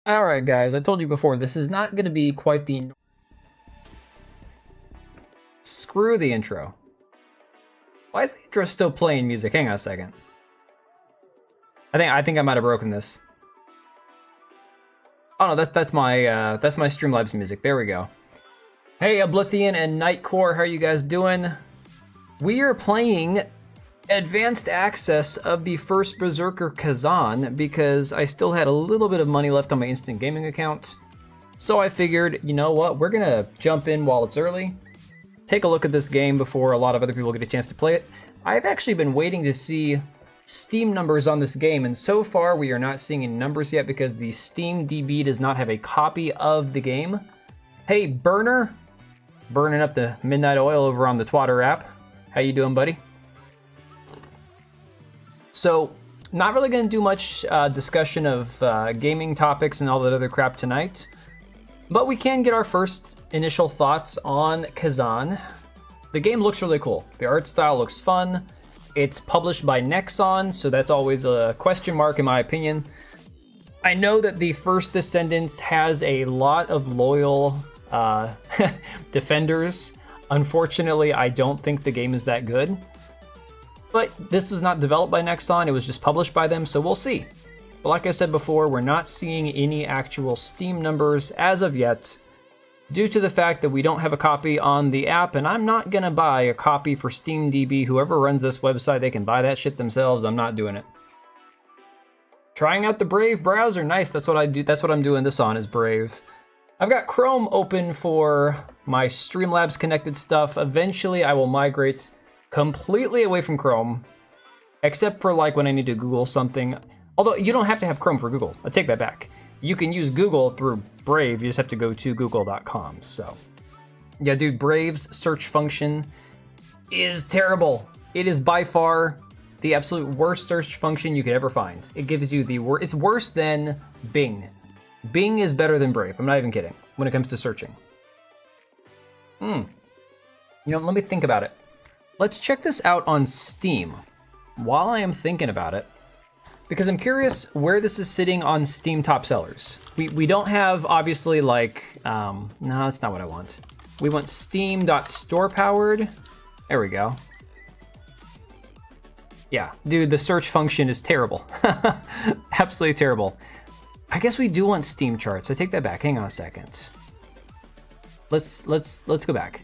Alright guys, I told you before, this is not going to be quite the... Screw the intro. Why is the intro still playing music? Hang on a second. I think I might have broken this. Oh no, that's my Streamlabs music. There we go. Hey Oblivion and Nightcore, how are you guys doing? We are playing Advanced Access of the first Berserker Khazan because I still had a little bit of money left on my instant gaming account. So I figured, you know what, we're gonna jump in while it's early, take a look at this game before a lot of other people get a chance to play it. I've actually been waiting to see Steam numbers on this game, and so far we are not seeing any numbers yet because the Steam DB does not have a copy of the game. Hey Burner, burning up the midnight oil over on the Twatter app. How you doing, buddy? So, not really going to do much discussion of gaming topics and all that other crap tonight, but we can get our first initial thoughts on Khazan. The game looks really cool. The art style looks fun. It's published by Nexon, so that's always a question mark in my opinion. I know that the First Descendants has a lot of loyal defenders. Unfortunately, I don't think the game is that good. But this was not developed by Nexon, it was just published by them, so we'll see. But like I said before, we're not seeing any actual Steam numbers as of yet, due to the fact that we don't have a copy on the app, and I'm not gonna buy a copy for SteamDB. Whoever runs this website, they can buy that shit themselves. I'm not doing it. Trying out the Brave browser, nice, that's what I do. That's what I'm doing this on, is Brave. I've got Chrome open for my Streamlabs connected stuff. Eventually I will migrate completely away from Chrome, except for like when I need to Google something. Although you don't have to have Chrome for Google. I take that back. You can use Google through Brave, you just have to go to google.com. So yeah, dude, Brave's search function is terrible. It is by far the absolute worst search function you could ever find. It gives you the worst, it's worse than Bing. Bing is better than Brave, I'm not even kidding, when it comes to searching. You know, let me think about it. Let's check this out on Steam while I am thinking about it, because I'm curious where this is sitting on Steam top sellers. We don't have, obviously, like, no, that's not what I want. We want steam.storepowered. There we go. Yeah, dude, the search function is terrible. Absolutely terrible. I guess we do want Steam charts. I take that back. Hang on a second. Let's go back.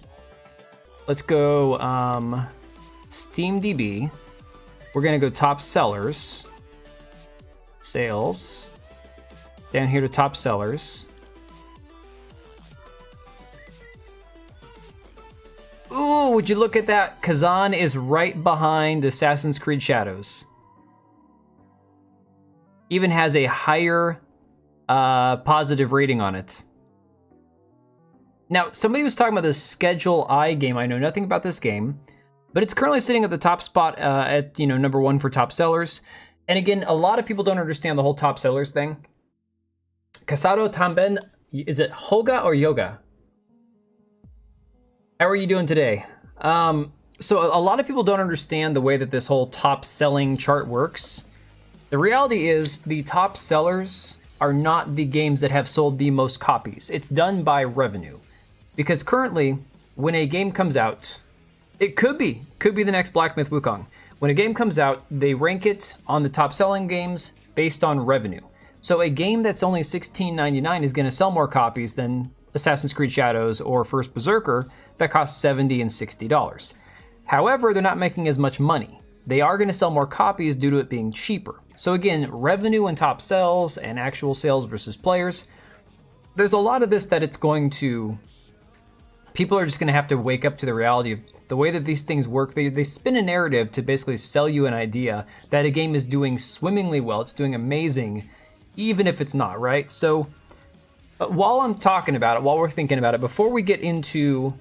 Let's go SteamDB. We're gonna go top sellers, sales, down here to top sellers. Ooh, would you look at that? Khazan is right behind Assassin's Creed Shadows. Even has a higher positive rating on it. Now, somebody was talking about this Schedule I game. I know nothing about this game, but it's currently sitting at the top spot at, you know, number 1 for top sellers. And again, a lot of people don't understand the whole top sellers thing. Casado Tamben, is it Hoga or Yoga? How are you doing today? So a lot of people don't understand the way that this whole top selling chart works. The reality is the top sellers are not the games that have sold the most copies. It's done by revenue. Because currently, when a game comes out, it could be the next Black Myth Wukong. When a game comes out, they rank it on the top selling games based on revenue. So a game that's only $16.99 is gonna sell more copies than Assassin's Creed Shadows or First Berserker that costs $70 and $60. However, they're not making as much money. They are gonna sell more copies due to it being cheaper. So again, revenue and top sells and actual sales versus players. There's a lot of this that it's going to, people are just gonna have to wake up to the reality of the way that these things work. They spin a narrative to basically sell you an idea that a game is doing swimmingly well, it's doing amazing, even if it's not, right? So while I'm talking about it, while we're thinking about it, before we get into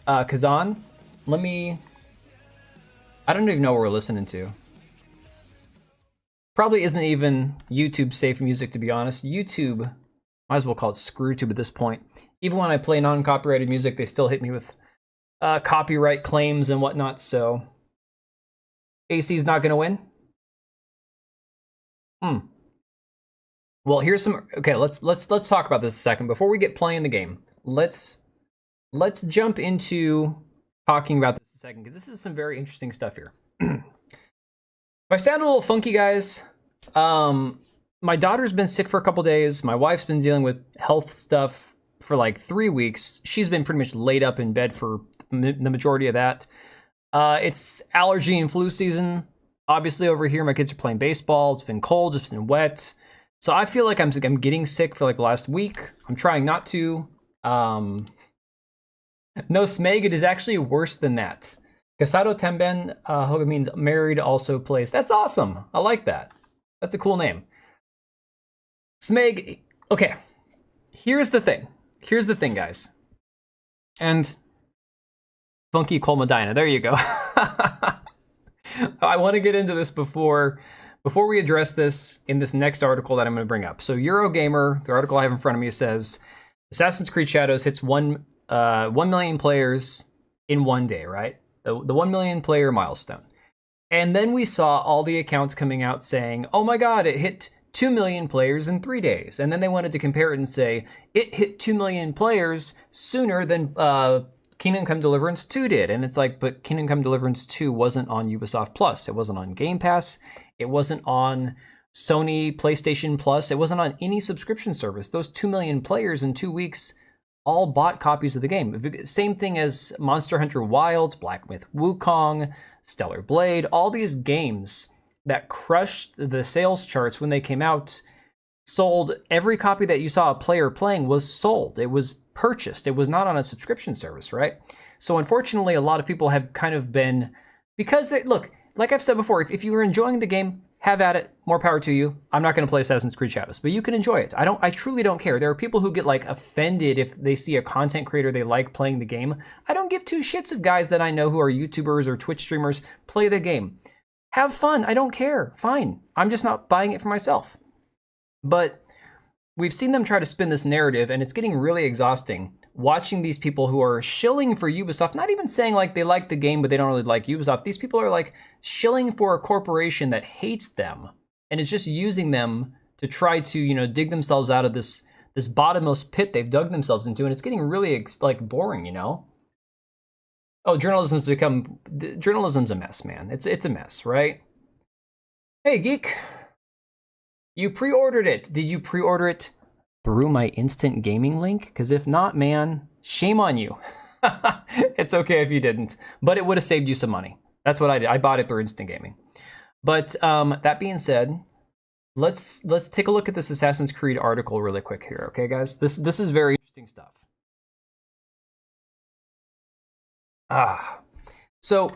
Khazan, I don't even know what we're listening to. Probably isn't even YouTube safe music, to be honest. YouTube, might as well call it ScrewTube at this point. Even when I play non-copyrighted music, they still hit me with copyright claims and whatnot, so AC's not gonna win? Well, here's some. Okay, let's talk about this a second before we get playing the game. Let's jump into talking about this a second because this is some very interesting stuff here. If I sound a little funky, guys, my daughter's been sick for a couple days. My wife's been dealing with health stuff for like 3 weeks. She's been pretty much laid up in bed for the majority of that. It's allergy and flu season. Obviously, over here, my kids are playing baseball. It's been cold. It's been wet. So I feel like I'm getting sick for like the last week. I'm trying not to. No, Smeg, it is actually worse than that. Casado Tamben, Hoga means married, also plays. That's awesome. I like that. That's a cool name. Smeg, okay. Here's the thing. Here's the thing, guys. And Funky Cole Medina, there you go. I want to get into this before we address this in this next article that I'm going to bring up. So Eurogamer, the article I have in front of me, says Assassin's Creed Shadows hits 1 million players in one day, right? The 1 million player milestone. And then we saw all the accounts coming out saying, oh my god, it hit 2 million players in 3 days. And then they wanted to compare it and say, it hit 2 million players sooner than Kingdom Come Deliverance 2 did. And it's like, but Kingdom Come Deliverance 2 wasn't on Ubisoft Plus. It wasn't on Game Pass. It wasn't on Sony PlayStation Plus. It wasn't on any subscription service. Those 2 million players in 2 weeks all bought copies of the game. Same thing as Monster Hunter Wilds, Black Myth Wukong, Stellar Blade, all these games that crushed the sales charts when they came out, sold. Every copy that you saw a player playing was sold. It was purchased. It was not on a subscription service, right? So unfortunately, a lot of people have kind of been, because they, look, like I've said before, if you were enjoying the game, have at it. More power to you. I'm not going to play Assassin's Creed Shadows, but you can enjoy it. I truly don't care. There are people who get like offended if they see a content creator they like playing the game. I don't give two shits of guys that I know who are YouTubers or Twitch streamers play the game. Have fun. I don't care. Fine. I'm just not buying it for myself. But we've seen them try to spin this narrative, and it's getting really exhausting watching these people who are shilling for Ubisoft, not even saying like they like the game, but they don't really like Ubisoft. These people are like shilling for a corporation that hates them and is just using them to try to, you know, dig themselves out of this bottomless pit they've dug themselves into. And it's getting really like boring, you know? Oh, journalism's a mess, man. It's a mess, right? Hey, Geek, you pre-ordered it. Did you pre-order it through my instant gaming link? Because if not, man, shame on you. It's okay if you didn't, but it would have saved you some money. That's what I did. I bought it through instant gaming. But that being said, let's take a look at this Assassin's Creed article really quick here, okay, guys? This is very interesting stuff. So,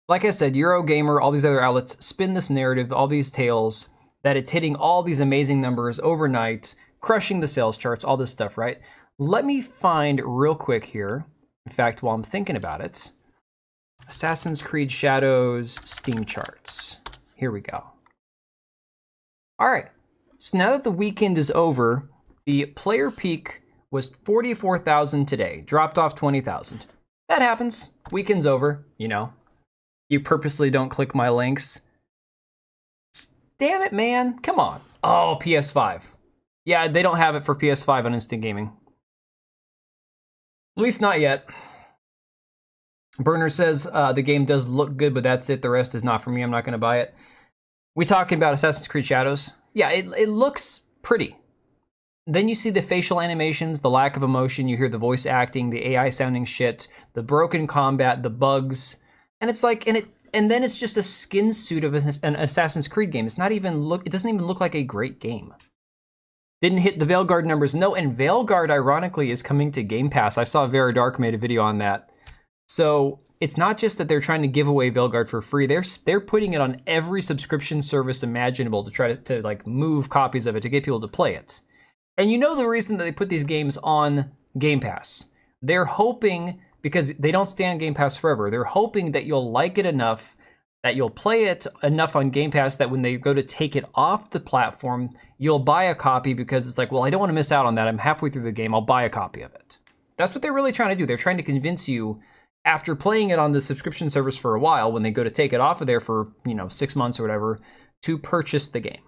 like I said, Eurogamer, all these other outlets spin this narrative, all these tales, that it's hitting all these amazing numbers overnight, crushing the sales charts, all this stuff, right? Let me find real quick here, in fact, while I'm thinking about it, Assassin's Creed Shadows Steam charts. Here we go. All right, so now that the weekend is over, the player peak was 44,000 today, dropped off 20,000. That happens. Weekend's over, you know. You purposely don't click my links. Damn it, man. Come on. Oh, PS5. Yeah, they don't have it for PS5 on Instant Gaming. At least not yet. Burner says the game does look good, but that's it. The rest is not for me. I'm not going to buy it. We talking about Assassin's Creed Shadows? Yeah, it looks pretty. Then you see the facial animations, the lack of emotion. You hear the voice acting, the AI sounding shit, the broken combat, the bugs, and it's like, and then it's just a skin suit of an Assassin's Creed game. It doesn't even look like a great game. Didn't hit the Veilguard numbers. No, and Veilguard, ironically, is coming to Game Pass. I saw Very Dark made a video on that. So it's not just that they're trying to give away Veilguard for free. They're putting it on every subscription service imaginable to try to like move copies of it to get people to play it. And you know the reason that they put these games on Game Pass. They're hoping, because they don't stay on Game Pass forever, they're hoping that you'll like it enough, that you'll play it enough on Game Pass that when they go to take it off the platform, you'll buy a copy because it's like, well, I don't want to miss out on that. I'm halfway through the game. I'll buy a copy of it. That's what they're really trying to do. They're trying to convince you, after playing it on the subscription service for a while, when they go to take it off of there for, 6 months or whatever, to purchase the game.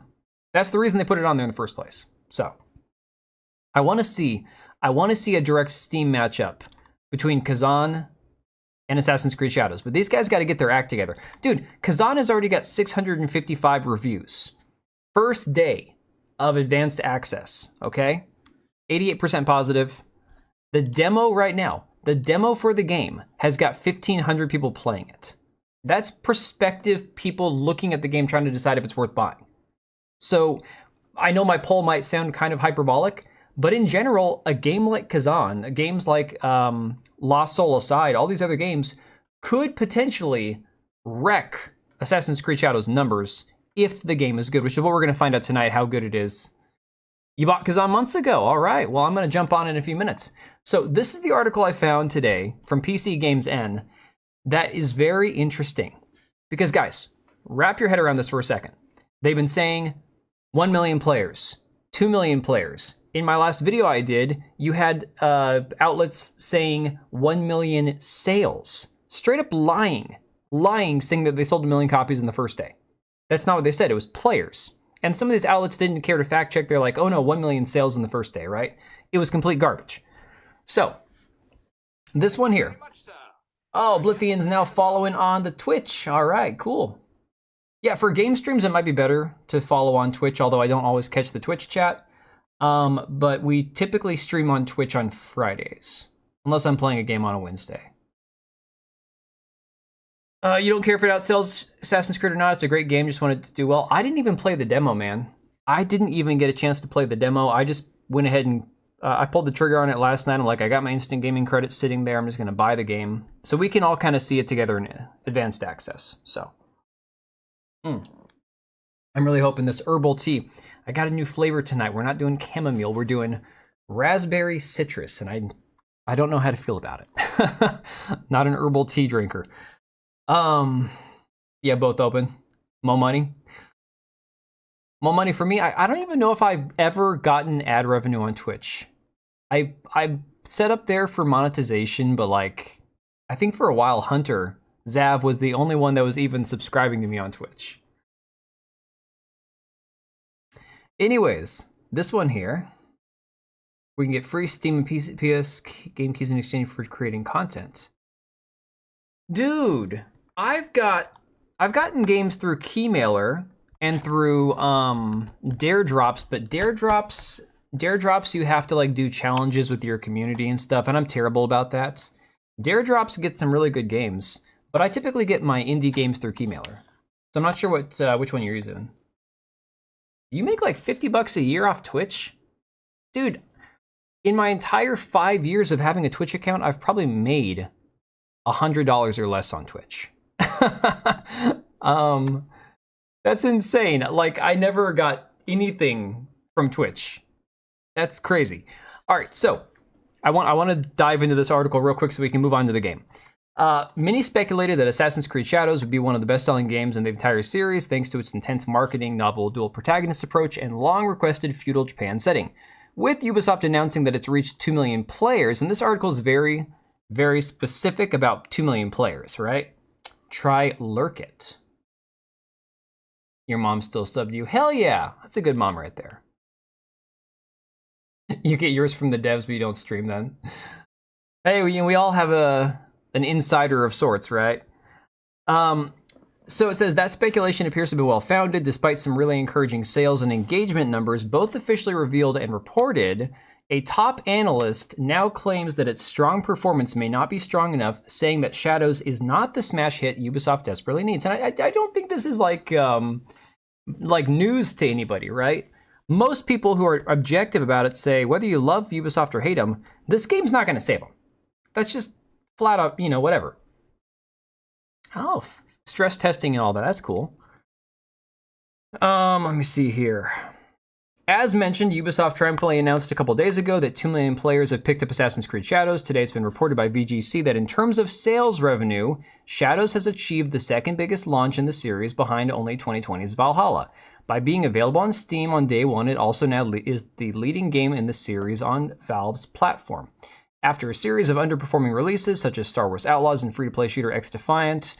That's the reason they put it on there in the first place. So I want to see a direct Steam matchup between Khazan and Assassin's Creed Shadows. But these guys got to get their act together. Dude, Khazan has already got 655 reviews. First day of advanced access, okay? 88% positive. The demo right now, the demo for the game has got 1,500 people playing it. That's prospective people looking at the game trying to decide if it's worth buying. So I know my poll might sound kind of hyperbolic, but in general, a game like Khazan, games like Lost Soul aside, all these other games could potentially wreck Assassin's Creed Shadows numbers if the game is good, which is what we're going to find out tonight, how good it is. You bought Khazan months ago. All right, well, I'm going to jump on in a few minutes. So this is the article I found today from PC Games N that is very interesting. Because, guys, wrap your head around this for a second. They've been saying 1 million players, 2 million players. In my last video I did, you had outlets saying 1 million sales. Straight up lying, saying that they sold 1 million copies in the first day. That's not what they said, it was players. And some of these outlets didn't care to fact check. They're like, oh no, 1 million sales in the first day, right? It was complete garbage. So, this one here. Oh, Blithian's now following on the Twitch. All right, cool. Yeah, for game streams, it might be better to follow on Twitch, although I don't always catch the Twitch chat. But we typically stream on Twitch on Fridays, unless I'm playing a game on a Wednesday. You don't care if it outsells Assassin's Creed or not. It's a great game. Just wanted to do well. I didn't even play the demo, man. I didn't even get a chance to play the demo. I just went ahead and I pulled the trigger on it last night. I'm like, I got my instant gaming credits sitting there. I'm just going to buy the game. So we can all kind of see it together in advanced access. So, I'm really hoping this herbal tea. I got a new flavor tonight. We're not doing chamomile. We're doing raspberry citrus. And I don't know how to feel about it. Not an herbal tea drinker. Yeah, both open. More money. More money for me. I don't even know if I've ever gotten ad revenue on Twitch. I set up there for monetization, but like, I think for a while, Hunter, Zav, was the only one that was even subscribing to me on Twitch. Anyways, this one here, we can get free Steam and PS game keys in exchange for creating content. Dude, I've gotten games through Keymailer and through Dare Drops, but Dare Drops you have to like do challenges with your community and stuff, and I'm terrible about that. Dare Drops get some really good games, but I typically get my indie games through Keymailer. So I'm not sure which one you're using. You make like $50 a year off Twitch? Dude, in my entire 5 years of having a Twitch account, I've probably made $100 or less on Twitch. That's insane. Like, I never got anything from Twitch. That's crazy. All right, so I want to dive into this article real quick so we can move on to the game. Many speculated that Assassin's Creed Shadows would be one of the best-selling games in the entire series thanks to its intense marketing, novel dual protagonist approach, and long-requested feudal Japan setting. With Ubisoft announcing that it's reached 2 million players, and this article is very, very specific about 2 million players, right? Try Lurk It. Your mom still subbed you? Hell yeah! That's a good mom right there. You get yours from the devs, but you don't stream then. Hey, we all have an insider of sorts, right? So it says that speculation appears to be well-founded, despite some really encouraging sales and engagement numbers, both officially revealed and reported. A top analyst now claims that its strong performance may not be strong enough, saying that Shadows is not the smash hit Ubisoft desperately needs. And I don't think this is like news to anybody, right? Most people who are objective about it say, whether you love Ubisoft or hate them, this game's not going to save them. That's just flat out, whatever. Oh, stress testing and all that. That's cool. Let me see here. As mentioned, Ubisoft triumphantly announced a couple days ago that 2 million players have picked up Assassin's Creed Shadows. Today it's been reported by VGC that in terms of sales revenue, Shadows has achieved the second biggest launch in the series behind only 2020's Valhalla. By being available on Steam on day one, it also now is the leading game in the series on Valve's platform. After a series of underperforming releases, such as Star Wars Outlaws and free-to-play shooter X Defiant,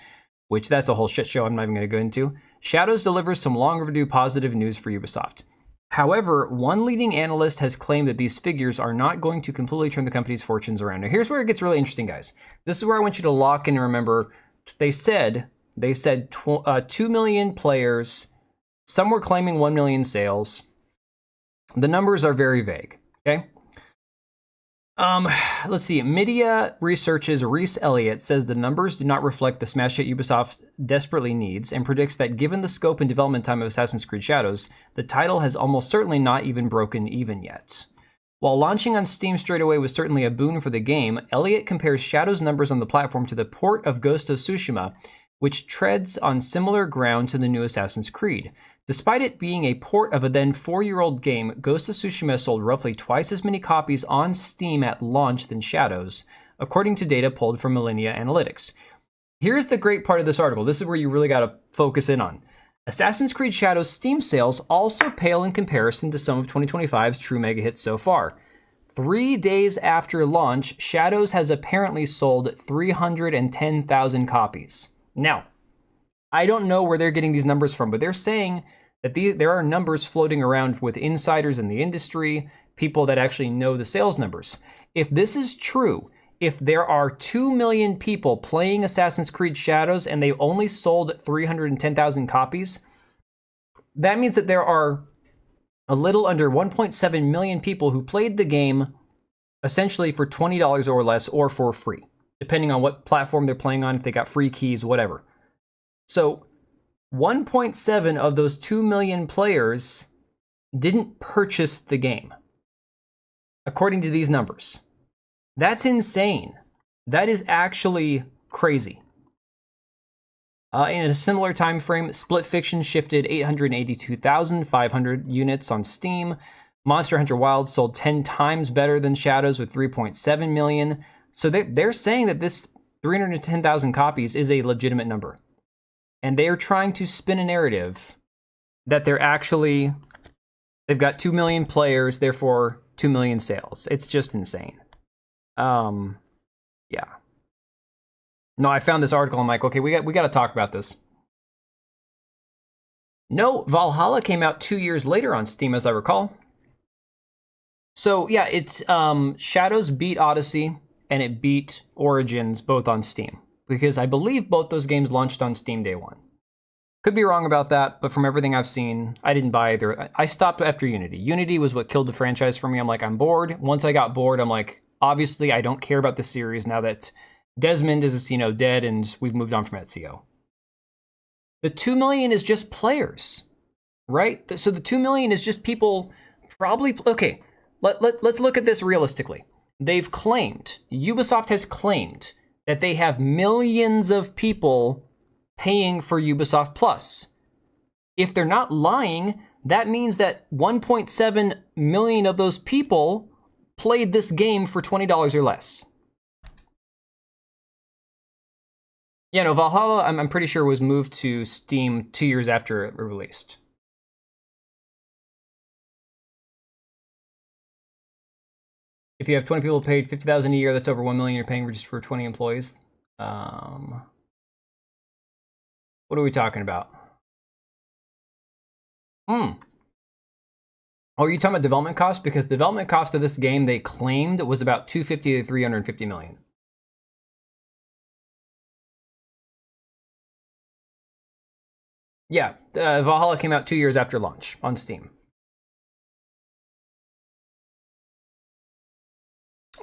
which that's a whole shit show I'm not even going to go into, Shadows delivers some long overdue positive news for Ubisoft. However, one leading analyst has claimed that these figures are not going to completely turn the company's fortunes around. Now, here's where it gets really interesting, guys. This is where I want you to lock in and remember. They said 2 million players. Some were claiming 1 million sales. The numbers are very vague, okay? Let's see. Media Research's Reese Elliott says the numbers do not reflect the smash hit Ubisoft desperately needs and predicts that given the scope and development time of Assassin's Creed Shadows, the title has almost certainly not even broken even yet. While launching on Steam straight away was certainly a boon for the game, Elliott compares Shadows' numbers on the platform to the port of Ghost of Tsushima, which treads on similar ground to the new Assassin's Creed. Despite it being a port of a then 4-year-old game, Ghost of Tsushima sold roughly twice as many copies on Steam at launch than Shadows, according to data pulled from Millennia Analytics. Here's the great part of this article. This is where you really got to focus in on. Assassin's Creed Shadows Steam sales also pale in comparison to some of 2025's true mega hits so far. 3 days after launch, Shadows has apparently sold 310,000 copies. Now, I don't know where they're getting these numbers from, but they're saying that there are numbers floating around with insiders in the industry, people that actually know the sales numbers. If this is true, if there are 2 million people playing Assassin's Creed Shadows and they only sold 310,000 copies, that means that there are a little under 1.7 million people who played the game essentially for $20 or less or for free, depending on what platform they're playing on, if they got free keys, whatever. So 1.7 of those 2 million players didn't purchase the game, according to these numbers. That's insane. That is actually crazy. In a similar time frame, Split Fiction shifted 882,500 units on Steam. Monster Hunter Wilds sold 10 times better than Shadows with 3.7 million. So they're saying that this 310,000 copies is a legitimate number. And they are trying to spin a narrative that they've got 2 million players, therefore 2 million sales. It's just insane. Yeah. No, I found this article. I'm like, okay, we got to talk about this. No, Valhalla came out 2 years later on Steam, as I recall. So yeah, it's Shadows beat Odyssey and it beat Origins both on Steam, because I believe both those games launched on Steam day one. Could be wrong about that, but from everything I've seen, I didn't buy either. I stopped after Unity. Unity was what killed the franchise for me. I'm like, I'm bored. Once I got bored, I'm like, obviously I don't care about the series now that Desmond is, dead and we've moved on from Ezio. The 2 million is just players, right? So the 2 million is just people probably, okay, let's look at this realistically. Ubisoft has claimed that they have millions of people paying for Ubisoft Plus. If they're not lying, that means that 1.7 million of those people played this game for $20 or less. Yeah, no, Valhalla, I'm pretty sure was moved to Steam 2 years after it released. If you have 20 people paid $50,000 a year, that's over 1 million you're paying just for 20 employees. What are we talking about? Oh, are you talking about development cost? Because the development cost of this game they claimed was about 250 to 350 million. Yeah, Valhalla came out 2 years after launch on Steam.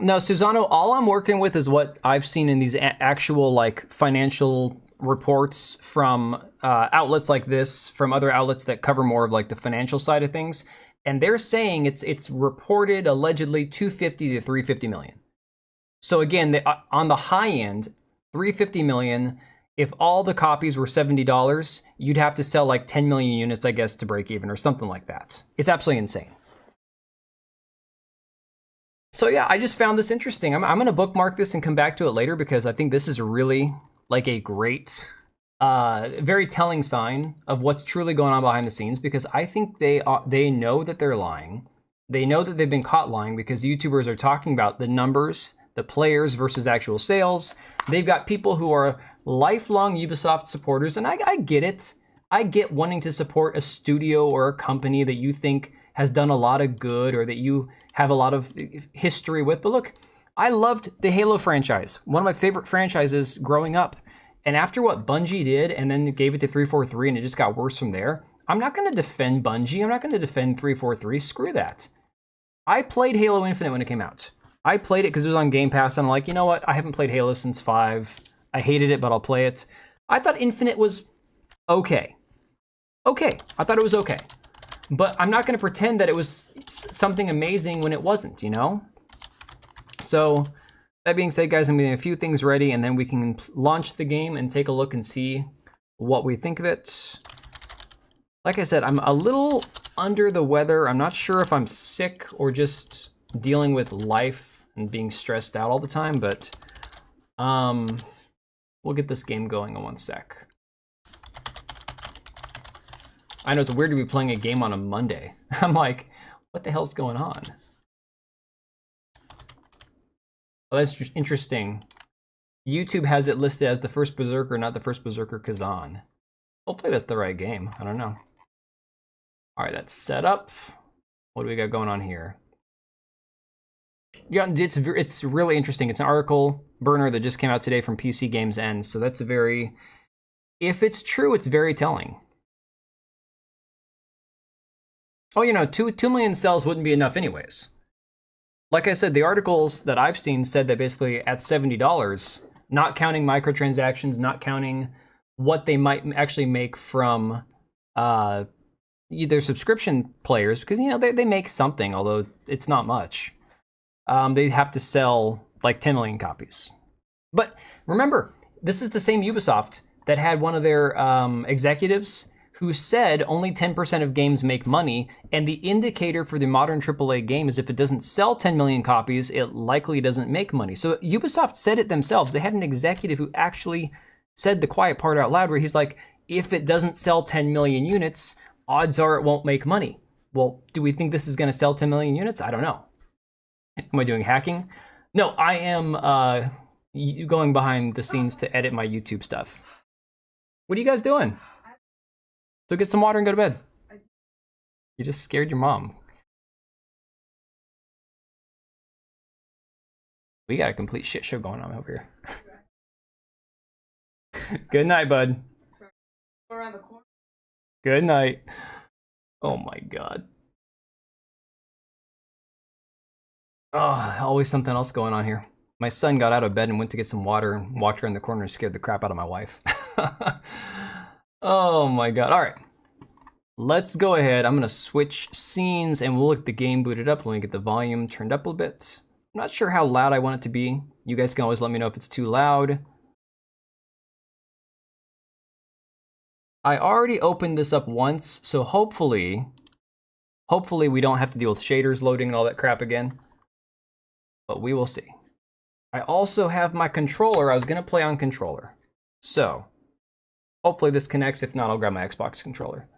No, Susano, all I'm working with is what I've seen in these actual financial reports from outlets like this, from other outlets that cover more of the financial side of things, and they're saying it's reported allegedly 250 to 350 million. So again, on the high end, 350 million. If all the copies were $70, you'd have to sell 10 million units, I guess, to break even or something like that. It's absolutely insane. So yeah, I just found this interesting. I'm going to bookmark this and come back to it later because I think this is really a great, very telling sign of what's truly going on behind the scenes, because I think they know that they're lying. They know that they've been caught lying because YouTubers are talking about the numbers, the players versus actual sales. They've got people who are lifelong Ubisoft supporters, and I get it. I get wanting to support a studio or a company that you think has done a lot of good or that you have a lot of history with. But look, I loved the Halo franchise, one of my favorite franchises growing up. And after what Bungie did and then gave it to 343 and it just got worse from there, I'm not going to defend Bungie. I'm not going to defend 343. Screw that. I played Halo Infinite when it came out. I played it because it was on Game Pass, and I'm like, you know what? I haven't played Halo since 5. I hated it, but I'll play it. I thought Infinite was okay. Okay, I thought it was okay. But I'm not going to pretend that it was something amazing when it wasn't, you know? So, that being said, guys, I'm getting a few things ready, and then we can launch the game and take a look and see what we think of it. Like I said, I'm a little under the weather. I'm not sure if I'm sick or just dealing with life and being stressed out all the time, but we'll get this game going in 1 sec. I know it's weird to be playing a game on a Monday. I'm like, what the hell's going on? Well, that's interesting. YouTube has it listed as the first Berserker, not the first Berserker Khazan. Hopefully that's the right game. I don't know. All right, that's set up. What do we got going on here? Yeah, it's really interesting. It's an article burner that just came out today from PC Games End. So that's a very, if it's true, it's very telling. Oh, you know, 2 million cells wouldn't be enough anyways. Like I said, the articles that I've seen said that basically at $70, not counting microtransactions, not counting what they might actually make from their subscription players, because, you know, they make something, although it's not much. They have to sell like 10 million copies. But remember, this is the same Ubisoft that had one of their executives who said only 10% of games make money, and the indicator for the modern AAA game is if it doesn't sell 10 million copies, it likely doesn't make money. So Ubisoft said it themselves. They had an executive who actually said the quiet part out loud, where he's like, if it doesn't sell 10 million units, odds are it won't make money. Well, do we think this is going to sell 10 million units? I don't know. Am I doing hacking? No, I am going behind the scenes to edit my YouTube stuff. What are you guys doing? So get some water and go to bed. You just scared your mom. We got a complete shit show going on over here. Good night, bud. Around the corner. Good night. Oh my god. Oh, always something else going on here. My son got out of bed and went to get some water and walked around the corner and scared the crap out of my wife. Oh my god. All right. Let's go ahead. I'm going to switch scenes and we'll get the game booted up. Let me get the volume turned up a bit. I'm not sure how loud I want it to be. You guys can always let me know if it's too loud. I already opened this up once, so hopefully we don't have to deal with shaders loading and all that crap again. But we will see. I also have my controller. I was going to play on controller. So, hopefully this connects. If not, I'll grab my Xbox controller.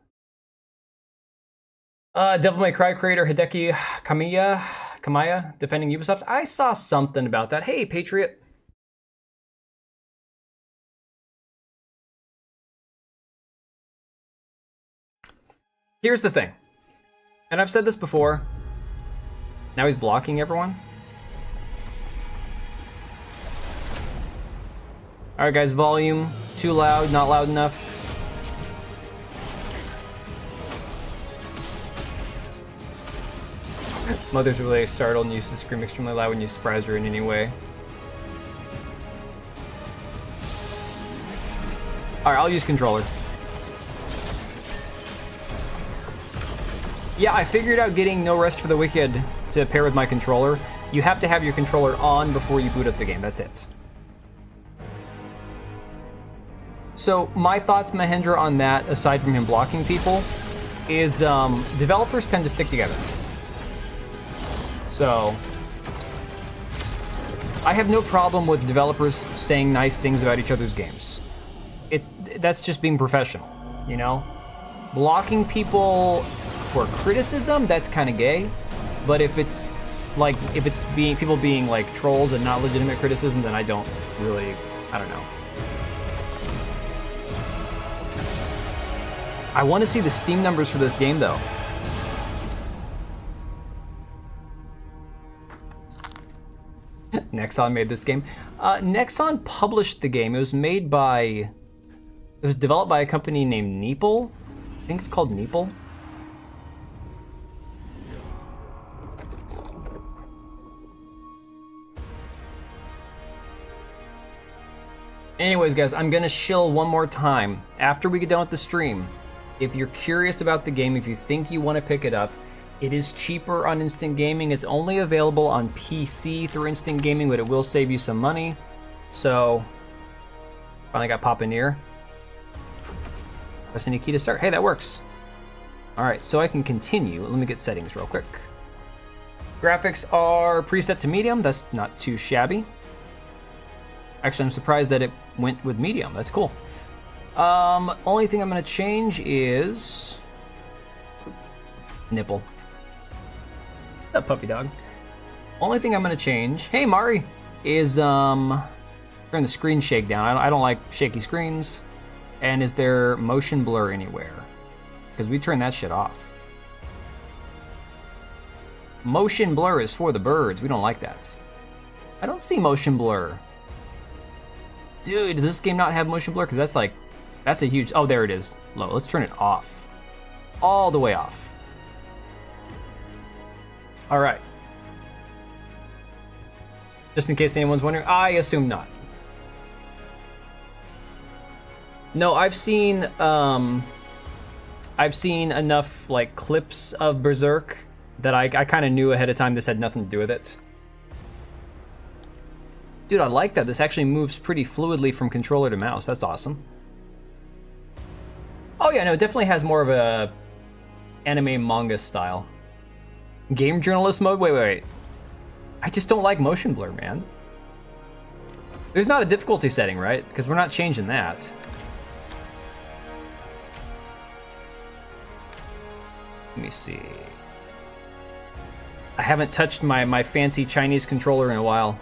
Devil May Cry creator Hideki Kamiya defending Ubisoft. I saw something about that. Hey, Patriot. Here's the thing. And I've said this before. Now he's blocking everyone. Alright guys, volume. Too loud, not loud enough. Mother's really startled and used to scream extremely loud when you surprise her in any way. Alright, I'll use controller. Yeah, I figured out getting No Rest for the Wicked to pair with my controller. You have to have your controller on before you boot up the game, that's it. So my thoughts, Mahendra, on that, aside from him blocking people, is developers tend to stick together. So I have no problem with developers saying nice things about each other's games. That's just being professional, you know? Blocking people for criticism, that's kind of gay. But if it's like, people being like trolls and not legitimate criticism, then I don't know. I want to see the Steam numbers for this game, though. Nexon made this game. Nexon published the game. It was developed by a company named Neeple. I think it's called Neeple. Anyways, guys, I'm gonna shill one more time. After we get done with the stream, if you're curious about the game, if you think you want to pick it up, it is cheaper on Instant Gaming. It's only available on PC through Instant Gaming, but it will save you some money. So, finally got Pop-in-Ear. Press any key to start. Hey, that works. All right, so I can continue. Let me get settings real quick. Graphics are preset to medium. That's not too shabby. Actually, I'm surprised that it went with medium. That's cool. Only thing I'm gonna change is nipple. That puppy dog. Only thing I'm gonna change, hey Mari, is turn the screen shake down. I don't like shaky screens. And is there motion blur anywhere? Because we turn that shit off. Motion blur is for the birds. We don't like that. I don't see motion blur. Dude, does this game not have motion blur? Because that's a huge, oh, there it is. Low, let's turn it off. All the way off. All right. Just in case anyone's wondering, I assume not. No, I've seen enough like clips of Berserk that I kind of knew ahead of time this had nothing to do with it. Dude, I like that. This actually moves pretty fluidly from controller to mouse. That's awesome. Oh yeah, no, it definitely has more of a anime manga style. Game journalist mode? Wait. I just don't like motion blur, man. There's not a difficulty setting, right? Because we're not changing that. Let me see. I haven't touched my fancy Chinese controller in a while.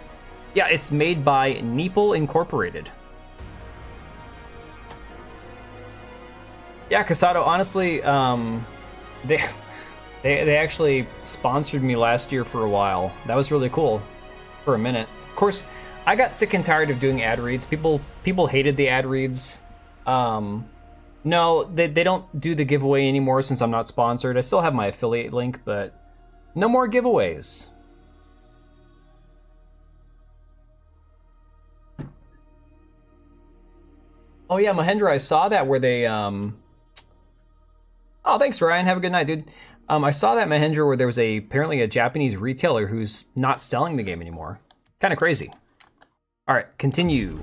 Yeah, it's made by Neeple Incorporated. Yeah, Casado, honestly, they actually sponsored me last year for a while. That was really cool for a minute. Of course, I got sick and tired of doing ad reads. People hated the ad reads. No, they don't do the giveaway anymore since I'm not sponsored. I still have my affiliate link, but no more giveaways. Oh yeah, Mahendra, I saw that where they Oh, thanks, Ryan. Have a good night, dude. I saw that, Mahendra, where there was apparently a Japanese retailer who's not selling the game anymore. Kind of crazy. All right, continue.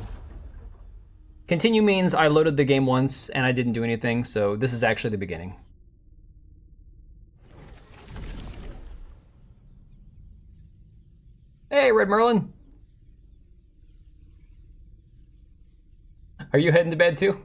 Continue means I loaded the game once and I didn't do anything, so this is actually the beginning. Hey, Red Merlin. Are you heading to bed too?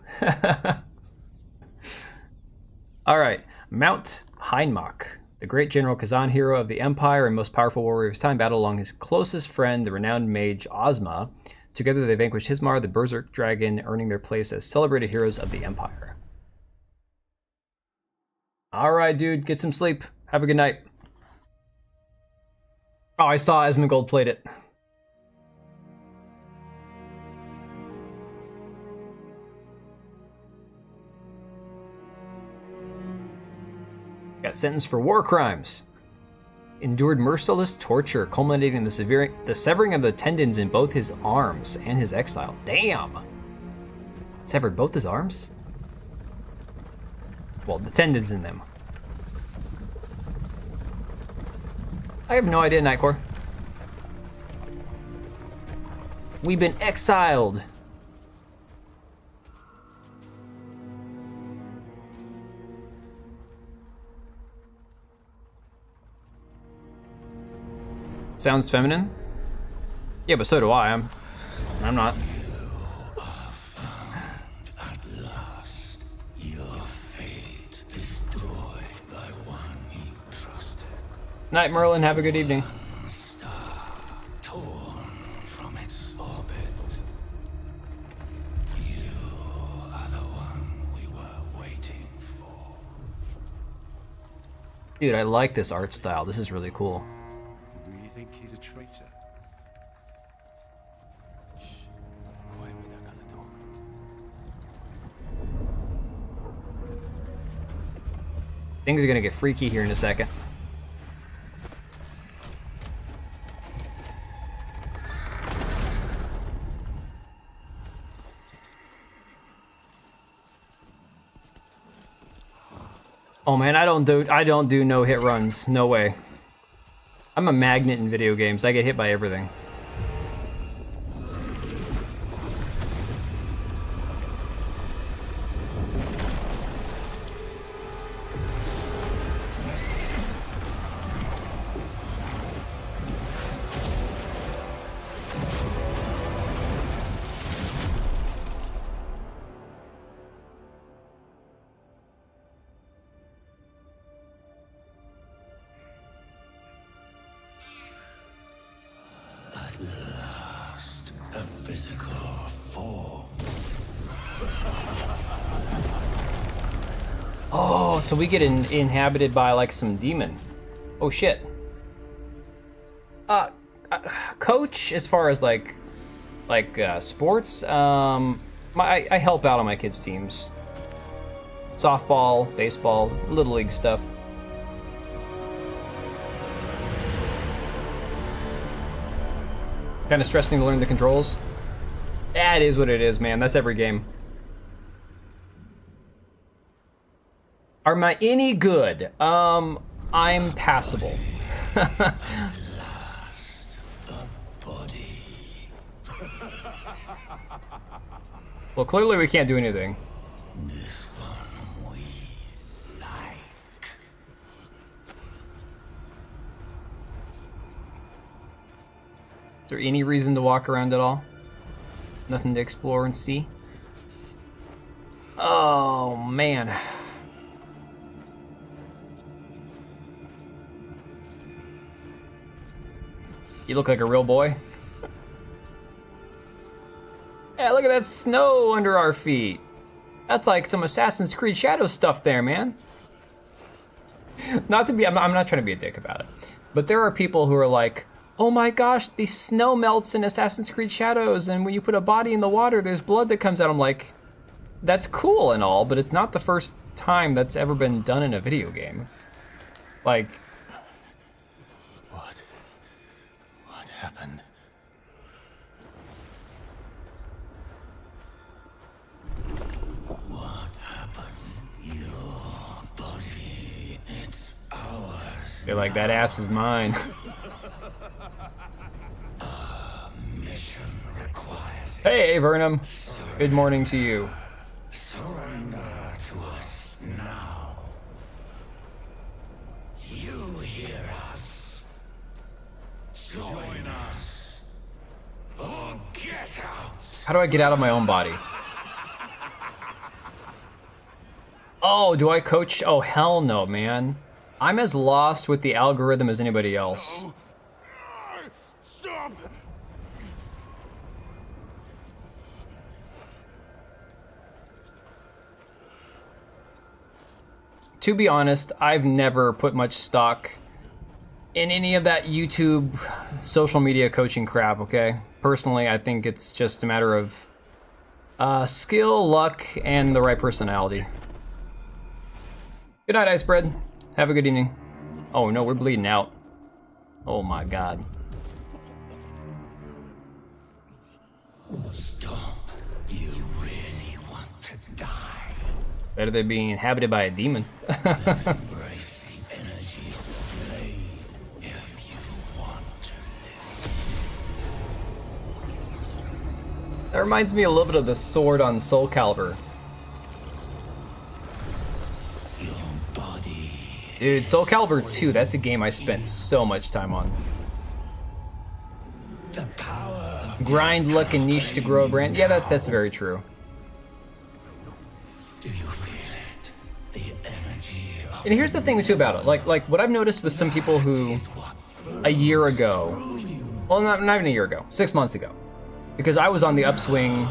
All right, Mount Heinmach, the great General Khazan hero of the Empire and most powerful warrior of his time, battled along his closest friend, the renowned mage Ozma. Together they vanquished Hismar, the Berserker dragon, earning their place as celebrated heroes of the Empire. All right, dude, get some sleep. Have a good night. Oh, I saw Esmongold played it. Got sentenced for war crimes. Endured merciless torture, culminating in the severing of the tendons in both his arms and his exile. Damn! Severed both his arms? Well, the tendons in them. I have no idea, Nightcore. We've been exiled. Sounds feminine? Yeah, but so do I. I'm not. You are found at last. Your fate destroyed by one you trusted. Night, Merlin. Have a good evening. One star torn from its orbit. You are the one we were waiting for. Dude, I like this art style. This is really cool. You really think he's a traitor? Shh. Quiet with that kind of talk. Things are gonna get freaky here in a second. Oh man, I don't do no hit runs. No way. I'm a magnet in video games. I get hit by everything. A physical form. Oh, so we get inhabited by like some demon. Oh shit. Coach, as far as like sports, I help out on my kids' teams. Softball, baseball, little league stuff. Kind of stressing to learn the controls. Yeah, it is what it is, man. That's every game. Am I any good? I'm passable. Last, a body. Well, clearly we can't do anything. This one we like. Is there any reason to walk around at all? Nothing to explore and see? Oh, man. You look like a real boy. Yeah, look at that snow under our feet. That's like some Assassin's Creed Shadow stuff there, man. Not to be, I'm not trying to be a dick about it, but there are people who are like, oh my gosh, the snow melts in Assassin's Creed Shadows, and when you put a body in the water, there's blood that comes out. I'm like, that's cool and all, but it's not the first time that's ever been done in a video game. Like, What happened? What happened? Your body, it's ours. they're like, that ass is mine. Mission requires it. Hey, Vernum. Good morning to you. Surrender to us now. You hear us. Join us. Or get out. How do I get out of my own body? Oh, do I coach? Oh, hell no, man. I'm as lost with the algorithm as anybody else. Stop! To be honest, I've never put much stock in any of that YouTube social media coaching crap, okay? Personally, I think it's just a matter of skill, luck, and the right personality. Good night, Ice Bread. Have a good evening. Oh no, we're bleeding out. Oh my god. Stop. You really want to die. Better than being inhabited by a demon. Embrace the energy of the flame if you want to live. That reminds me a little bit of the sword on Soul Calibur. Your body. Dude, Soul Calibur 2, that's a game I spent so much time on. The power of Grind, luck, and niche to grow a brand. Yeah, that's very true. Do you feel it? The energy of And here's the thing too about it. Like what I've noticed with some people who what a year ago, well, not even a year ago, 6 months ago, because I was on the upswing,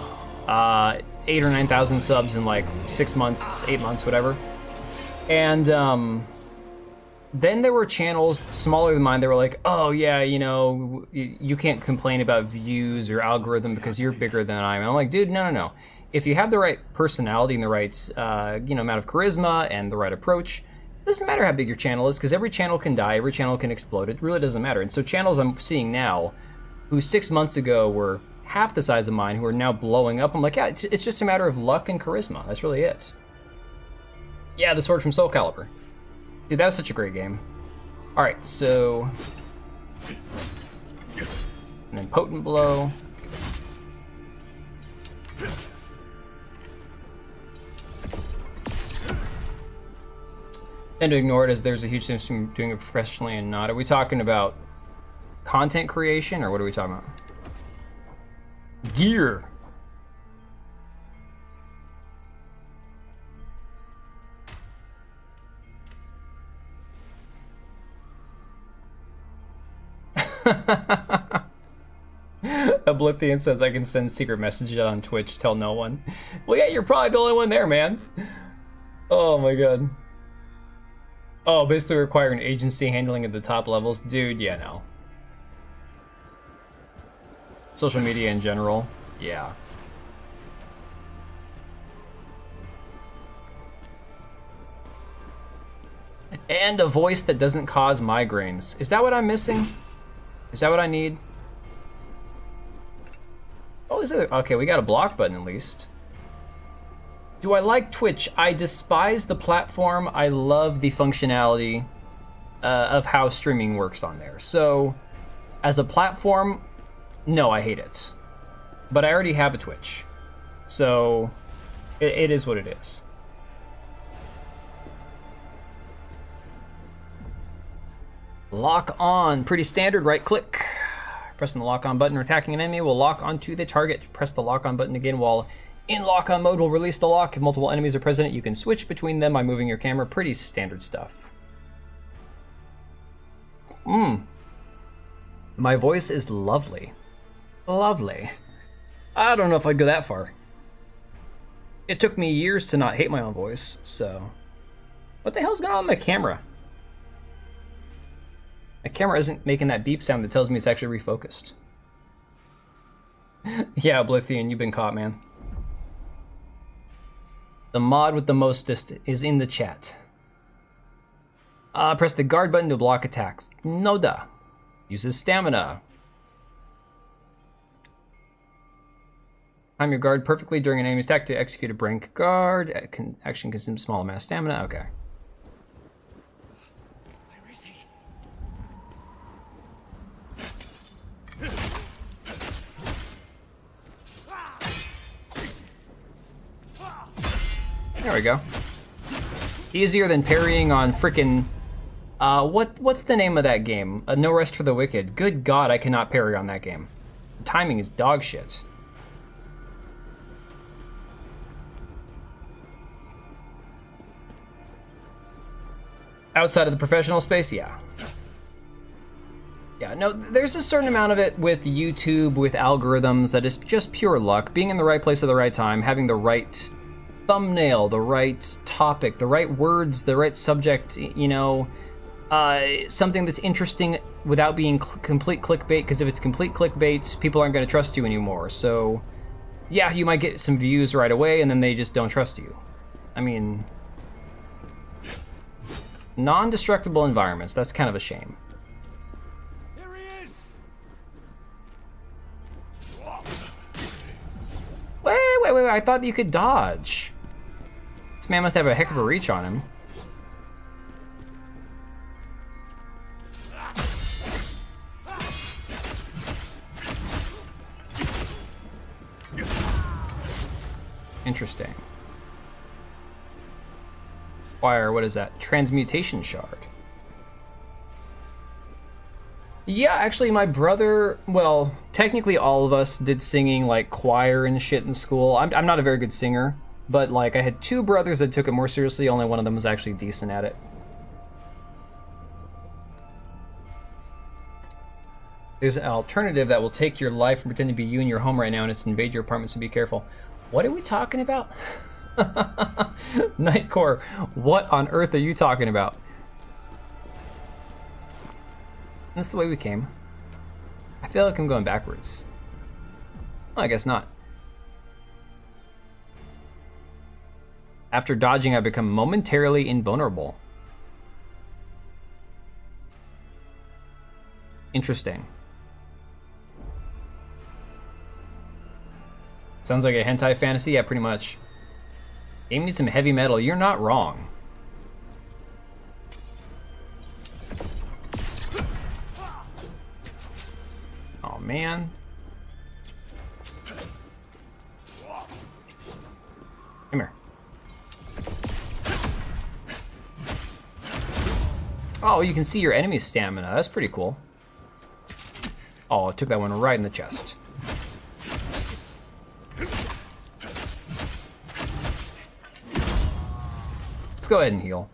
8 or 9,000 subs in like 6 months, 8 months, whatever. And Then there were channels smaller than mine that were like, oh yeah, you know, you can't complain about views or algorithm because you're bigger than I am. And I'm like, dude, no. If you have the right personality and the right, amount of charisma and the right approach, it doesn't matter how big your channel is, because every channel can die, every channel can explode. It really doesn't matter. And so channels I'm seeing now, who 6 months ago were half the size of mine, who are now blowing up, I'm like, yeah, it's just a matter of luck and charisma. That's really it. Yeah, the Sword from Soul Calibur. Dude, that was such a great game. All right, so... And then Potent Blow. Tend to ignore it as there's a huge difference between doing it professionally and not. Are we talking about content creation, or what are we talking about? Gear. Oblivion says I can send secret messages on Twitch, tell no one. Well, yeah, you're probably the only one there, man. Oh my god. Oh, basically requiring agency handling at the top levels. Dude, yeah, no. Social media in general, yeah. And a voice that doesn't cause migraines. Is that what I'm missing? Is that what I need? Oh, is it? Okay, we got a block button at least. Do I like Twitch? I despise the platform. I love the functionality of how streaming works on there. So, as a platform, no, I hate it. But I already have a Twitch. So, it is what it is. Lock on, pretty standard, right click. Pressing the lock on button or attacking an enemy will lock onto the target. Press the lock on button again while in lock on mode will release the lock. If multiple enemies are present, you can switch between them by moving your camera. Pretty standard stuff. My voice is lovely. Lovely. I don't know if I'd go that far. It took me years to not hate my own voice, so... What the hell's going on with my camera? My camera isn't making that beep sound that tells me it's actually refocused. Yeah, Oblivion, you've been caught, man. The mod with the mostest is in the chat. Press the guard button to block attacks. No duh. Uses stamina. Time your guard perfectly during an enemy's attack to execute a brink guard. Action consumes small amount of stamina. Okay. Where is he? There we go. Easier than parrying on frickin'... what's the name of that game? No Rest for the Wicked. Good God, I cannot parry on that game. The timing is dog shit. Outside of the professional space, yeah. Yeah, no, there's a certain amount of it with YouTube, with algorithms, that is just pure luck. Being in the right place at the right time, having the right thumbnail, the right topic, the right words, the right subject, you know, something that's interesting without being complete clickbait, because if it's complete clickbait, people aren't going to trust you anymore. So, yeah, you might get some views right away, and then they just don't trust you. I mean... non-destructible environments, that's kind of a shame. Here he is. Wait, I thought you could dodge. This man must have a heck of a reach on him. Interesting. Fire, what is that? Transmutation shard. Yeah, actually my brother, well, technically all of us did singing like choir and shit in school. I'm not a very good singer, but like I had two brothers that took it more seriously, only one of them was actually decent at it. There's an alternative that will take your life and pretend to be you in your home right now and it's invade your apartment, so be careful. What are we talking about? Nightcore, what on earth are you talking about? That's the way we came. I feel like I'm going backwards. Well, I guess not. After dodging, I become momentarily invulnerable. Interesting. Sounds like a hentai fantasy? Yeah, pretty much. Game needs some heavy metal. You're not wrong. Oh, man. Come here. Oh, you can see your enemy's stamina. That's pretty cool. Oh, I took that one right in the chest. Let's go ahead and heal.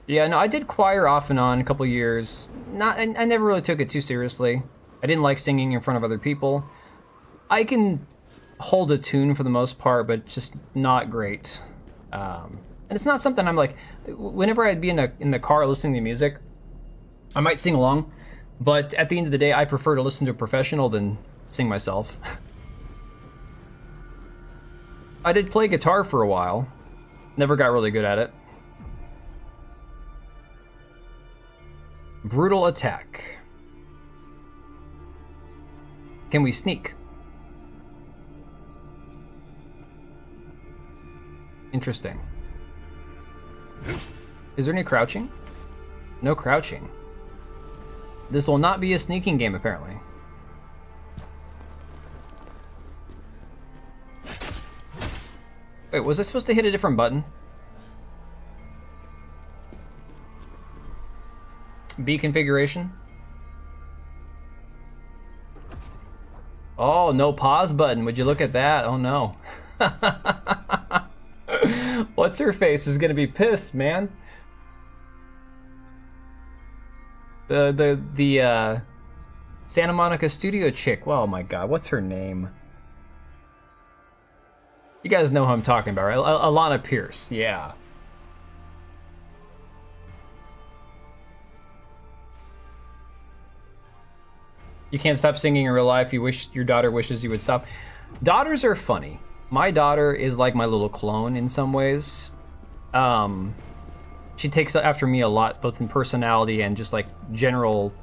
Yeah, no, I did choir off and on a couple years. I never really took it too seriously. I didn't like singing in front of other people. I can hold a tune for the most part, but just not great. And it's not something I'm like, whenever I'd be in the car listening to music, I might sing along, but at the end of the day, I prefer to listen to a professional than sing myself. I did play guitar for a while. Never got really good at it. Brutal attack. Can we sneak? Interesting. Is there any crouching? No crouching. This will not be a sneaking game, apparently. Wait, was I supposed to hit a different button? B configuration? Oh, no pause button. Would you look at that? Oh no. What's her face is gonna be pissed, man. The Santa Monica studio chick. Oh my god, what's her name? You guys know who I'm talking about, right? Alana Pierce, yeah. You can't stop singing in real life. You wish your daughter wishes you would stop. Daughters are funny. My daughter is like my little clone in some ways. She takes after me a lot, both in personality and just like general,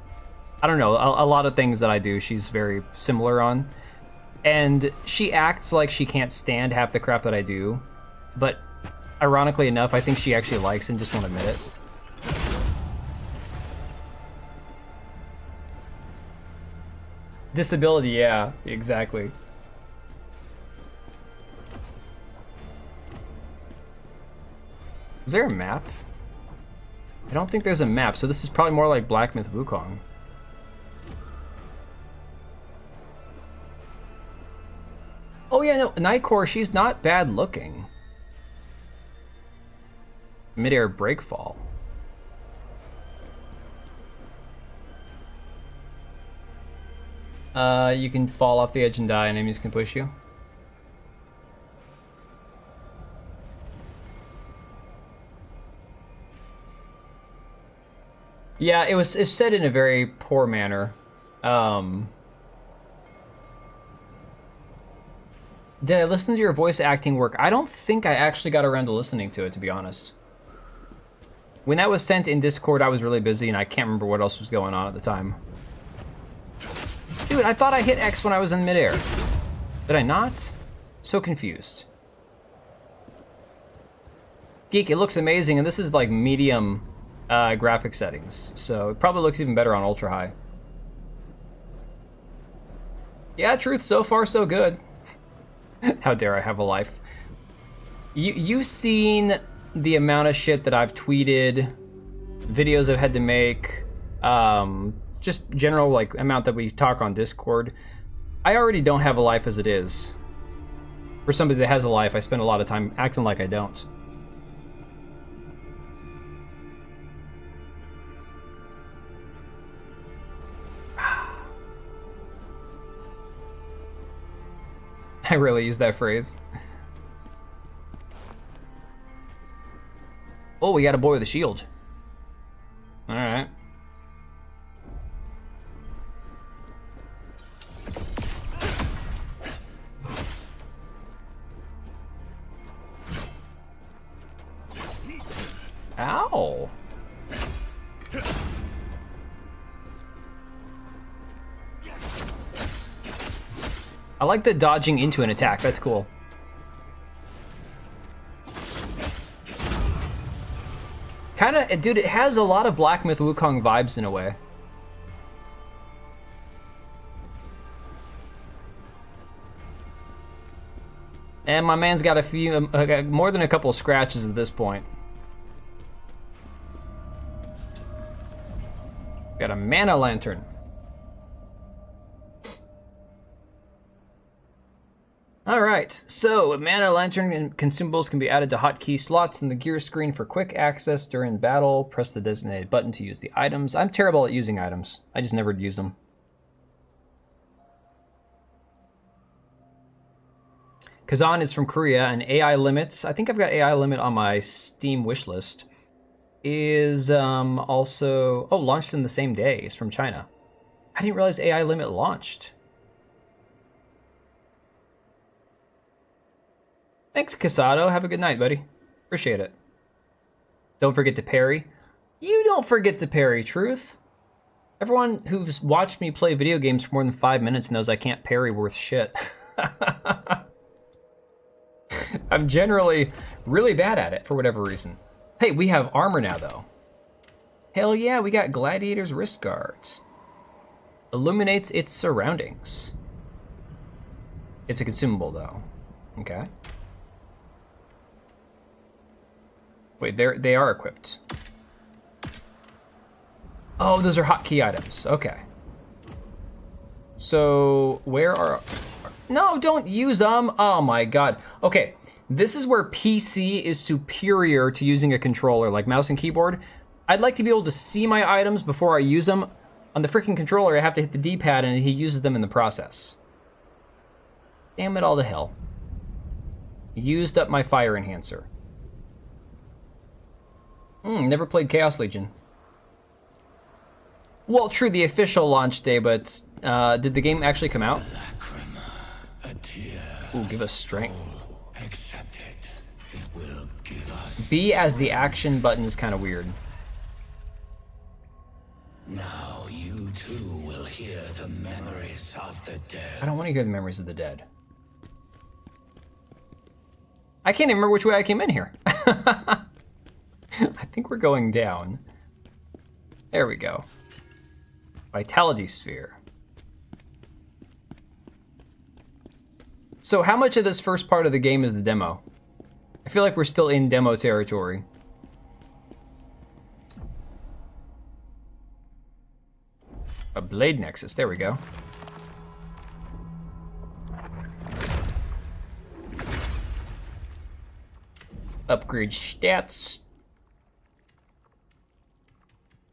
I don't know, a lot of things that I do, she's very similar on. And she acts like she can't stand half the crap that I do, but ironically enough, I think she actually likes and just won't admit it. Disability, yeah, exactly. Is there a map? I don't think there's a map, so this is probably more like Black Myth Wukong. Oh yeah, no, Nightcore, she's not bad looking. Midair breakfall. You can fall off the edge and die, and enemies can push you. Yeah, it's said in a very poor manner. Did I listen to your voice acting work? I don't think I actually got around to listening to it, to be honest. When that was sent in Discord, I was really busy, and I can't remember what else was going on at the time. Dude, I thought I hit X when I was in midair. Did I not? So confused. Geek, it looks amazing, and this is like medium graphic settings, so it probably looks even better on ultra high. Yeah, truth, so far so good. How dare I have a life. You've seen the amount of shit that I've tweeted, videos I've had to make, just general like amount that we talk on Discord. I already don't have a life as it is. For somebody that has a life, I spend a lot of time acting like I don't. I really use that phrase. Oh, we got a boy with a shield. All right. Ow. I like the dodging into an attack. That's cool. Kind of, dude, it has a lot of Black Myth Wukong vibes in a way. And my man's got a few, more than a couple of scratches at this point. Got a mana lantern. All right, so mana lantern and consumables can be added to hotkey slots in the gear screen for quick access during battle. Press the designated button to use the items. I'm terrible at using items. I just never use them. Khazan is from Korea, and AI limits. I think I've got AI limit on my Steam wishlist. Is also launched in the same day. It's from China. I didn't realize AI limit launched. Thanks, Casado. Have a good night, buddy. Appreciate it. Don't forget to parry. You don't forget to parry, Truth. Everyone who's watched me play video games for more than 5 minutes knows I can't parry worth shit. I'm generally really bad at it for whatever reason. Hey, we have armor now, though. Hell yeah, we got Gladiator's wrist guards. Illuminates its surroundings. It's a consumable, though. Okay. Wait, they are equipped. Oh, those are hotkey items. Okay. So, where are... No, don't use them. Oh my god. Okay, this is where PC is superior to using a controller like mouse and keyboard. I'd like to be able to see my items before I use them. On the freaking controller, I have to hit the D-pad and he uses them in the process. Damn it all to hell. Used up my fire enhancer. Never played Chaos Legion. Well, true, the official launch day, but did the game actually come out? Ooh, give us strength. Accept it. It will give us. B as the action button is kind of weird. Now you too will hear the memories of the dead. I don't want to hear the memories of the dead. I can't even remember which way I came in here. I think we're going down. There we go. Vitality sphere. So how much of this first part of the game is the demo? I feel like we're still in demo territory. A blade nexus, there we go. Upgrade stats.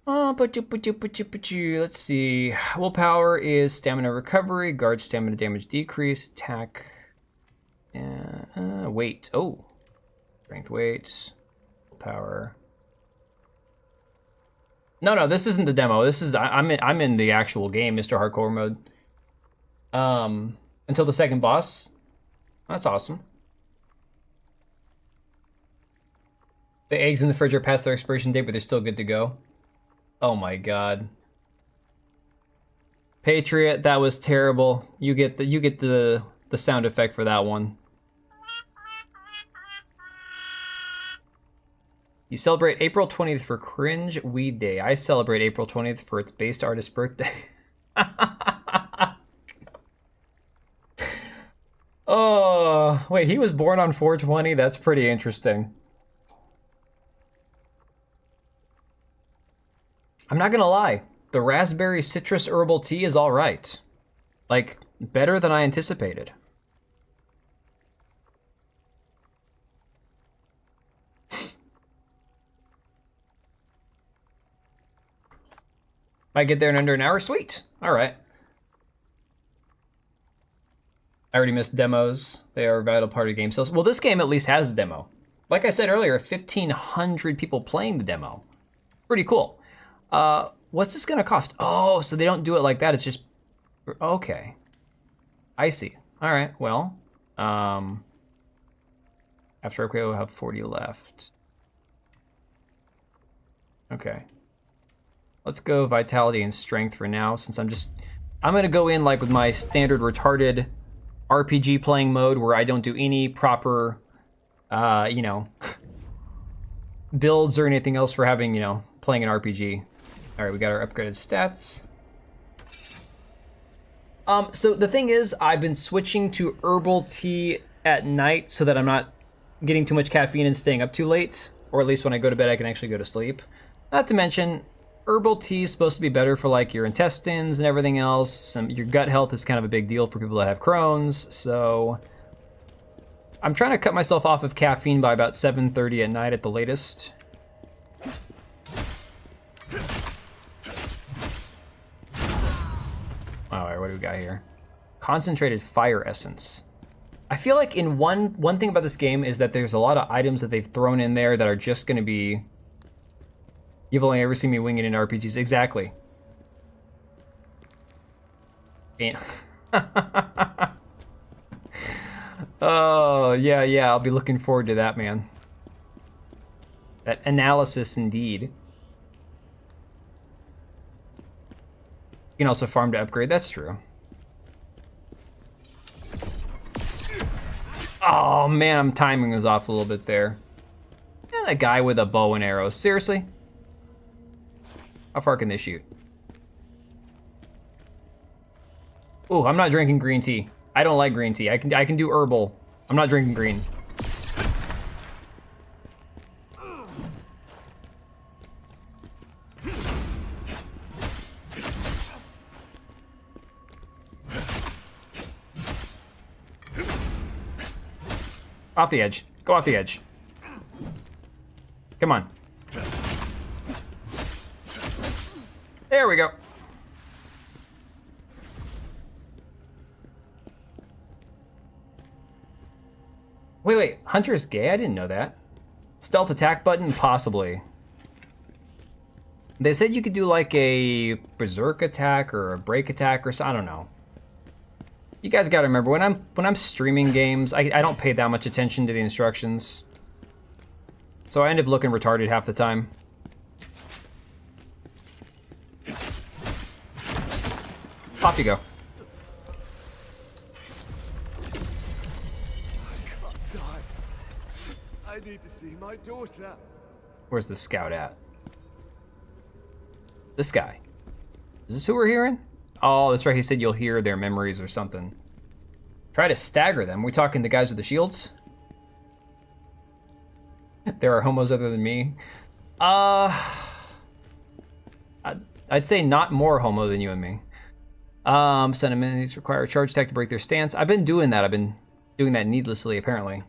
Let's see. Willpower is stamina recovery, guard stamina damage decrease, attack, weight. Oh, strength, weight, willpower. No, this isn't the demo. This is I'm in the actual game, Mr. Hardcore mode. Until the second boss. That's awesome. The eggs in the fridge are past their expiration date, but they're still good to go. Oh my god. Patriot, that was terrible. You get the sound effect for that one. You celebrate April 20th for Cringe Weed Day. I celebrate April 20th for its based artist birthday. Oh, wait, he was born on 420? That's pretty interesting. I'm not gonna lie, the raspberry citrus herbal tea is all right. Like, better than I anticipated. I get there in under an hour? Sweet. All right. I already missed demos. They are a vital part of game sales. Well, this game at least has a demo. Like I said earlier, 1,500 people playing the demo. Pretty cool. What's this gonna cost? Oh, so they don't do it like that. It's just okay. I see. All right. Well, after upgrade, we'll have 40 left. Okay. Let's go vitality and strength for now, since I'm gonna go in like with my standard retarded RPG playing mode where I don't do any proper, you know, builds or anything else for having, you know, playing an RPG. All right, we got our upgraded stats. So the thing is, I've been switching to herbal tea at night so that I'm not getting too much caffeine and staying up too late, or at least when I go to bed, I can actually go to sleep. Not to mention, herbal tea is supposed to be better for like your intestines and everything else. Your gut health is kind of a big deal for people that have Crohn's, so I'm trying to cut myself off of caffeine by about 7:30 at night at the latest. Alright, what do we got here? Concentrated fire essence. I feel like in one thing about this game is that there's a lot of items that they've thrown in there that are just going to be... You've only ever seen me wing it in RPGs. Exactly. Oh, yeah, I'll be looking forward to that, man. That analysis, indeed. You can also farm to upgrade, that's true. Oh, man, I'm timing was off a little bit there. And a guy with a bow and arrows. Seriously? How far can they shoot? Ooh, I'm not drinking green tea. I don't like green tea. I can do herbal. I'm not drinking green. Off the edge. Go off the edge. Come on. There we go. Wait. Hunter is gay? I didn't know that. Stealth attack button? Possibly. They said you could do like a berserk attack or a break attack or something. I don't know. You guys gotta remember, when I'm streaming games, I don't pay that much attention to the instructions. So I end up looking retarded half the time. Off you go. I can't die. I need to see my daughter. Where's the scout at? This guy. Is this who we're hearing? Oh, that's right, he said you'll hear their memories or something. Try to stagger them. We talking the guys with the shields? There are homos other than me. I'd say not more homo than you and me. Sentiments require a charge attack to break their stance. I've been doing that. I've been doing that needlessly, apparently.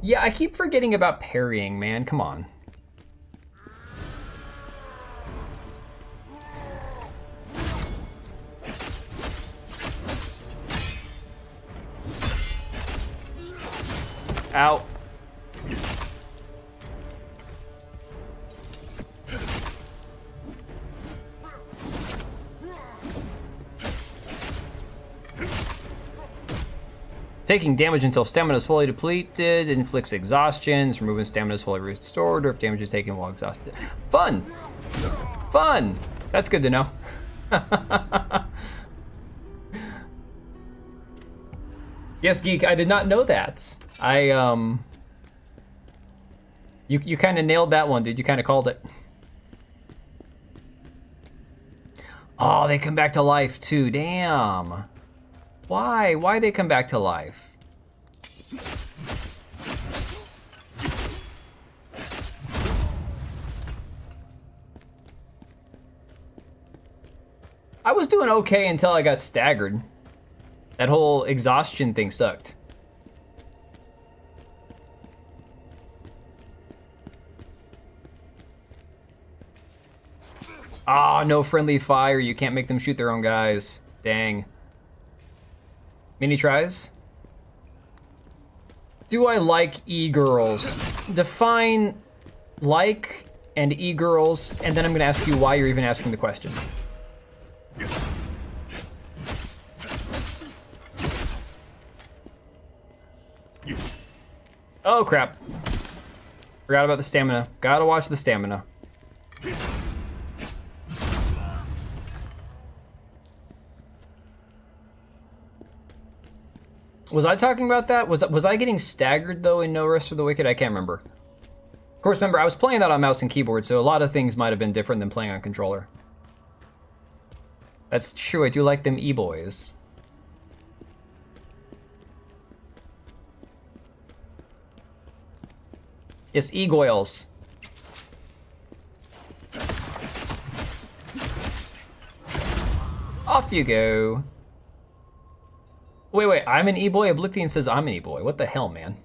Yeah, I keep forgetting about parrying, man. Come on. Ow. Taking damage until stamina is fully depleted, inflicts exhaustion, removing stamina is fully restored, or if damage is taken while exhausted. Fun! Fun! That's good to know. Yes, Geek, I did not know that. You kind of nailed that one, dude. You kind of called it. Oh, they come back to life too. Damn. Why? Why they come back to life? I was doing okay until I got staggered. That whole exhaustion thing sucked. Ah, no friendly fire. You can't make them shoot their own guys. Dang. Mini tries? Do I like e-girls? Define like and e-girls, and then I'm gonna ask you why you're even asking the question. Oh crap. Forgot about the stamina. Gotta watch the stamina. Was I talking about that? Was I getting staggered though in No Rest for the Wicked? I can't remember. Of course, remember, I was playing that on mouse and keyboard, so a lot of things might have been different than playing on controller. That's true, I do like them e-boys. Yes, e-goils. Off you go. Wait, I'm an e-boy? Oblivion says I'm an e-boy. What the hell, man?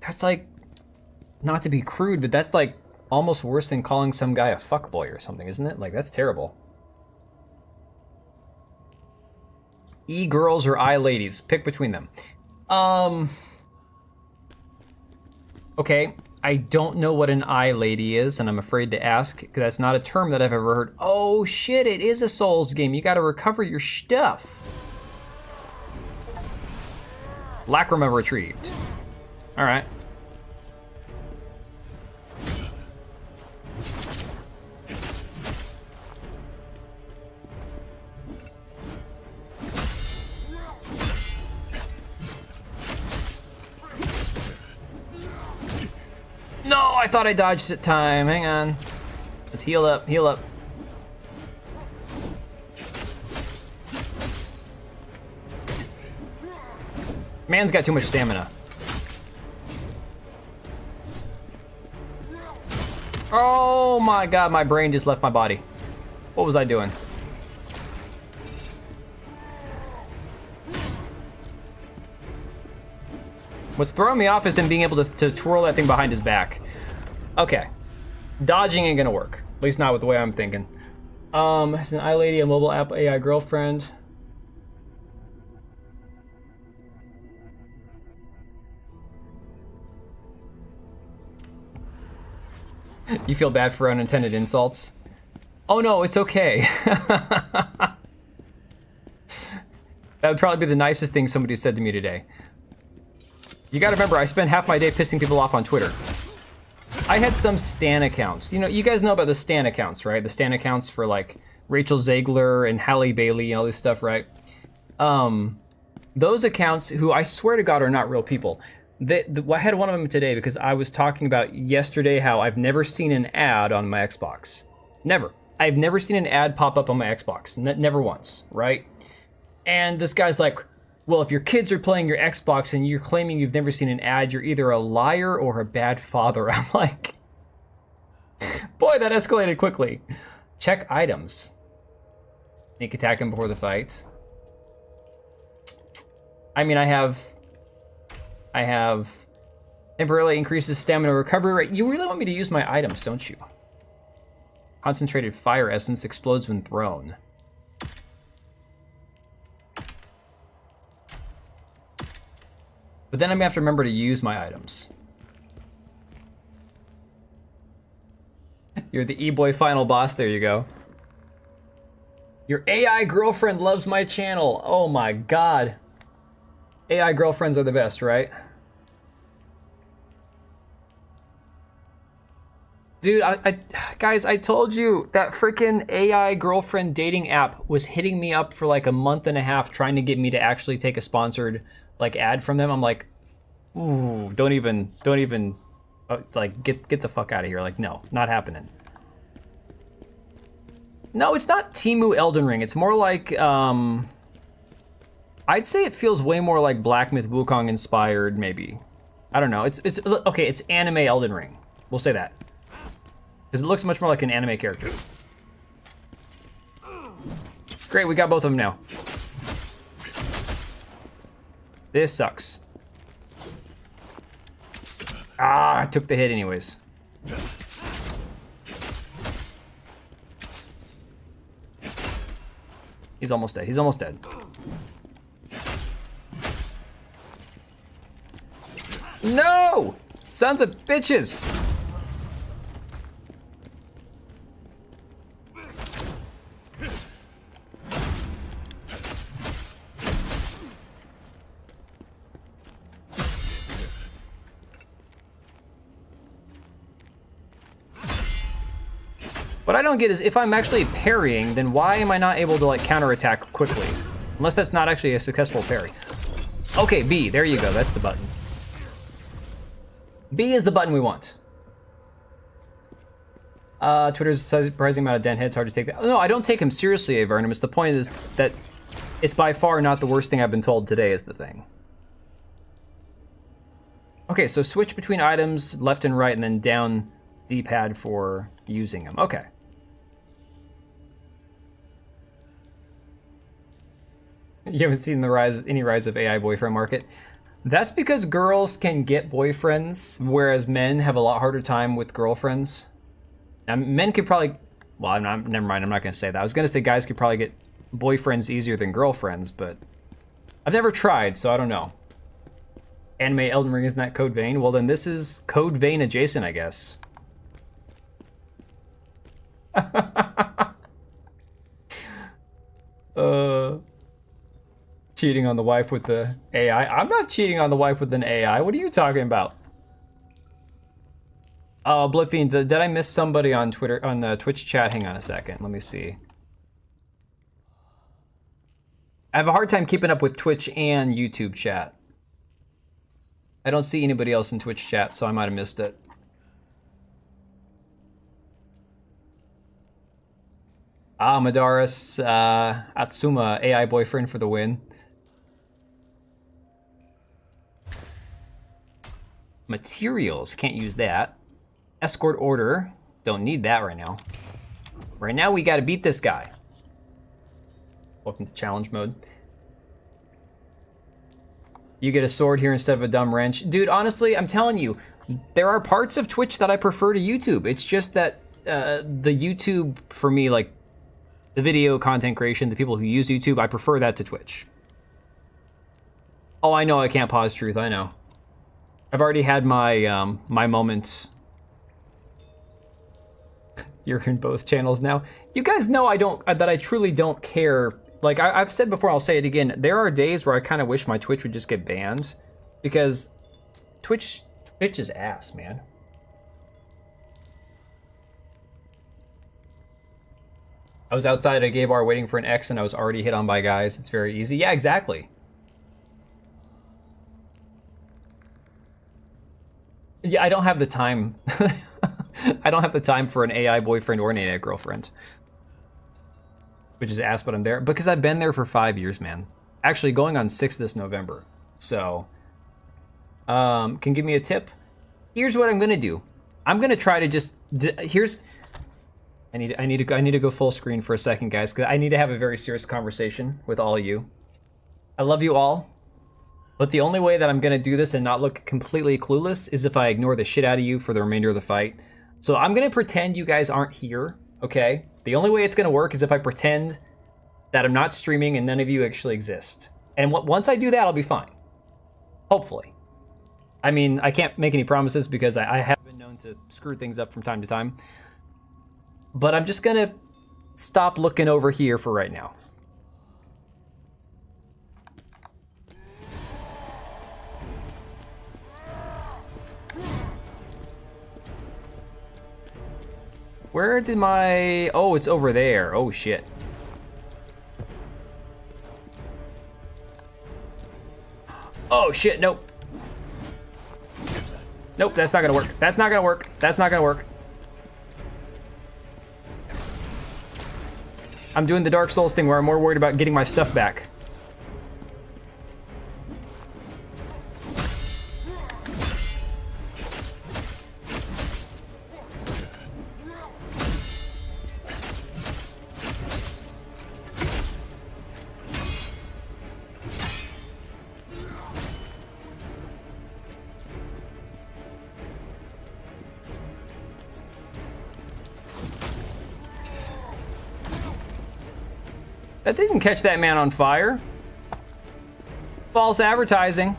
That's like, not to be crude, but that's like almost worse than calling some guy a fuckboy or something, isn't it? Like, that's terrible. E-girls or I-ladies, pick between them. Okay, I don't know what an I-lady is, and I'm afraid to ask, because that's not a term that I've ever heard. Oh shit, it is a Souls game. You gotta recover your stuff. Lacrima retrieved. All right. No, I thought I dodged it time. Hang on. Let's heal up, heal up. Man's got too much stamina. Oh my god, my brain just left my body. What was I doing? What's throwing me off is him being able to twirl that thing behind his back. Okay. Dodging ain't gonna work. At least not with the way I'm thinking. As an iLady, a mobile app AI girlfriend. You feel bad for unintended insults? Oh no, it's okay. That would probably be the nicest thing somebody said to me today. You gotta remember, I spend half my day pissing people off on Twitter. I had some Stan accounts. You know, you guys know about the Stan accounts, right? The Stan accounts for like Rachel Zegler and Halle Bailey and all this stuff, right? Those accounts, who I swear to God are not real people. I had one of them today because I was talking about yesterday how I've never seen an ad on my Xbox. Never. I've never seen an ad pop up on my Xbox. Never once, right? And this guy's like, well, if your kids are playing your Xbox and you're claiming you've never seen an ad, you're either a liar or a bad father. I'm like, boy, that escalated quickly. Check items. Sneak attack him before the fight. I mean, I have temporarily increases stamina recovery rate. You really want me to use my items, don't you? Concentrated fire essence explodes when thrown. But then I'm gonna have to remember to use my items. You're the e-boy final boss, there you go. Your AI girlfriend loves my channel. Oh my god. AI girlfriends are the best, right? Dude, guys, I told you that freaking AI girlfriend dating app was hitting me up for like a month and a half trying to get me to actually take a sponsored like ad from them. I'm like, ooh, don't even like get the fuck out of here. Like, no, not happening. No, it's not Temu Elden Ring. It's more like I'd say it feels way more like Black Myth Wukong inspired, maybe. I don't know. It's okay, it's anime Elden Ring. We'll say that. Because it looks much more like an anime character. Great, we got both of them now. This sucks. Ah, I took the hit anyways. He's almost dead. He's almost dead. No! Sons of bitches! What I don't get is if I'm actually parrying, then why am I not able to like counterattack quickly? Unless that's not actually a successful parry. Okay, B, there you go, that's the button. B is the button we want. Twitter's surprising amount of dent hits, hard to take that. No, I don't take him seriously, Avernum. The point is that it's by far not the worst thing I've been told today is the thing. Okay, so switch between items, left and right, and then down D-pad for using them. Okay. You haven't seen any rise of AI boyfriend market. That's because girls can get boyfriends, whereas men have a lot harder time with girlfriends. Now, men could probably, well, never mind, I'm not going to say that. I was going to say guys could probably get boyfriends easier than girlfriends, but I've never tried, so I don't know. Anime Elden Ring, isn't that Code Vein? Well, then this is Code Vein adjacent, I guess. Cheating on the wife with the AI. I'm not cheating on the wife with an AI. What are you talking about? Oh, Oblivion, did I miss somebody on Twitter, on the Twitch chat? Hang on a second. Let me see. I have a hard time keeping up with Twitch and YouTube chat. I don't see anybody else in Twitch chat, so I might have missed it. Ah, Madaris, Atsuma, AI boyfriend for the win. Materials, can't use that. Escort order, don't need that right now. Right now we gotta beat this guy. Welcome to challenge mode. You get a sword here instead of a dumb wrench. Dude, honestly, I'm telling you, there are parts of Twitch that I prefer to YouTube. It's just that the YouTube, for me, like, the video content creation, the people who use YouTube, I prefer that to Twitch. Oh, I know I can't pause truth, I know. I've already had my my moment. You're in both channels now. You guys know that I truly don't care. Like I've said before, I'll say it again. There are days where I kind of wish my Twitch would just get banned because Twitch is ass, man. I was outside a gay bar waiting for an ex and I was already hit on by guys. It's very easy. Yeah, exactly. Yeah, I don't have the time. I don't have the time for an AI boyfriend or an AI girlfriend. Which is ass, but I'm there. Because I've been there for 5 years, man. Actually, going on 6 this November. So, can give me a tip? Here's what I'm gonna do. I'm gonna try to just, here's, I need to go full screen for a second, guys, because I need to have a very serious conversation with all of you. I love you all, but the only way that I'm gonna do this and not look completely clueless is if I ignore the shit out of you for the remainder of the fight. So I'm gonna pretend you guys aren't here, okay? The only way it's gonna work is if I pretend that I'm not streaming and none of you actually exist. And once I do that, I'll be fine. Hopefully. I mean, I can't make any promises because I have been known to screw things up from time to time. But I'm just gonna stop looking over here for right now. Where did my... Oh, it's over there. Oh, shit. Oh, shit, nope. Nope, that's not gonna work. That's not gonna work. That's not gonna work. I'm doing the Dark Souls thing where I'm more worried about getting my stuff back. That didn't catch that man on fire. False advertising.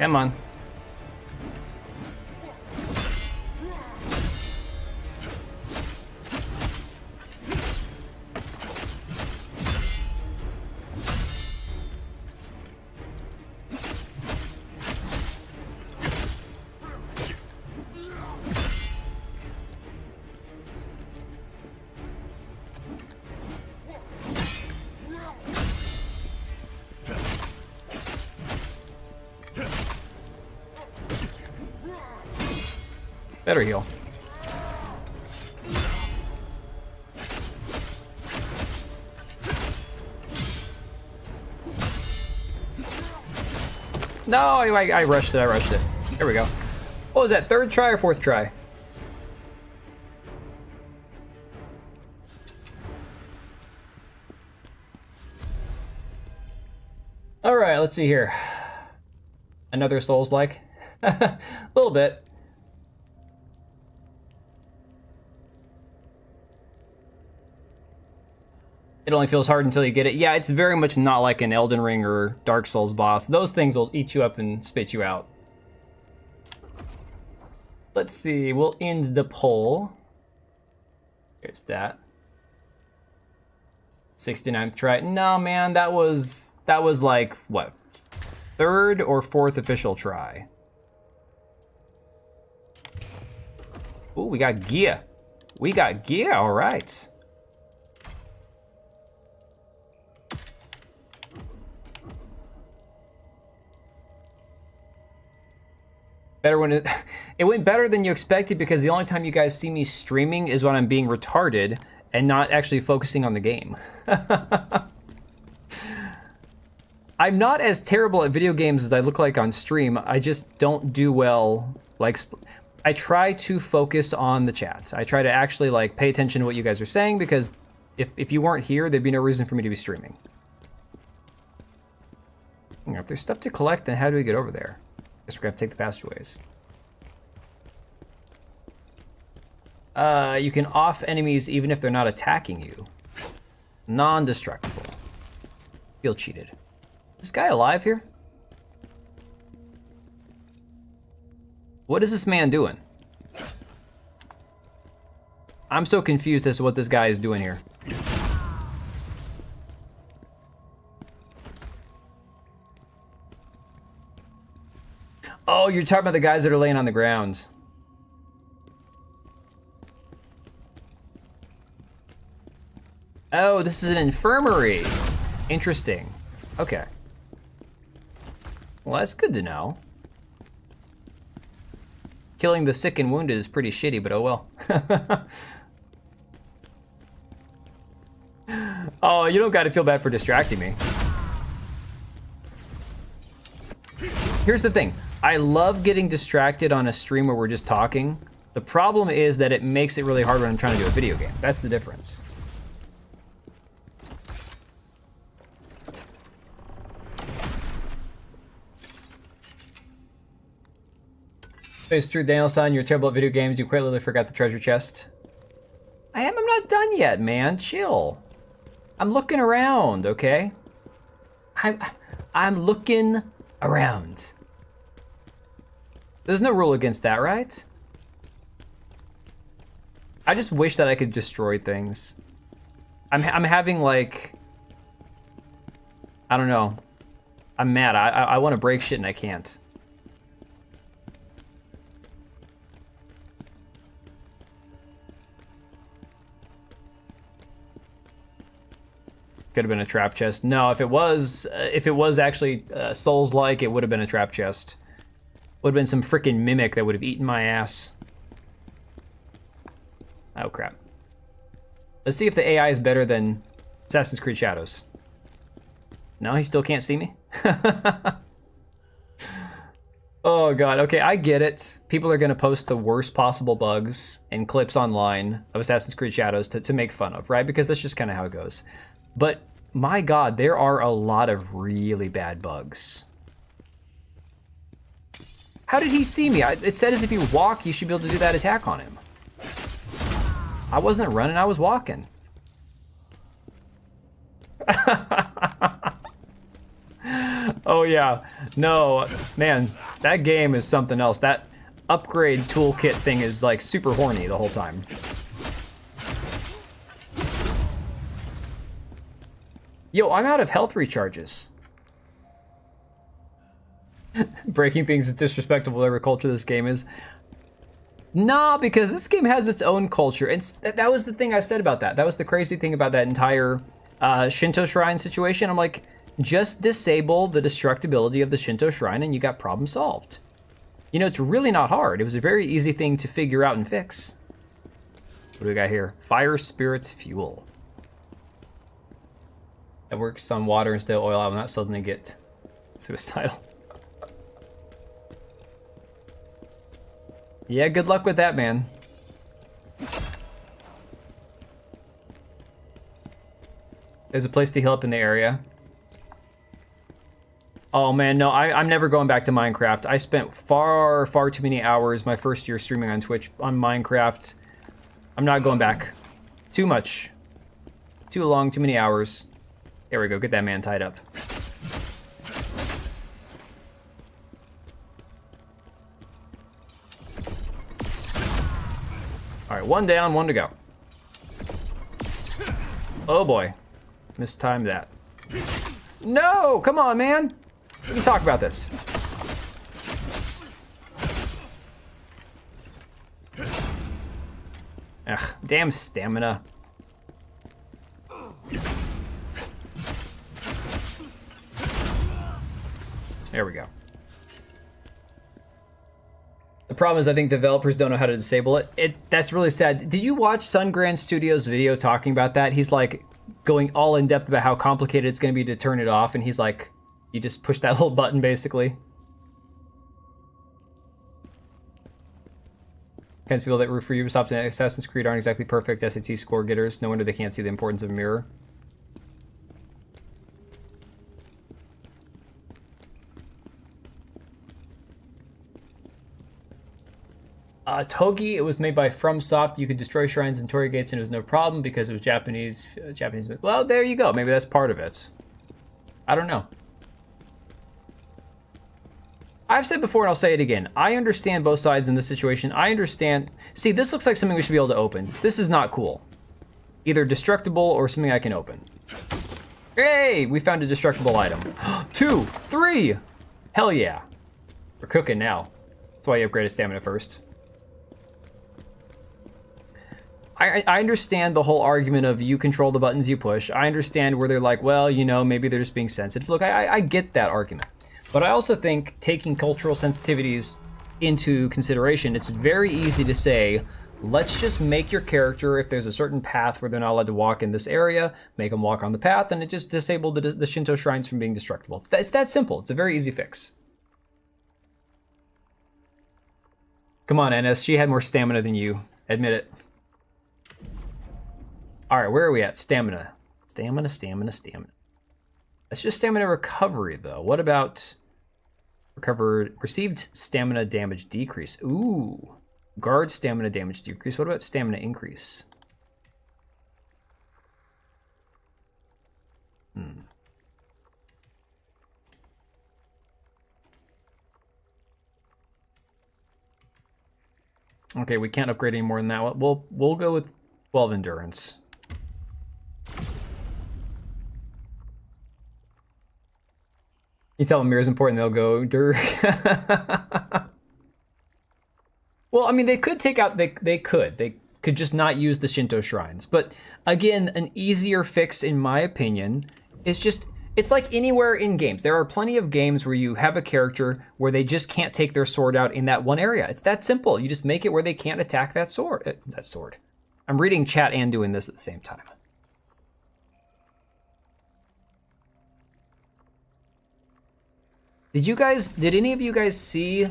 Come on. Better heal. No, I rushed it, I rushed it. There we go. What was that, third try or fourth try? All right, let's see here. Another Souls-like. A little bit. It only feels hard until you get it. Yeah, it's very much not like an Elden Ring or Dark Souls boss. Those things will eat you up and spit you out. Let's see, we'll end the poll. Here's that. 69th try. No, man, that was like, what? Third or fourth official try. Ooh, we got gear. We got gear, all right. Better when it went better than you expected, because the only time you guys see me streaming is when I'm being retarded and not actually focusing on the game. I'm not as terrible at video games as I look like on stream. I just don't do well. Like, I try to focus on the chat. I try to actually like pay attention to what you guys are saying, because if you weren't here, there'd be no reason for me to be streaming. If there's stuff to collect, then how do we get over there? Guess we're gonna have to take the passageways. You can off enemies even if they're not attacking you. Non-destructible. Feel cheated. Is this guy alive here? What is this man doing? I'm so confused as to what this guy is doing here. Oh, you're talking about the guys that are laying on the ground. Oh, this is an infirmary. Interesting. Okay. Well, that's good to know. Killing the sick and wounded is pretty shitty, but oh well. Oh, you don't gotta feel bad for distracting me. Here's the thing. I love getting distracted on a stream where we're just talking. The problem is that it makes it really hard when I'm trying to do a video game. That's the difference. It's true, Daniel-san, you're terrible at video games. You quite literally forgot the treasure chest. I'm not done yet, man. Chill. I'm looking around, okay? I'm looking around. There's no rule against that, right? I just wish that I could destroy things. I'm having like, I don't know. I'm mad. I want to break shit and I can't. Could have been a trap chest. No, if it was actually Souls-like, it would have been a trap chest. Would have been some freaking mimic that would have eaten my ass. Oh crap. Let's see if the AI is better than Assassin's Creed Shadows. No, he still can't see me? Oh god, okay, I get it. People are gonna post the worst possible bugs and clips online of Assassin's Creed Shadows to make fun of, right? Because that's just kind of how it goes. But my god, there are a lot of really bad bugs. How did he see me? It said as if you walk, you should be able to do that attack on him. I wasn't running, I was walking. Oh yeah, no, man, that game is something else. That upgrade toolkit thing is like super horny the whole time. Yo, I'm out of health recharges. Breaking things is disrespectful, whatever culture this game is. Nah, because this game has its own culture. That was the thing I said about that. That was the crazy thing about that entire Shinto Shrine situation. I'm like, just disable the destructibility of the Shinto Shrine and you got problem solved. You know, it's really not hard. It was a very easy thing to figure out and fix. What do we got here? Fire Spirits Fuel. It works on water instead of oil. I'm not suddenly get suicidal. Yeah, good luck with that, man. There's a place to heal up in the area. Oh man, no, I'm never going back to Minecraft. I spent far too many hours my first year streaming on Twitch on Minecraft. I'm not going back. Too much. Too long, too many hours. There we go, get that man tied up. All right, one down, one to go. Oh boy, mistimed that. No, come on, man. We can talk about this. Ugh, damn stamina. There we go. The problem is I think developers don't know how to disable it. That's really sad. Did you watch Sungran Studios' video talking about that? He's like going all in depth about how complicated it's going to be to turn it off, and he's like, you just push that little button, basically. Kinds of people that root for Ubisoft and Assassin's Creed aren't exactly perfect SAT score getters. No wonder they can't see the importance of a mirror. Togi, it was made by FromSoft. You could destroy shrines and Torii gates and it was no problem because it was Japanese. Well, there you go. Maybe that's part of it. I don't know. I've said before and I'll say it again. I understand both sides in this situation. I understand. See, this looks like something we should be able to open. This is not cool. Either destructible or something I can open. Hey, we found a destructible item. 2, 3. Hell yeah. We're cooking now. That's why you upgraded stamina first. I understand the whole argument of you control the buttons you push. I understand where they're like, well, you know, maybe they're just being sensitive. Look, I get that argument. But I also think taking cultural sensitivities into consideration, it's very easy to say, let's just make your character, if there's a certain path where they're not allowed to walk in this area, make them walk on the path, and it just disabled the Shinto shrines from being destructible. It's that simple. It's a very easy fix. Come on, NS. She had more stamina than you. Admit it. All right, where are we at? Stamina. Stamina. That's just stamina recovery, though. What about received stamina damage decrease? Ooh. Guard stamina damage decrease. What about stamina increase? Okay, we can't upgrade any more than that. We'll go with 12 endurance. You tell them mirror's important, they'll go dur. Well, I mean, they could take out. They could just not use the Shinto shrines. But again, an easier fix, in my opinion, is just. It's like anywhere in games. There are plenty of games where you have a character where they just can't take their sword out in that one area. It's that simple. You just make it where they can't attack that sword. I'm reading chat and doing this at the same time. Did any of you guys see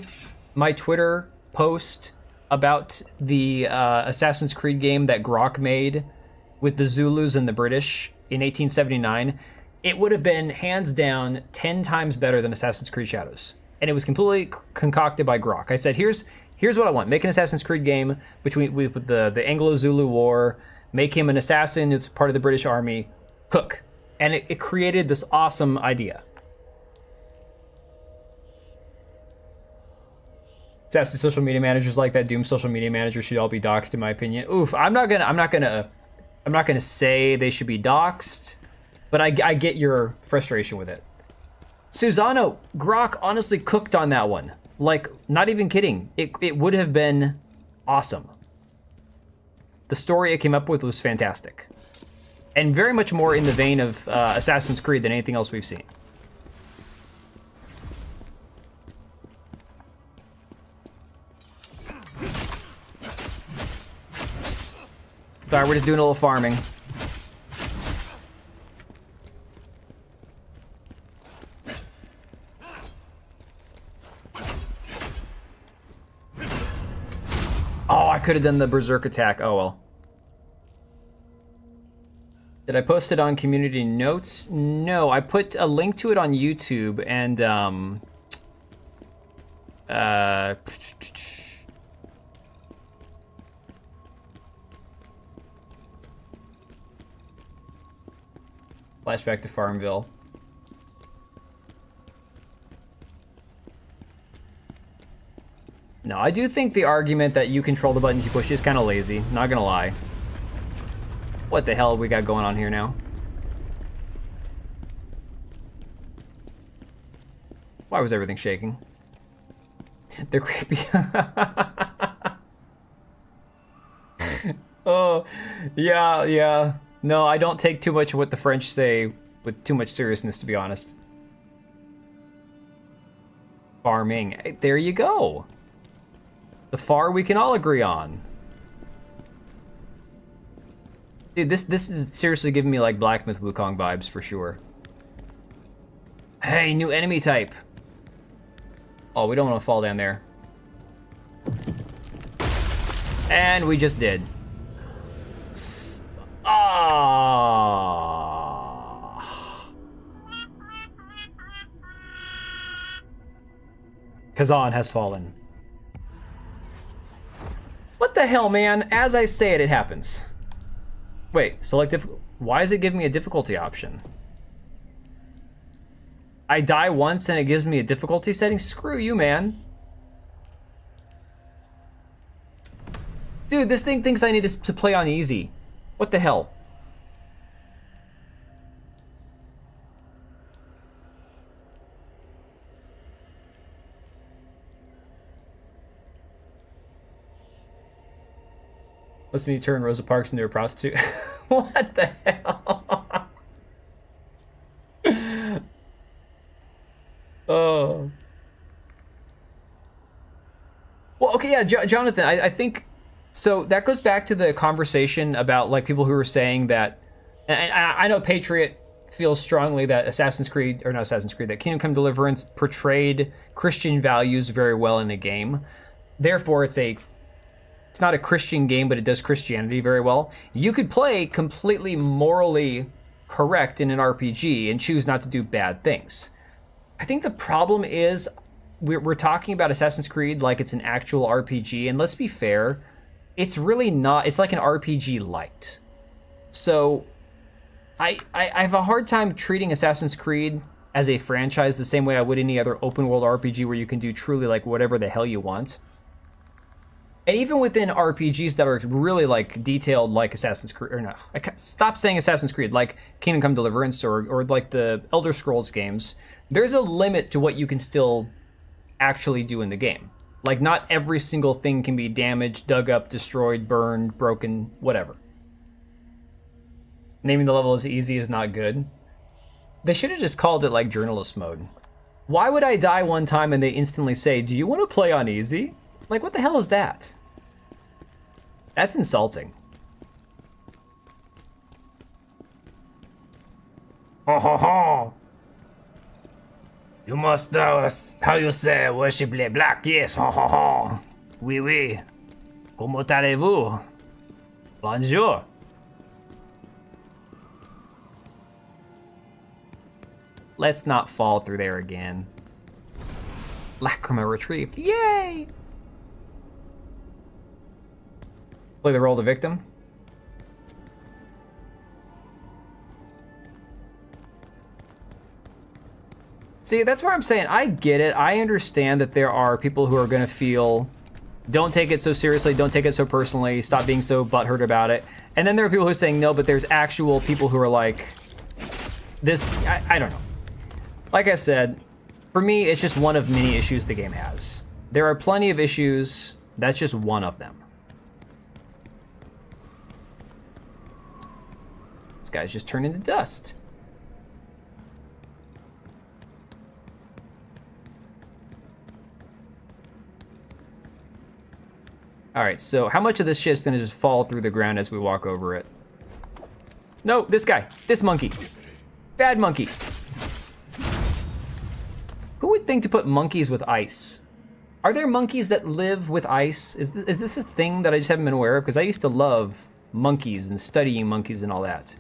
my Twitter post about the Assassin's Creed game that Grok made with the Zulus and the British in 1879? It would have been hands down 10 times better than Assassin's Creed Shadows. And it was completely concocted by Grok. I said, here's what I want. Make an Assassin's Creed game with the Anglo-Zulu War. Make him an assassin who's part of the British Army. Hook. And it created this awesome idea. That's the social media managers like that. Doom social media managers should all be doxxed, in my opinion. Oof, I'm not gonna say they should be doxxed, but I get your frustration with it. Susano, Grok honestly cooked on that one. Like, not even kidding. It would have been awesome. The story it came up with was fantastic. And very much more in the vein of Assassin's Creed than anything else we've seen. Sorry, we're just doing a little farming. Oh, I could have done the Berserk attack. Oh, well. Did I post it on community notes? No, I put a link to it on YouTube and, flashback to Farmville. No, I do think the argument that you control the buttons you push is kind of lazy, not gonna lie. What the hell we got going on here now? Why was everything shaking? They're creepy. Oh, yeah. No, I don't take too much of what the French say with too much seriousness, to be honest. Farming. There you go. The far we can all agree on. Dude, this is seriously giving me like Black Myth Wukong vibes for sure. Hey, new enemy type. Oh, we don't want to fall down there. And we just did. Ah. Khazan has fallen. What the hell, man? As I say it, it happens. Wait, select why is it giving me a difficulty option? I die once and it gives me a difficulty setting? Screw you, man. Dude, this thing thinks I need to play on easy. What the hell? Let's me turn Rosa Parks into a prostitute. What the hell? Oh. Well, okay, yeah, Jonathan, I think... So that goes back to the conversation about like people who were saying that... And I know Patriot feels strongly that that Kingdom Come Deliverance portrayed Christian values very well in the game. Therefore, it's not a Christian game, but it does Christianity very well. You could play completely morally correct in an RPG and choose not to do bad things. I think the problem is we're talking about Assassin's Creed like it's an actual RPG, and let's be fair, it's really not. It's like an RPG light. So I have a hard time treating Assassin's Creed as a franchise the same way I would any other open world RPG where you can do truly like whatever the hell you want. And even within RPGs that are really like detailed, like Assassin's Creed, or no, stop saying Assassin's Creed, like Kingdom Come Deliverance or like the Elder Scrolls games, there's a limit to what you can still actually do in the game. Like not every single thing can be damaged, dug up, destroyed, burned, broken, whatever. Naming the level as easy is not good. They should have just called it like journalist mode. Why would I die one time and they instantly say, do you want to play on easy? Like, what the hell is that? That's insulting. Ho ho ho! You must know how you say worship les blacks, yes, ho ho ho! Oui, oui. Comment allez-vous? Bonjour. Let's not fall through there again. Lacrima retrieved. Yay! Play the role of the victim. See, that's where I'm saying I get it. I understand that there are people who are going to feel, don't take it so seriously, don't take it so personally, stop being so butthurt about it. And then there are people who are saying no, but there's actual people who are like, this, I don't know. Like I said, for me, it's just one of many issues the game has. There are plenty of issues. That's just one of them. This guy's just turned into dust. All right, so how much of this shit's gonna just fall through the ground as we walk over it? No, this guy, this monkey. Bad monkey. Who would think to put monkeys with ice? Are there monkeys that live with ice? Is this a thing that I just haven't been aware of? Because I used to love monkeys and studying monkeys and all that.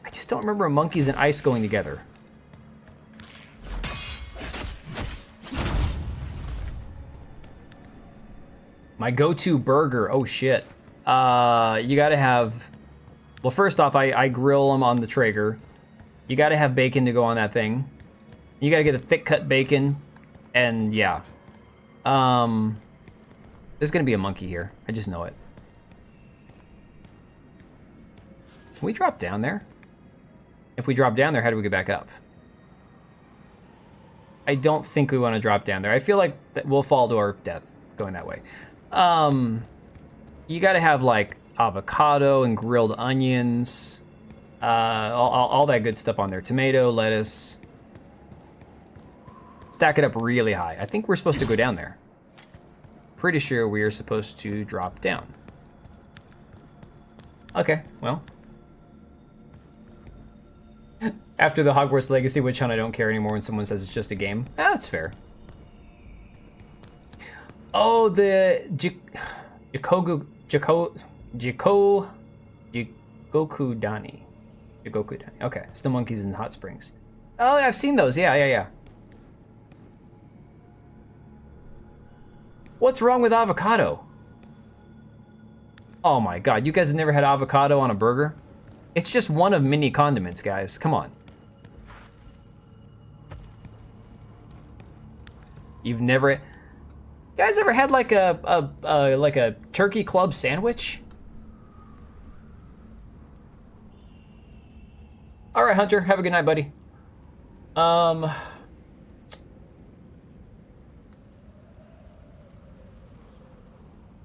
I just don't remember monkeys and ice going together. My go-to burger, oh shit. You gotta have, well, first off, I grill them on the Traeger. You gotta have bacon to go on that thing. You gotta get a thick cut bacon, and yeah. There's gonna be a monkey here. I just know it. Can we drop down there? If we drop down there, how do we get back up? I don't think we want to drop down there. I feel like we'll fall to our death going that way. You gotta have like avocado and grilled onions, all that good stuff on there. Tomato, lettuce. Stack it up really high. I think we're supposed to go down there. Pretty sure we are supposed to drop down. Okay, well. After the Hogwarts Legacy witch hunt, I don't care anymore when someone says it's just a game. That's fair. Oh, the Jigokudani. Okay, it's the monkeys in hot springs. Oh, I've seen those. Yeah. What's wrong with avocado? Oh my god, you guys have never had avocado on a burger? It's just one of many condiments, guys. Come on. You've never... You guys ever had like a turkey club sandwich? All right, Hunter. Have a good night, buddy. Well,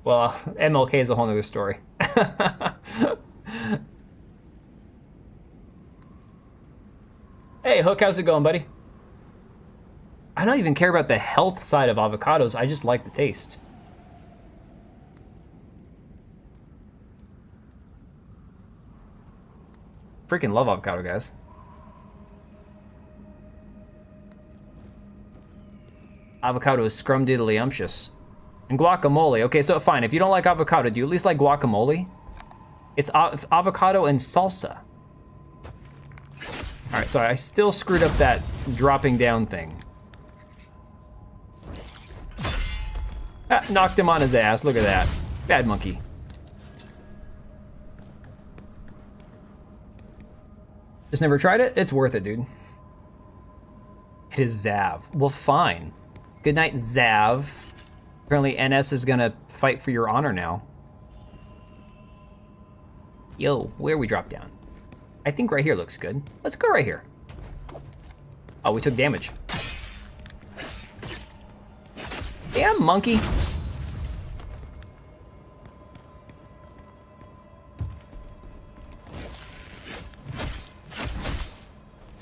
MLK is a whole nother story. Hey, Hook, how's it going, buddy? I don't even care about the health side of avocados. I just like the taste. Freaking love avocado, guys. Avocado is scrumdiddlyumptious. And guacamole. Okay, so fine. If you don't like avocado, do you at least like guacamole? It's avocado and salsa. All right, so I still screwed up that dropping down thing. Ah, knocked him on his ass. Look at that. Bad monkey. Just never tried it? It's worth it, dude. It is Zav. Well, fine. Good night, Zav. Apparently NS is gonna fight for your honor now. Yo, where we drop down? I think right here looks good. Let's go right here. Oh, we took damage. Damn, monkey.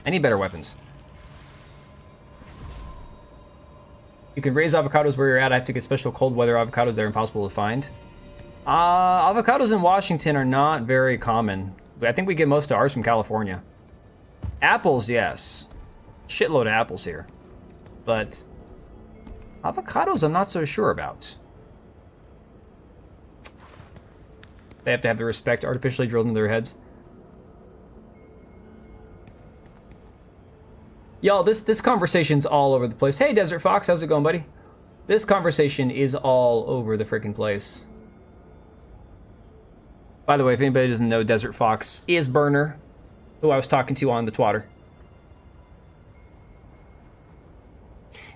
I need better weapons. You can raise avocados where you're at. I have to get special cold weather avocados. They're impossible to find. Avocados in Washington are not very common. I think we get most of ours from California. Apples, yes. Shitload of apples here. But avocados, I'm not so sure about. They have to have the respect artificially drilled into their heads. Y'all, this conversation's all over the place. Hey, Desert Fox, how's it going, buddy? This conversation is all over the freaking place. By the way, if anybody doesn't know, Desert Fox is Burner, who I was talking to on the Twatter.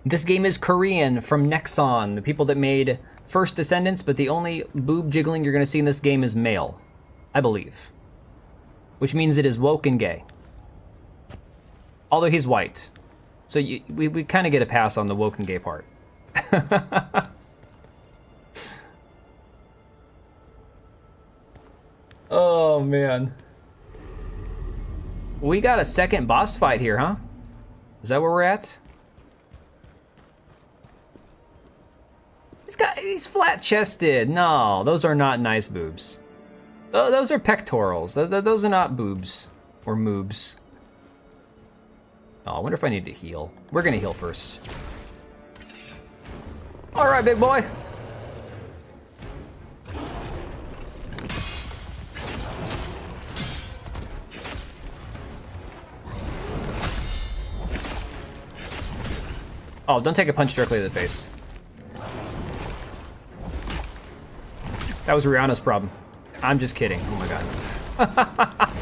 This game is Korean from Nexon, the people that made First Descendants, but the only boob jiggling you're going to see in this game is male, I believe. Which means it is woke and gay. Although he's white. So we kind of get a pass on the woke and gay part. Oh, man. We got a second boss fight here, huh? Is that where we're at? He's flat-chested. No, those are not nice boobs. Those are pectorals. Those are not boobs or moobs. Oh, I wonder if I need to heal. We're gonna heal first. All right, big boy. Oh, don't take a punch directly to the face. That was Rihanna's problem. I'm just kidding. Oh my god.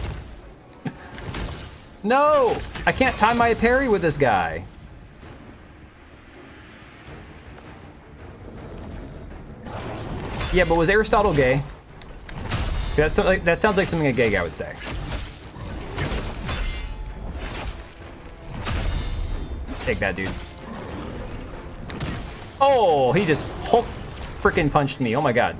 No! I can't time my parry with this guy. Yeah, but was Aristotle gay? That sounds like something a gay guy would say. Take that, dude. Oh, he just freaking punched me. Oh my god.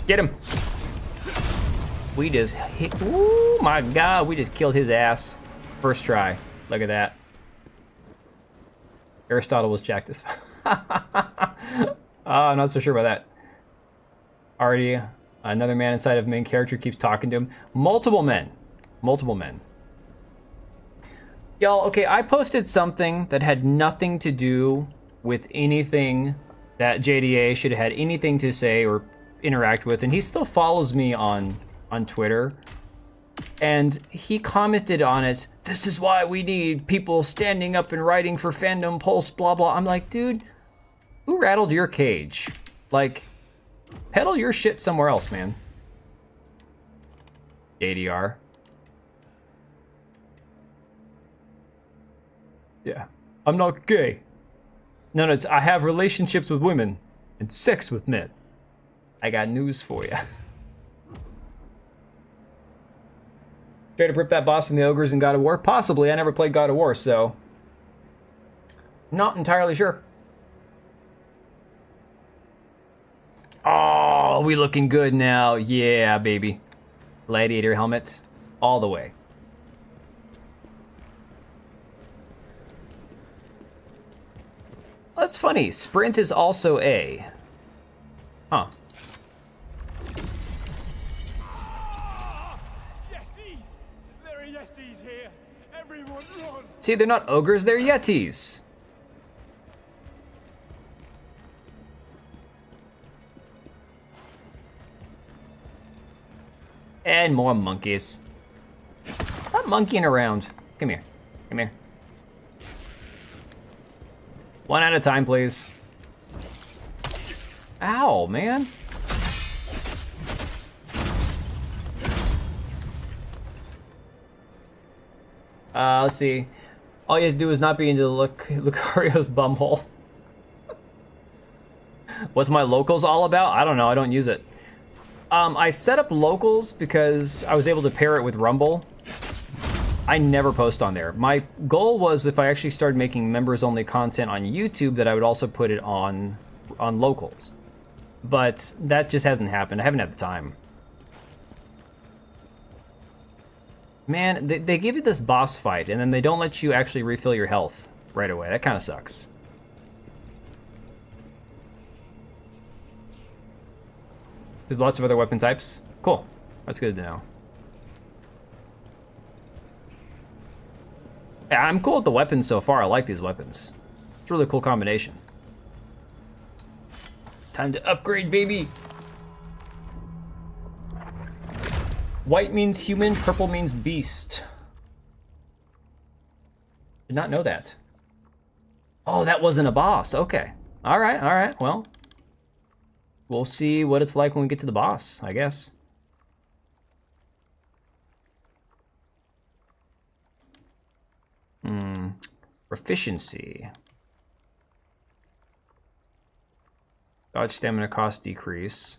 Get him. We just hit. Oh my god, we just killed his ass. First try. Look at that. Aristotle was jacked as I'm not so sure about that. Already, another man inside of main character keeps talking to him. Multiple men. Multiple men. Y'all, okay, I posted something that had nothing to do with anything that JDA should have had anything to say or interact with, and he still follows me on Twitter, and he commented on it, "This is why we need people standing up and writing for Fandom Pulse, blah blah." I'm like, dude, who rattled your cage? Like, peddle your shit somewhere else, man. ADR. Yeah, I'm not gay. No, it's I have relationships with women and sex with men. I got news for you. Try to rip that boss from the ogres in God of War? Possibly. I never played God of War, so not entirely sure. Oh, we looking good now. Yeah, baby. Gladiator helmet all the way. That's funny. Sprint is also A. Huh. See, they're not ogres, they're yetis. And more monkeys. Stop monkeying around. Come here. Come here. One at a time, please. Ow, man. Let's see. All you have to do is not be into Lucario's bumhole. What's my locals all about? I don't know. I don't use it. I set up locals because I was able to pair it with Rumble. I never post on there. My goal was if I actually started making members-only content on YouTube that I would also put it on locals. But that just hasn't happened. I haven't had the time. Man, they give you this boss fight, and then they don't let you actually refill your health right away. That kind of sucks. There's lots of other weapon types. Cool. That's good to know. Yeah, I'm cool with the weapons so far. I like these weapons. It's a really cool combination. Time to upgrade, baby! White means human, purple means beast. Did not know that. Oh, that wasn't a boss. Okay. All right, well. we'll see what it's like when we get to the boss, I guess. Proficiency. Dodge stamina cost decrease.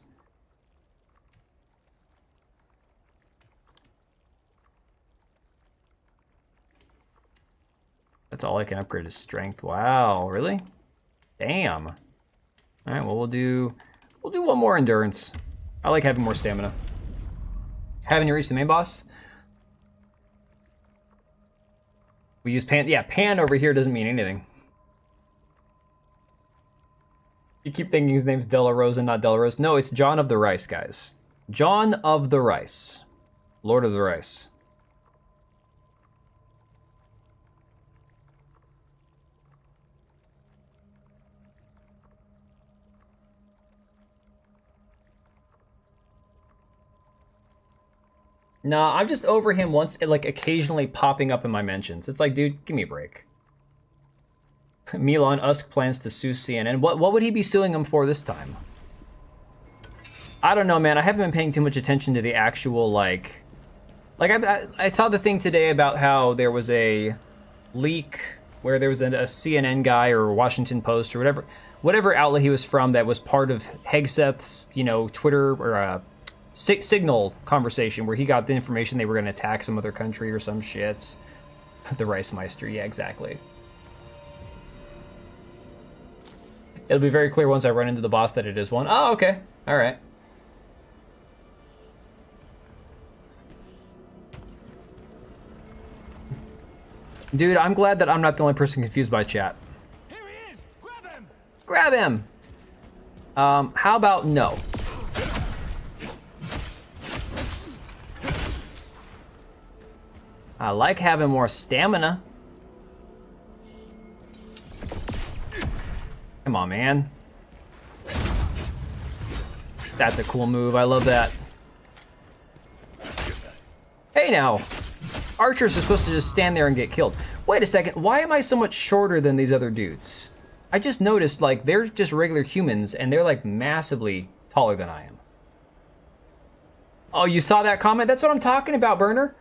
That's all I can upgrade is strength. Wow, really? Damn. All right, well we'll do one more endurance. I like having more stamina. Haven't you reached the main boss? We use pan. Yeah, pan over here doesn't mean anything. You keep thinking his name's Della Rosa, not Della Rose. No, it's John of the Rice, guys. John of the Rice. Lord of the Rice. Nah, I'm just over him once, like occasionally popping up in my mentions. It's like, dude, give me a break. Milan Usk plans to sue CNN. What would he be suing him for this time? I don't know, man. I haven't been paying too much attention to the actual, like I saw the thing today about how there was a leak where there was a CNN guy or Washington Post or whatever outlet he was from that was part of Hegseth's, Twitter or Signal conversation where he got the information they were going to attack some other country or some shit. The Rice Meister, yeah, exactly. It'll be very clear once I run into the boss that it is one. Oh, okay. All right. Dude, I'm glad that I'm not the only person confused by chat. Here he is! Grab him! Grab him! How about no? I like having more stamina. Come on, man. That's a cool move. I love that. Hey, now. Archers are supposed to just stand there and get killed. Wait a second. Why am I so much shorter than these other dudes? I just noticed, like, they're just regular humans, and they're, like, massively taller than I am. Oh, you saw that comment? That's what I'm talking about, Burner.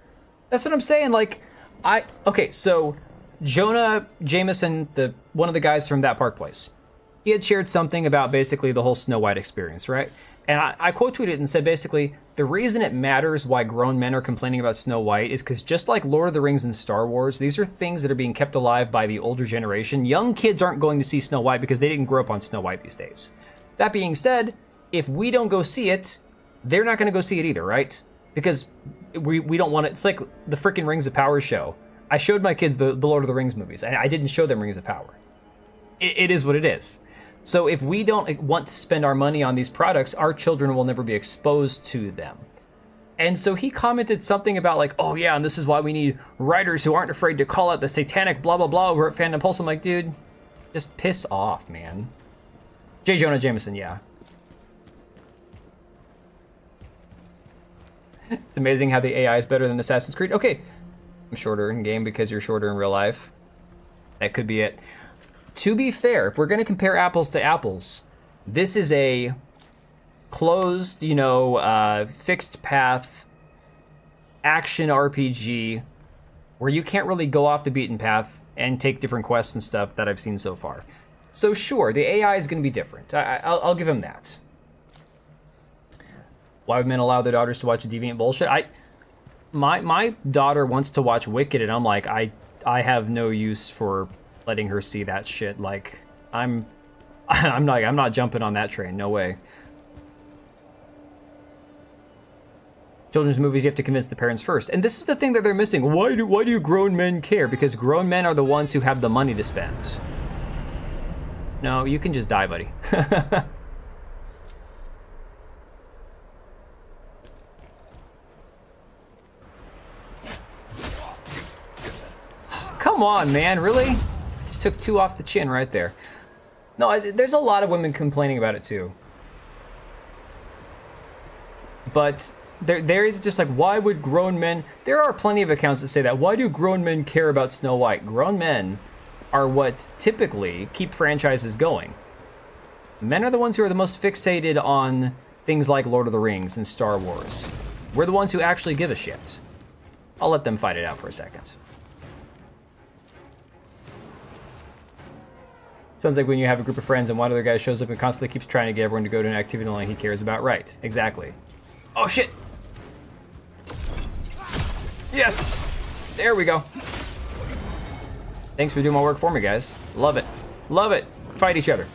That's what I'm saying. Like, okay, so Jonah Jameson, one of the guys from That Park Place, he had shared something about basically the whole Snow White experience, right? And I quote tweeted and said basically, the reason it matters why grown men are complaining about Snow White is because just like Lord of the Rings and Star Wars, these are things that are being kept alive by the older generation. Young kids aren't going to see Snow White because they didn't grow up on Snow White these days. That being said, if we don't go see it, they're not going to go see it either, right? Because we don't want it. It's like the freaking Rings of Power show. I showed my kids the Lord of the Rings movies. I didn't show them Rings of Power. It is what it is. So if we don't want to spend our money on these products, our children will never be exposed to them. And so he commented something about like, oh yeah, and this is why we need writers who aren't afraid to call out the satanic blah, blah, blah over at Fandom Pulse. I'm like, dude, just piss off, man. J. Jonah Jameson, yeah. It's amazing how the AI is better than Assassin's Creed. Okay, I'm shorter in game because you're shorter in real life. That could be it. To be fair, if we're going to compare apples to apples, this is a closed, fixed path action RPG where you can't really go off the beaten path and take different quests and stuff that I've seen so far. So sure, the AI is going to be different. I'll give him that. Why would men allow their daughters to watch deviant bullshit? My daughter wants to watch Wicked, and I'm like, I have no use for letting her see that shit. Like, I'm not jumping on that train. No way. Children's movies, you have to convince the parents first, and this is the thing that they're missing. Why do grown men care? Because grown men are the ones who have the money to spend. No, you can just die, buddy. Come on, man, really? Just took 2 off the chin right there. No, there's a lot of women complaining about it too. But they're just like, why would grown men... There are plenty of accounts that say that. Why do grown men care about Snow White? Grown men are what typically keep franchises going. Men are the ones who are the most fixated on things like Lord of the Rings and Star Wars. We're the ones who actually give a shit. I'll let them fight it out for a second. Sounds like when you have a group of friends and one other guy shows up and constantly keeps trying to get everyone to go to an activity only he cares about. Right, exactly. Oh shit! Yes! There we go. Thanks for doing my work for me, guys. Love it. Love it. Fight each other.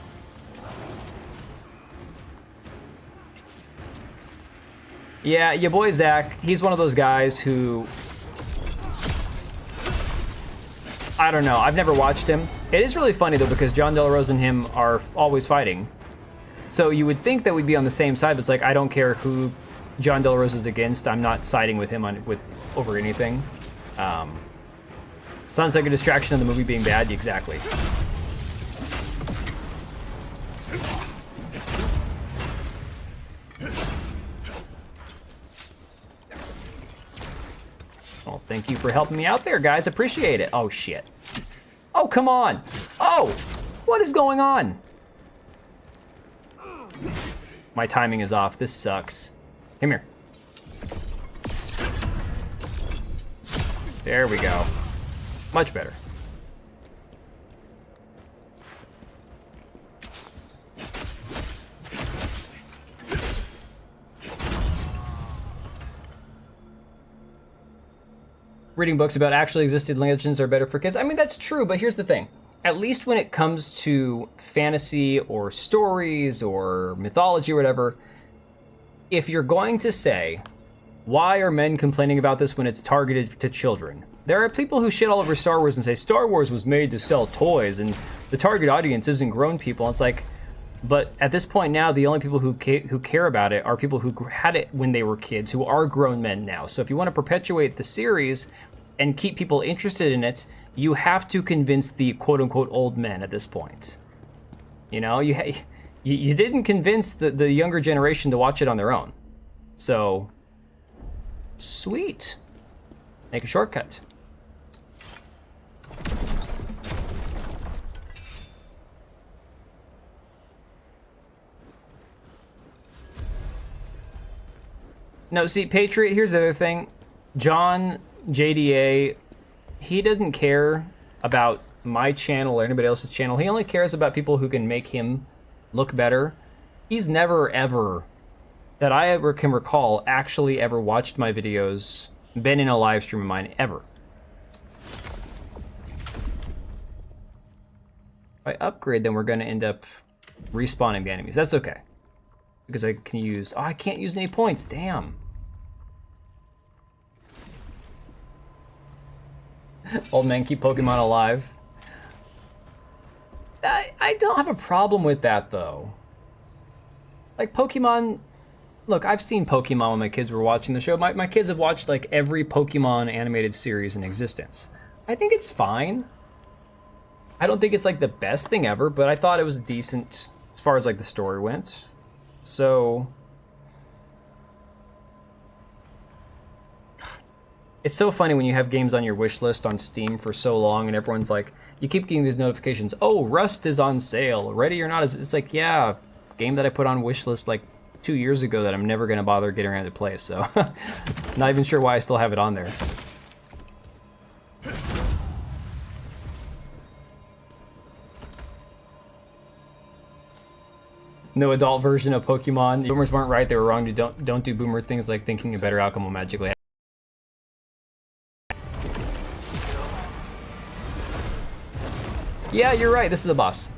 Yeah, your boy Zach, he's one of those guys who... I don't know, I've never watched him. It is really funny though, because John Del Rose and him are always fighting. So you would think that we'd be on the same side, but it's like, I don't care who John Del Rose is against. I'm not siding with him over anything. Sounds like a distraction of the movie being bad. Exactly. Well, thank you for helping me out there, guys. Appreciate it. Oh, shit. Oh, come on. Oh, what is going on? My timing is off. This sucks. Come here. There we go. Much better. Reading books about actually existed legends are better for kids. I mean, that's true, but here's the thing. At least when it comes to fantasy or stories or mythology or whatever, if you're going to say, why are men complaining about this when it's targeted to children? There are people who shit all over Star Wars and say Star Wars was made to sell toys and the target audience isn't grown people. It's like, but at this point now, the only people who care about it are people who had it when they were kids, who are grown men now. So if you want to perpetuate the series and keep people interested in it, you have to convince the quote-unquote old men at this point. You know, you didn't convince the younger generation to watch it on their own. So, sweet. Make a shortcut. No, see, Patriot, here's the other thing. John, JDA, he doesn't care about my channel or anybody else's channel. He only cares about people who can make him look better. He's never, ever, that I ever can recall, actually ever watched my videos, been in a live stream of mine, ever. If I upgrade, then we're going to end up respawning the enemies. That's okay. Because I can use... Oh, I can't use any points. Damn. Old men keep Pokemon alive. I don't have a problem with that, though. Like, Pokemon... Look, I've seen Pokemon when my kids were watching the show. My kids have watched, like, every Pokemon animated series in existence. I think it's fine. I don't think it's, like, the best thing ever, but I thought it was decent as far as, like, the story went. So... It's so funny when you have games on your wish list on Steam for so long and everyone's like, you keep getting these notifications, oh, Rust is on sale, Ready or Not is... It's like, yeah, game that I put on wish list like 2 years ago that I'm never going to bother getting around to play, so... Not even sure why I still have it on there. No adult version of Pokemon. The boomers weren't right, they were wrong. Don't do boomer things like thinking a better outcome will magically happen. Yeah, you're right, this is the boss.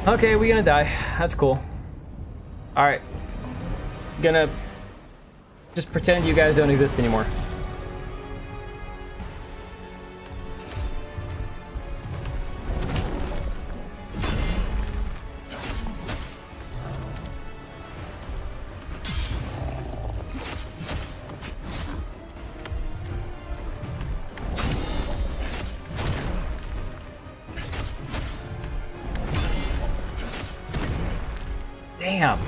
Okay, we're gonna die. That's cool. Alright. Gonna just pretend you guys don't exist anymore. Damn.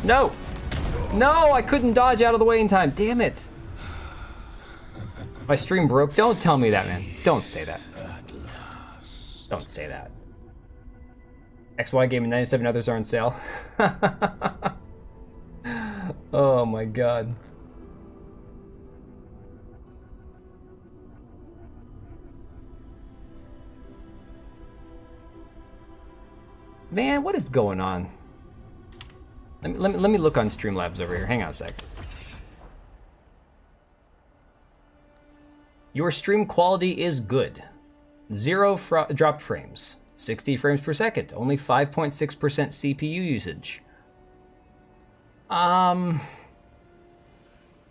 No. No, I couldn't dodge out of the way in time. Damn it. My stream broke. Don't tell me that, man. Don't say that. Don't say that. XY Game and 97 others are on sale. Oh my god. Man, what is going on? Let me look on Streamlabs over here. Hang on a sec. Your stream quality is good. 0 dropped frames. 60 frames per second. Only 5.6% CPU usage.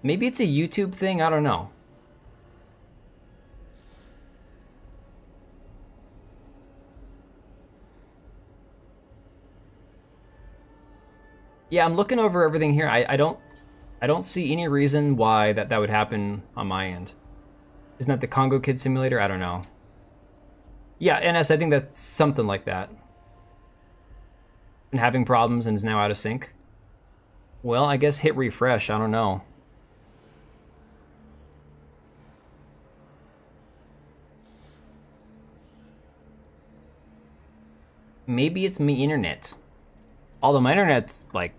Maybe it's a YouTube thing. I don't know. Yeah, I'm looking over everything here. I don't see any reason why that would happen on my end. Isn't that the Congo Kid Simulator? I don't know. Yeah, NS, I think that's something like that. And having problems and is now out of sync. Well, I guess hit refresh. I don't know. Maybe it's my internet. Although my internet's like,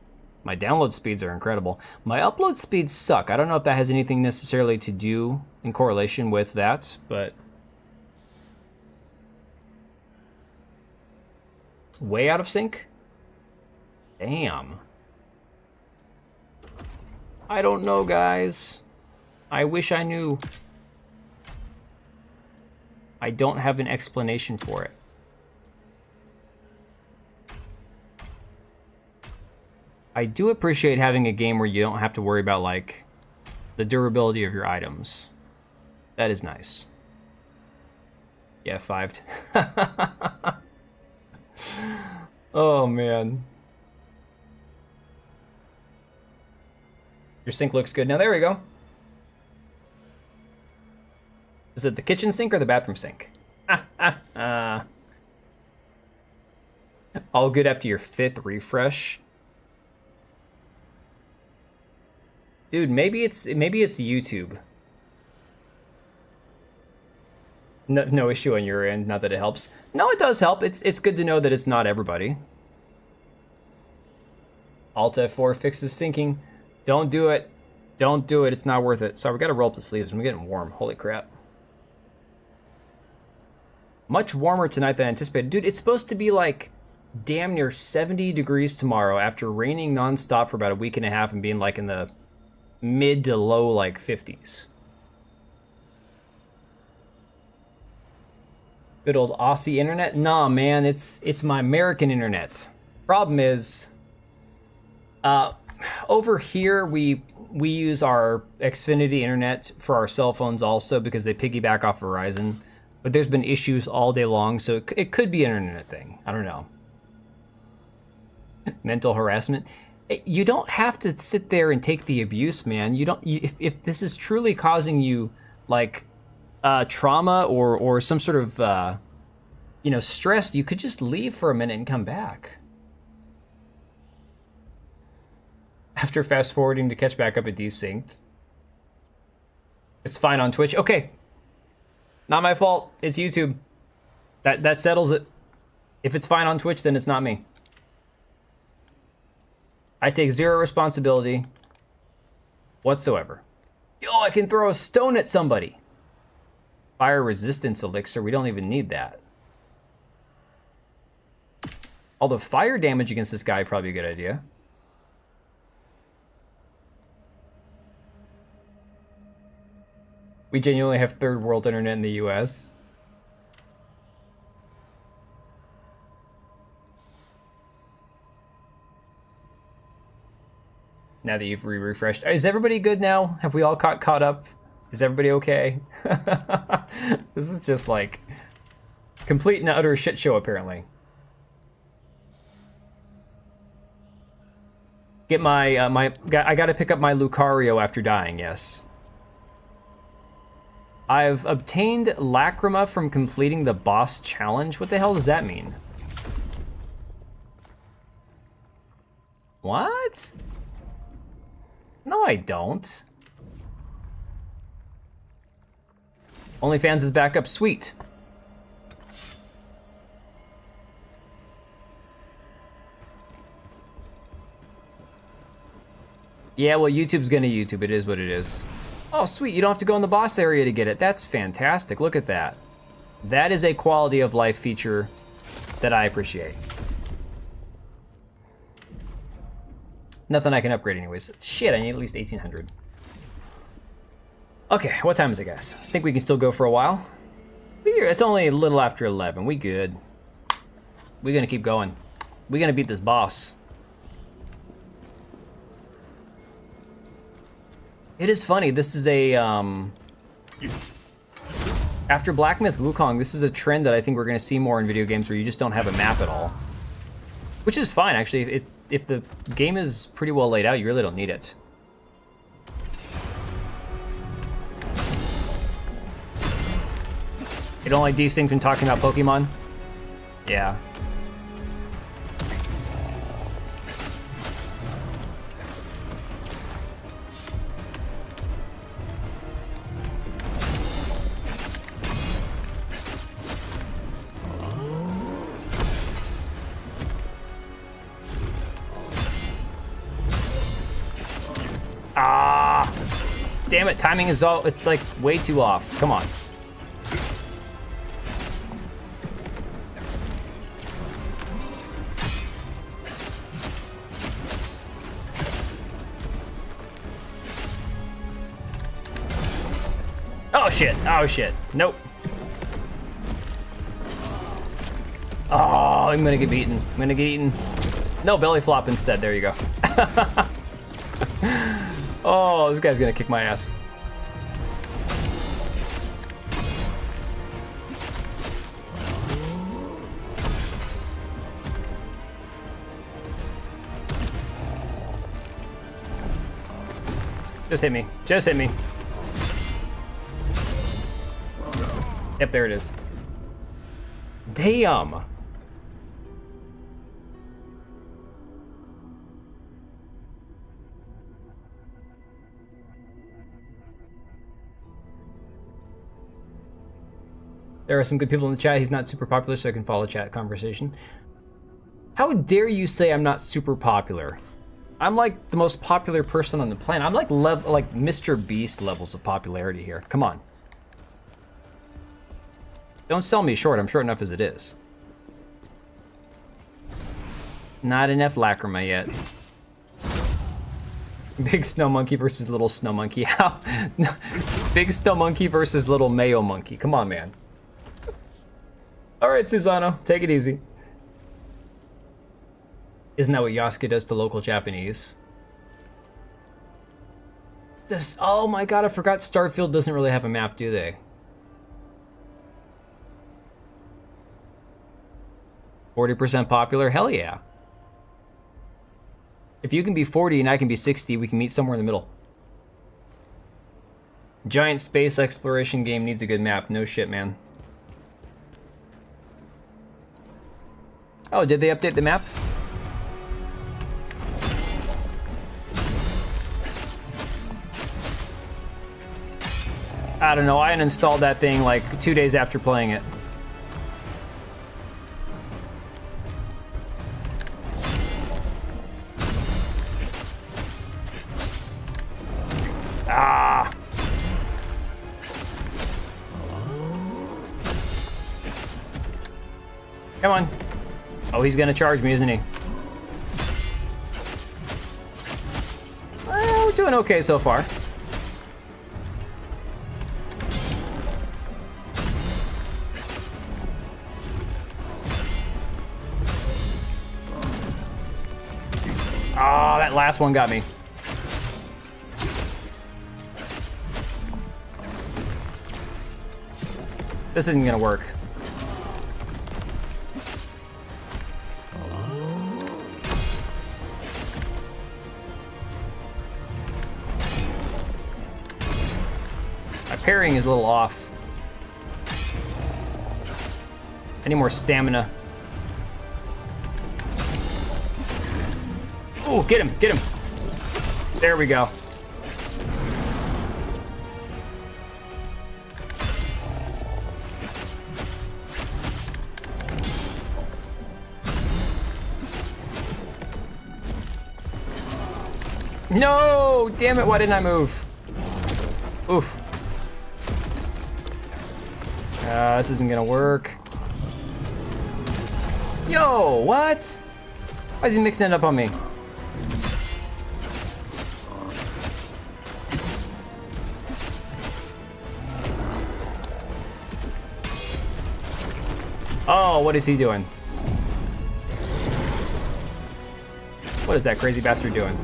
my download speeds are incredible. My upload speeds suck. I don't know if that has anything necessarily to do in correlation with that, but way out of sync? Damn. I don't know, guys. I wish I knew. I don't have an explanation for it. I do appreciate having a game where you don't have to worry about, like, the durability of your items. That is nice. Yeah, 5'd. Oh, man. Your sink looks good. Now, there we go. Is it the kitchen sink or the bathroom sink? All good after your 5th refresh. Dude, maybe it's YouTube. No issue on your end, not that it helps. No, it does help. It's good to know that it's not everybody. Alt F4 fixes syncing. Don't do it. Don't do it. It's not worth it. Sorry, we gotta roll up the sleeves. I'm getting warm. Holy crap. Much warmer tonight than anticipated. Dude, it's supposed to be like damn near 70 degrees tomorrow after raining nonstop for about a week and a half and being like in the mid to low like 50s. Good old Aussie internet? Nah, man, it's my American internet. Problem is, over here we use our Xfinity internet for our cell phones also because they piggyback off Verizon. But there's been issues all day long, so it could be an internet thing. I don't know. Mental harassment. You don't have to sit there and take the abuse, man. If this is truly causing you like trauma or some sort of stress, you could just leave for a minute and come back. After fast forwarding to catch back up, it desynced. It's fine on Twitch. Okay. Not my fault. It's YouTube. That settles it. If it's fine on Twitch, then it's not me. I take zero responsibility whatsoever. Yo, I can throw a stone at somebody. Fire resistance elixir. We don't even need that. Although fire damage against this guy probably a good idea. We genuinely have third world internet in the US. Now that you've refreshed. Is everybody good now? Have we all caught up? Is everybody okay? This is just like complete and utter shit show apparently. Get my I gotta pick up my Lucario after dying, yes. I've obtained Lacrima from completing the boss challenge. What the hell does that mean? What? No, I don't. OnlyFans is back up. Sweet. Yeah, well, YouTube's gonna YouTube. It is what it is. Oh, sweet. You don't have to go in the boss area to get it. That's fantastic. Look at that. That is a quality of life feature that I appreciate. Nothing I can upgrade anyways. Shit, I need at least 1800. Okay, what time is it, guys? I think we can still go for a while. It's only a little after 11. We good. We're gonna keep going. We're gonna beat this boss. It is funny. This is a after Black Myth Wukong, this is a trend that I think we're gonna see more in video games where you just don't have a map at all, which is fine actually. If the game is pretty well laid out, you really don't need it. It only desynced when talking about Pokemon. Yeah. Ah, damn it, timing is all, it's like way too off. Come on. Oh shit, oh shit, nope. Oh, I'm gonna get beaten, I'm gonna get eaten. No, belly flop instead, there you go. Oh, this guy's gonna kick my ass. Just hit me, just hit me. Yep, there it is. Damn. There are some good people in the chat. He's not super popular, so I can follow chat conversation. How dare you say I'm not super popular? I'm like the most popular person on the planet. I'm like Mr. Beast levels of popularity here. Come on. Don't sell me short. I'm short enough as it is. Not enough lacrima yet. Big snow monkey versus little snow monkey. How? No. Big snow monkey versus little mayo monkey. Come on, man. All right, Susano, take it easy. Isn't that what Yasuke does to local Japanese? Oh my god, I forgot Starfield doesn't really have a map, do they? 40% popular? Hell yeah. If you can be 40 and I can be 60, we can meet somewhere in the middle. Giant space exploration game needs a good map. No shit, man. Oh, did they update the map? I don't know, I uninstalled that thing like 2 days after playing it. Ah! Come on. Oh, he's gonna charge me, isn't he? Well, we're doing okay so far. Oh, that last one got me. This isn't gonna work. My parrying is a little off. I need more stamina. Oh, get him, get him. There we go. No! Damn it, why didn't I move? Oof. This isn't gonna work. Yo, what? Why is he mixing it up on me? Oh, what is he doing? What is that crazy bastard doing?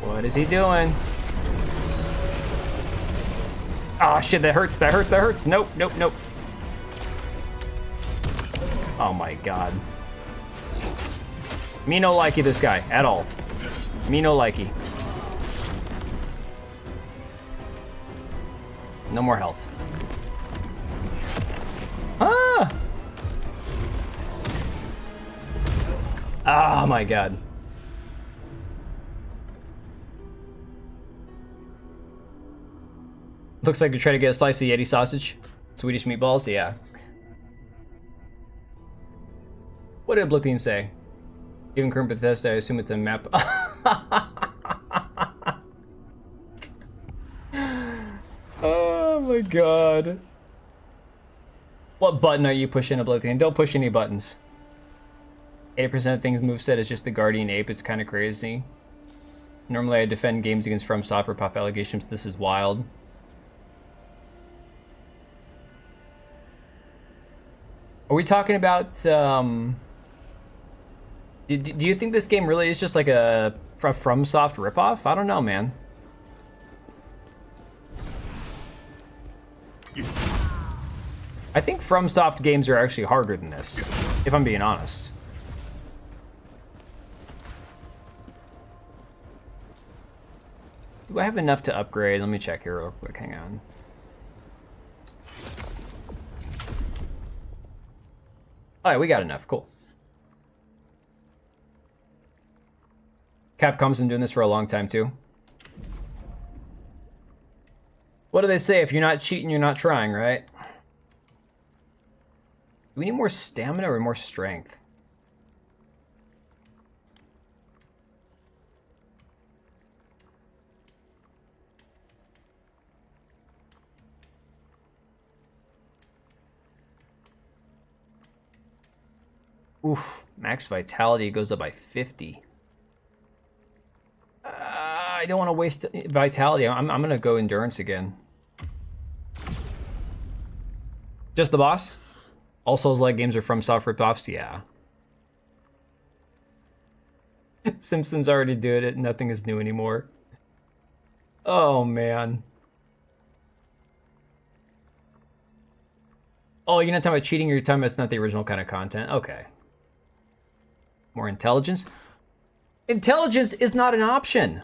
What is he doing? Oh shit, that hurts, that hurts, that hurts. Nope, nope, nope. Oh my god. Me no likey this guy, at all. Me no likey. No more health. Ah! Oh my god. Looks like you're trying to get a slice of Yeti sausage. Swedish meatballs, yeah. What did Blithian say? Given current Bethesda, I assume it's a map. Oh my god. What button are you pushing, Oblivion? Don't push any buttons. 80% of things moveset is just the Guardian Ape. It's kind of crazy. Normally I defend games against From Software puff allegations. This is wild. Are we talking about, do you think this game really is just like a FromSoft ripoff? I don't know, man. I think FromSoft games are actually harder than this, if I'm being honest. Do I have enough to upgrade? Let me check here real quick, hang on. Oh yeah, we got enough, cool. Capcom's been doing this for a long time too. What do they say? If you're not cheating, you're not trying, right? Do we need more stamina or more strength? Oof, max vitality goes up by 50. I don't want to waste vitality. I'm gonna go endurance again. Just the boss? All Souls-like games are from soft ripoffs? Yeah. Simpsons already did it. Nothing is new anymore. Oh, man. Oh, you're not talking about cheating, you're talking about it's not the original kind of content? Okay. More intelligence? Intelligence is not an option!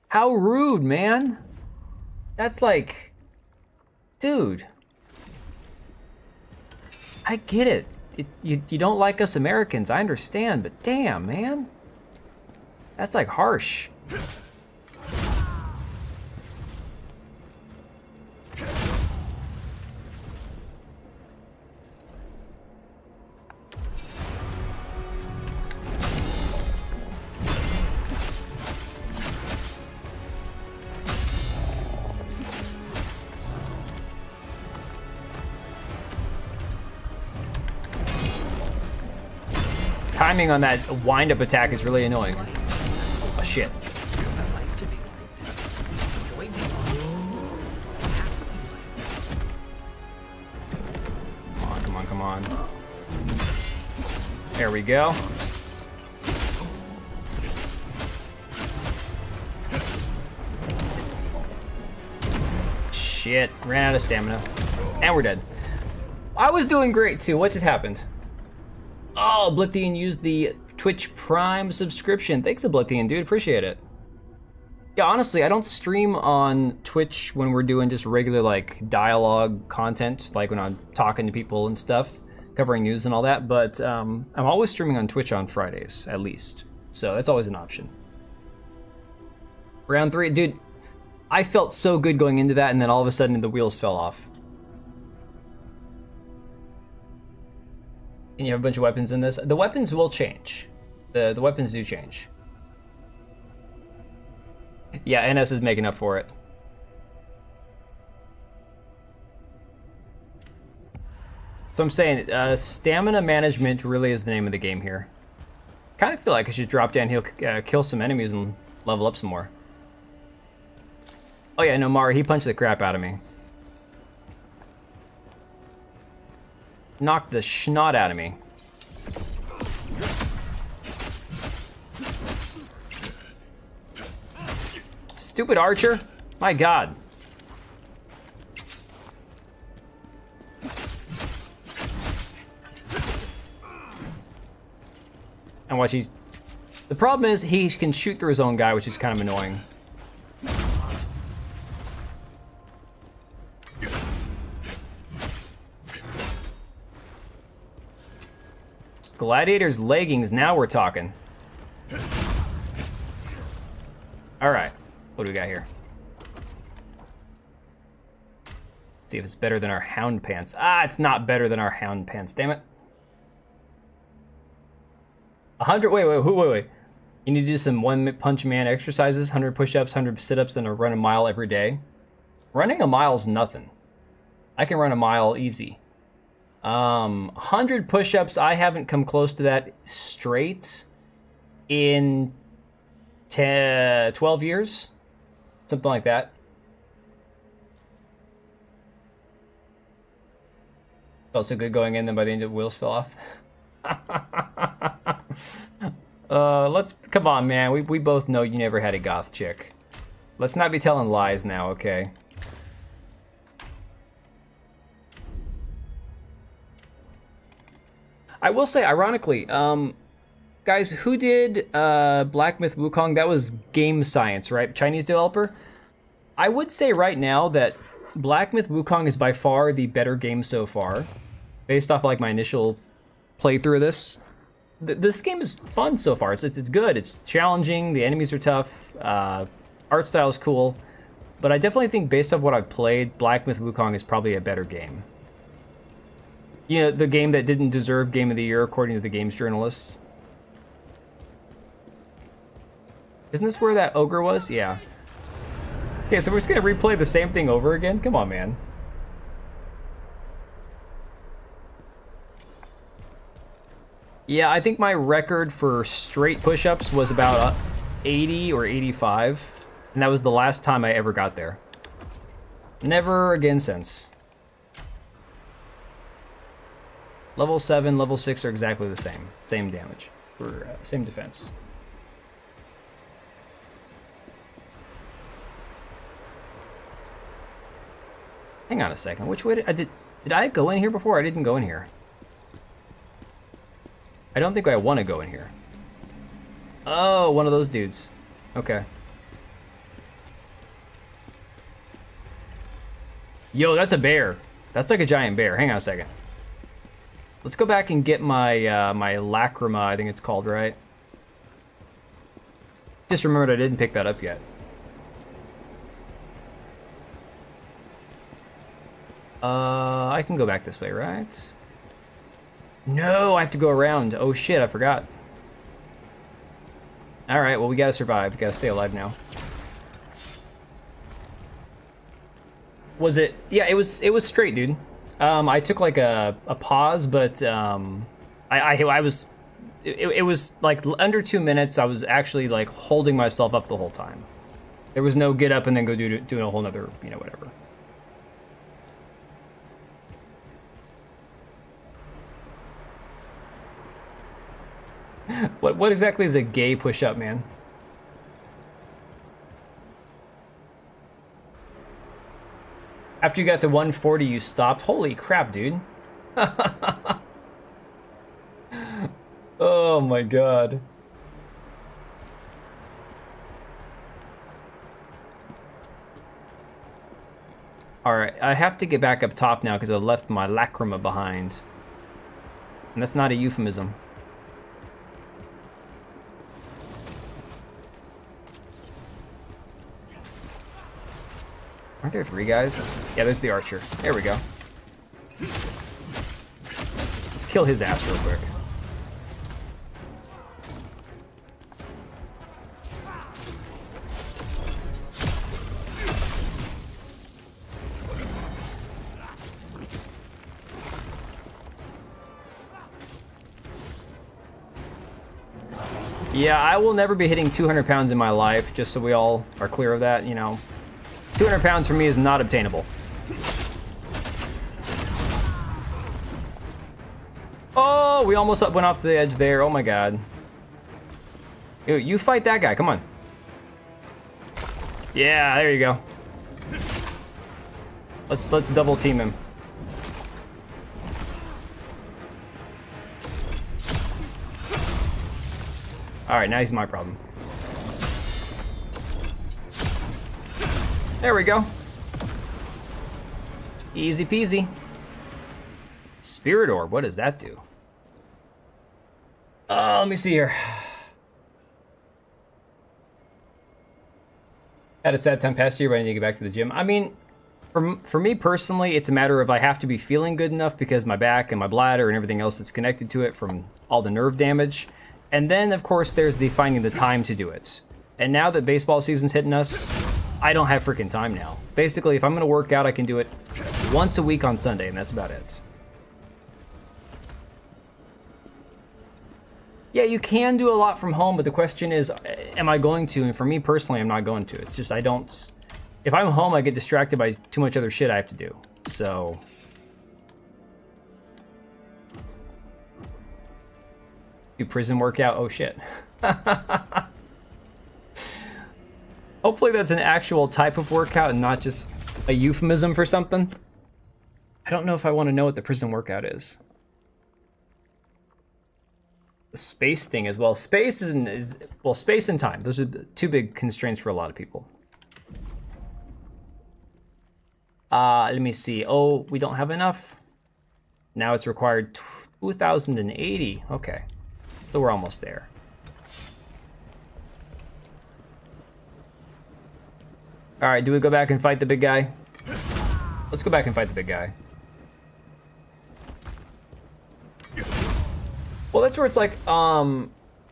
How rude, man! That's like... Dude. I get it. You don't like us Americans, I understand, but damn, man. That's like harsh. Timing on that wind-up attack is really annoying. Oh shit. Come on, come on, come on. There we go. Shit, ran out of stamina. And we're dead. I was doing great too, what just happened? Oh, Blithian used the Twitch Prime subscription. Thanks, Blithian, dude. Appreciate it. Yeah, honestly, I don't stream on Twitch when we're doing just regular, like, dialogue content, like when I'm talking to people and stuff, covering news and all that, but I'm always streaming on Twitch on Fridays, at least. So that's always an option. Round 3. Dude, I felt so good going into that, and then all of a sudden the wheels fell off. And you have a bunch of weapons in this. The weapons will change. The weapons do change. Yeah, NS is making up for it. So I'm saying stamina management really is the name of the game here. Kind of feel like I should drop down here, kill some enemies and level up some more. Oh yeah, no, Mari, he punched the crap out of me. Knocked the schnot out of me. Stupid archer. My god. And watch, he's... The problem is he can shoot through his own guy, which is kind of annoying. Gladiator's leggings, now we're talking. Alright, what do we got here? See if it's better than our hound pants. Ah, it's not better than our hound pants, damn it. 100, wait. You need to do some one punch man exercises, 100 push-ups, 100 sit-ups, then run a mile every day. Running a mile's nothing. I can run a mile easy. 100 push-ups, I haven't come close to that straight in 12 years. Something like that. Felt so good going in, then by the end the wheels fell off. Come on, man. We both know you never had a goth chick. Let's not be telling lies now, okay? I will say, ironically, guys, who did Black Myth Wukong? That was Game Science, right? Chinese developer. I would say right now that Black Myth Wukong is by far the better game so far, based off like my initial playthrough of this. This game is fun so far. It's good. It's challenging. The enemies are tough. Art style is cool. But I definitely think based off what I've played, Black Myth Wukong is probably a better game. You know, the game that didn't deserve Game of the Year according to the games journalists. Isn't this where that ogre was? Yeah. Okay, so we're just gonna replay the same thing over again? Come on, man. Yeah, I think my record for straight push-ups was about 80 or 85. And that was the last time I ever got there. Never again since. Level 7, level 6 are exactly the same. Same damage. Or same defense. Hang on a second. Which way did I go in here before? I didn't go in here. I don't think I want to go in here. Oh, one of those dudes. Okay. Yo, that's a bear. That's like a giant bear. Hang on a second. Let's go back and get my my lacrima, I think it's called, right? Just remembered I didn't pick that up yet. I can go back this way, right? No, I have to go around. Oh shit, I forgot. Alright, well we gotta survive. We gotta stay alive now. Was it? Yeah, it was straight, dude. I took like a pause, but I was it was like under 2 minutes. I was actually like holding myself up the whole time. There was no get up and then go doing a whole nother, you know, whatever. What exactly is a gay push-up, man? After you got to 140, you stopped. Holy crap, dude. Oh my god. Alright, I have to get back up top now because I left my lacrima behind. And that's not a euphemism. Aren't there 3 guys? Yeah, there's the archer. There we go. Let's kill his ass real quick. Yeah, I will never be hitting 200 pounds in my life, just so we all are clear of that, you know. 200 pounds for me is not obtainable. Oh, we almost went off the edge there. Oh my god. You fight that guy, come on. Yeah, there you go. Let's double team him. Alright, now he's my problem. There we go. Easy peasy. Spirit Orb, what does that do? Let me see here. Had a sad time past year, but I need to get back to the gym. I mean, for me personally, it's a matter of I have to be feeling good enough because my back and my bladder and everything else that's connected to it from all the nerve damage. And then, of course, there's the finding the time to do it. And now that baseball season's hitting us, I don't have freaking time now. Basically, if I'm going to work out, I can do it once a week on Sunday, and that's about it. Yeah, you can do a lot from home, but the question is, am I going to? And for me personally, I'm not going to. It's just I don't... If I'm home, I get distracted by too much other shit I have to do. So... Do prison workout? Oh shit. Hopefully that's an actual type of workout and not just a euphemism for something. I don't know if I want to know what the prison workout is. The space thing as well. Space well, space and time. Those are the two big constraints for a lot of people. Let me see. Oh, we don't have enough. Now it's required 2,080. Okay. So we're almost there. All right, do we go back and fight the big guy? Let's go back and fight the big guy. Well, that's where it's like,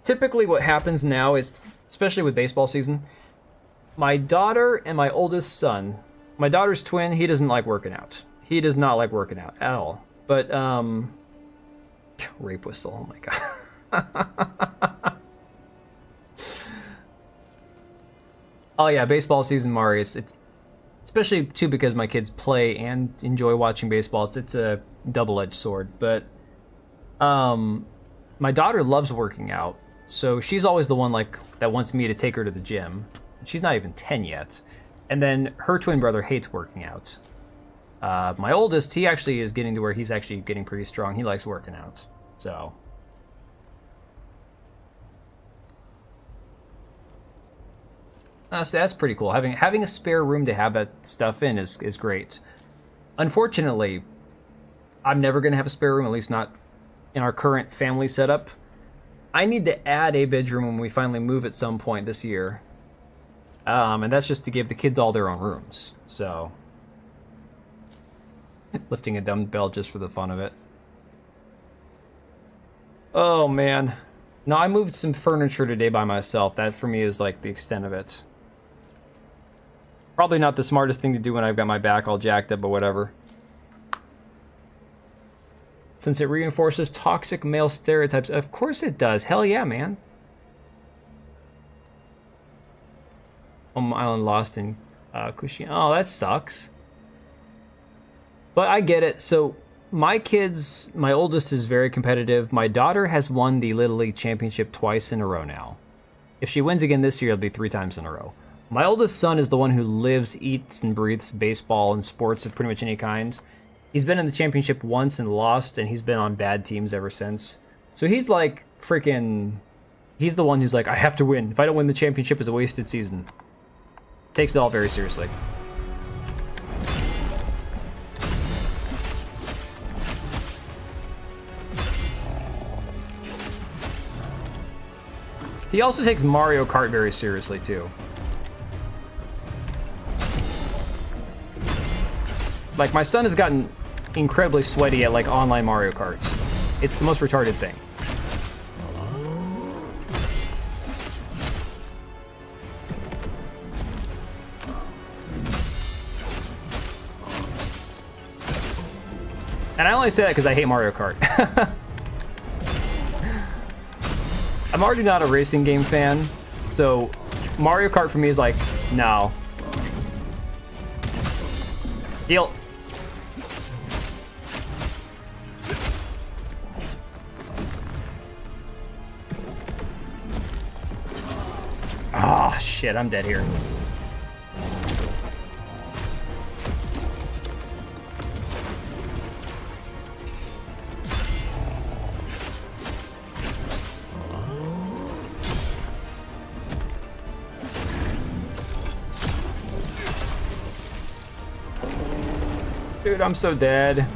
typically what happens now is, especially with baseball season, my daughter and my oldest son, my daughter's twin, he doesn't like working out. He does not like working out at all. But, rape whistle, oh my god. Oh yeah, baseball season, Marius. It's especially too because my kids play and enjoy watching baseball. It's a double-edged sword. But my daughter loves working out, so she's always the one like that wants me to take her to the gym. She's not even 10 yet. And then her twin brother hates working out. My oldest, he actually is getting to where he's actually getting pretty strong. He likes working out. So. So that's pretty cool. Having a spare room to have that stuff in is great. Unfortunately, I'm never going to have a spare room, at least not in our current family setup. I need to add a bedroom when we finally move at some point this year. And that's just to give the kids all their own rooms. So, lifting a dumbbell just for the fun of it. Oh, man. No, I moved some furniture today by myself. That, for me, is like the extent of it. Probably not the smartest thing to do when I've got my back all jacked up, but whatever. Since it reinforces toxic male stereotypes. Of course it does. Hell yeah, man. Island lost in Kushin. Oh, that sucks. But I get it. So my kids, my oldest is very competitive. My daughter has won the Little League Championship twice in a row now. If she wins again this year, it'll be 3 times in a row. My oldest son is the one who lives, eats, and breathes baseball and sports of pretty much any kind. He's been in the championship once and lost, and he's been on bad teams ever since. So he's like freaking... He's the one who's like, I have to win. If I don't win the championship, it's a wasted season. Takes it all very seriously. He also takes Mario Kart very seriously, too. Like, my son has gotten incredibly sweaty at, like, online Mario Karts. It's the most retarded thing. And I only say that because I hate Mario Kart. I'm already not a racing game fan, so Mario Kart for me is like, no. Heal. Ah, shit, I'm dead here. Dude, I'm so dead.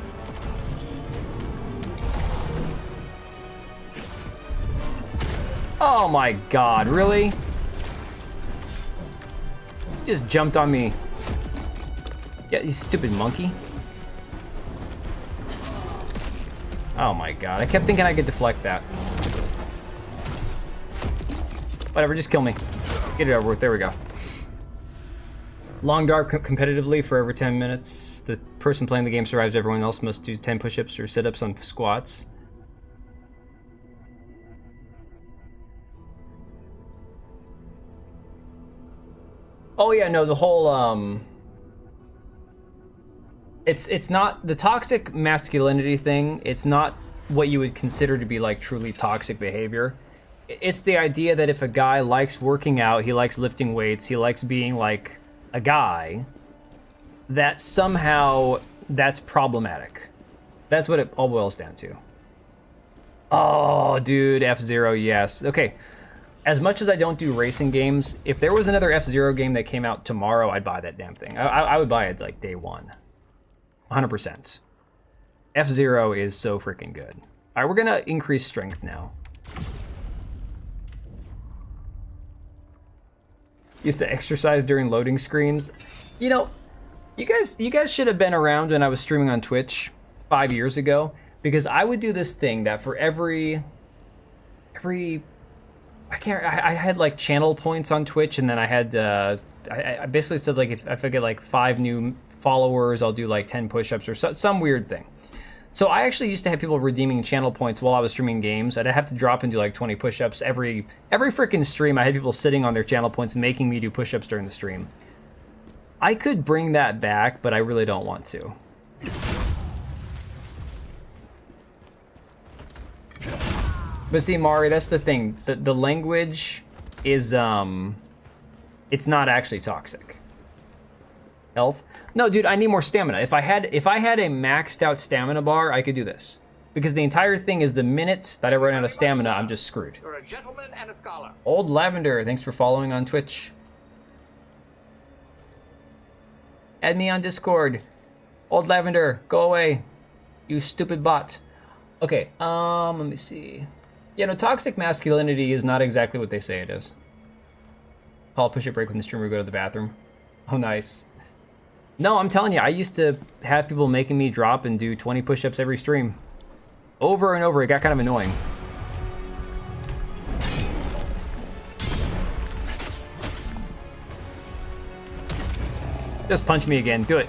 Oh my god, really? You just jumped on me. Yeah, you stupid monkey. Oh my god, I kept thinking I could deflect that. Whatever, just kill me. Get it over with, there we go. Long dart competitively for over 10 minutes. The person playing the game survives. Everyone else must do 10 push-ups or sit-ups on squats. Oh yeah, no, the whole it's not the toxic masculinity thing. It's not what you would consider to be like truly toxic behavior. It's the idea that if a guy likes working out, he likes lifting weights, he likes being like a guy, that somehow that's problematic. That's what it all boils down to. Oh, dude, F-Zero, yes. Okay, as much as I don't do racing games, if there was another F-Zero game that came out tomorrow, I'd buy that damn thing. I would buy it like day one. 100%. F-Zero is so freaking good. All right, we're gonna increase strength now. Used to exercise during loading screens. You know, you guys should have been around when I was streaming on Twitch 5 years ago, because I would do this thing that for every I had like channel points on Twitch, and then I had I basically said like if I get like 5 new followers, I'll do like 10 push-ups or some weird thing. So I actually used to have people redeeming channel points while I was streaming games. I'd have to drop and do like 20 push-ups every freaking stream. I had people sitting on their channel points making me do push-ups during the stream. I could bring that back, but I really don't want to. But see, Mari, that's the thing. The language is it's not actually toxic. Health? No, dude, I need more stamina. If I had a maxed out stamina bar, I could do this. Because the entire thing is the minute that I run out of stamina, I'm just screwed. You're a gentleman and a scholar. Old Lavender, thanks for following on Twitch. Add me on Discord. Old Lavender, go away. You stupid bot. Okay, let me see. Yeah, no, toxic masculinity is not exactly what they say it is. Call push-up break when the streamer go to the bathroom. Oh, nice. No, I'm telling you, I used to have people making me drop and do 20 push-ups every stream. Over and over, it got kind of annoying. Just punch me again, do it.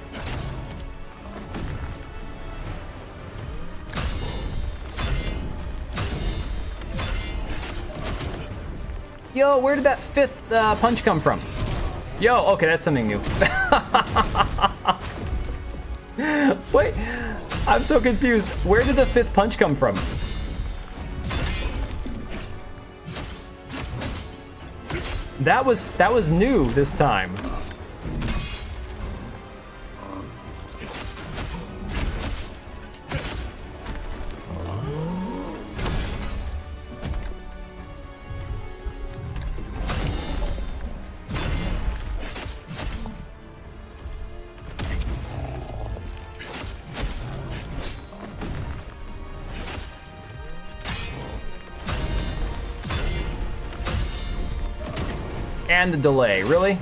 Yo, where did that 5th punch come from? Yo, okay, that's something new. Wait, I'm so confused. Where did the 5th punch come from? That was new this time. And the delay, really?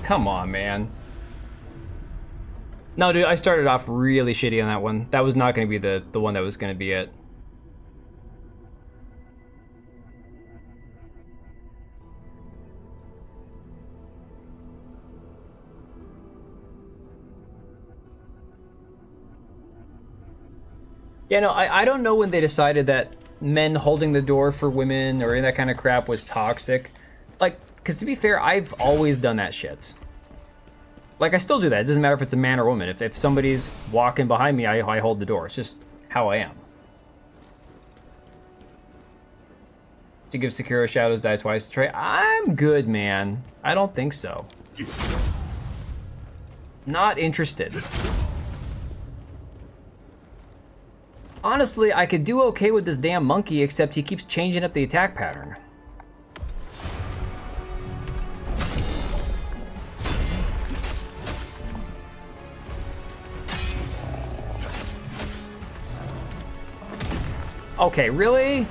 Come on, man. No, dude, I started off really shitty on that one. That was not going to be the one that was going to be it. Yeah, no, I don't know when they decided that men holding the door for women or any of that kind of crap was toxic. Like, because to be fair, I've always done that shit. Like, I still do that. It doesn't matter if it's a man or woman. If somebody's walking behind me, I hold the door. It's just how I am. To give Sekiro Shadows Die Twice a try. I'm good, man. I don't think so. Not interested. Honestly, I could do okay with this damn monkey, except he keeps changing up the attack pattern. Okay, really?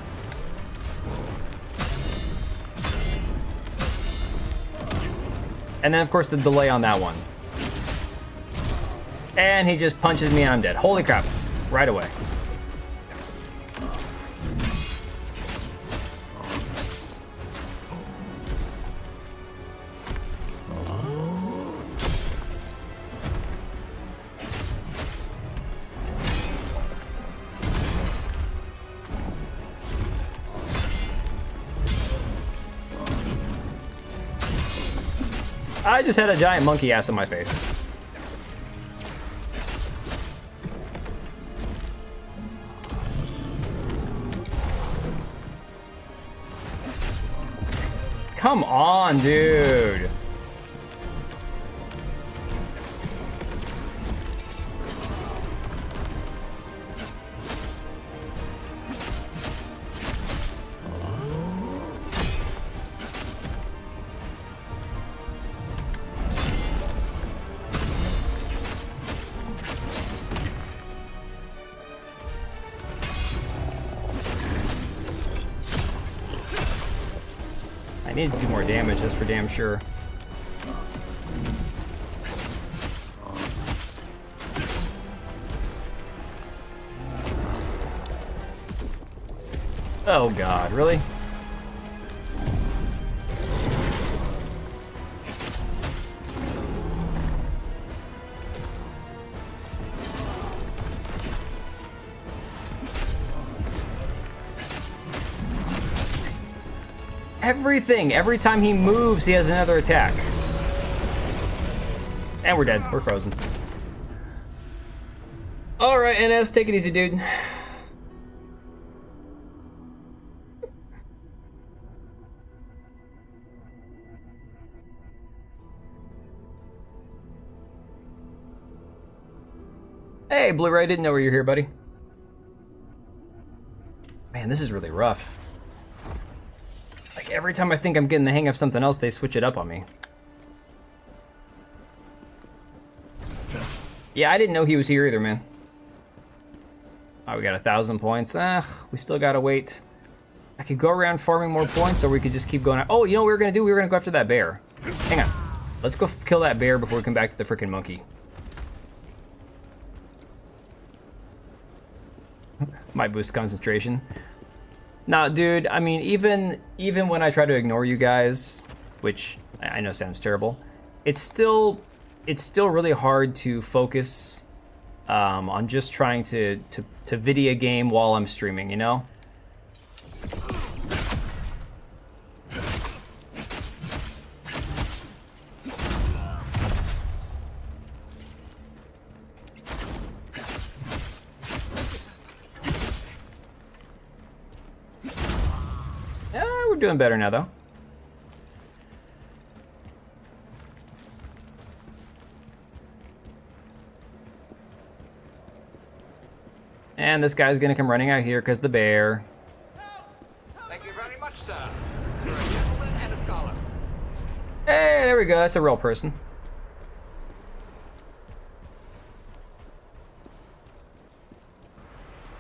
And then, of course, the delay on that one. And he just punches me and I'm dead. Holy crap. Right away. I just had a giant monkey ass in my face. Come on, dude. I need to do more damage, that's for damn sure. Oh god, really? Everything! Every time he moves, he has another attack. And we're dead. We're frozen. Alright, NS, take it easy, dude. Hey, Blu-ray, didn't know you were here, buddy. Man, this is really rough. Like, every time I think I'm getting the hang of something else, they switch it up on me. Yeah, I didn't know he was here either, man. Oh, we got 1,000 points. We still gotta wait. I could go around farming more points, or we could just keep going. Oh, you know what we were gonna do? We were gonna go after that bear. Hang on. Let's go kill that bear before we come back to the freaking monkey. Might boost concentration. Nah, dude, I mean, even when I try to ignore you guys, which I know sounds terrible, it's still really hard to focus on just trying to video game while I'm streaming, you know? We're doing better now, though. And this guy's gonna come running out here because the bear. Thank you very much, sir. You're a gentleman and a scholar. Hey, there we go. That's a real person.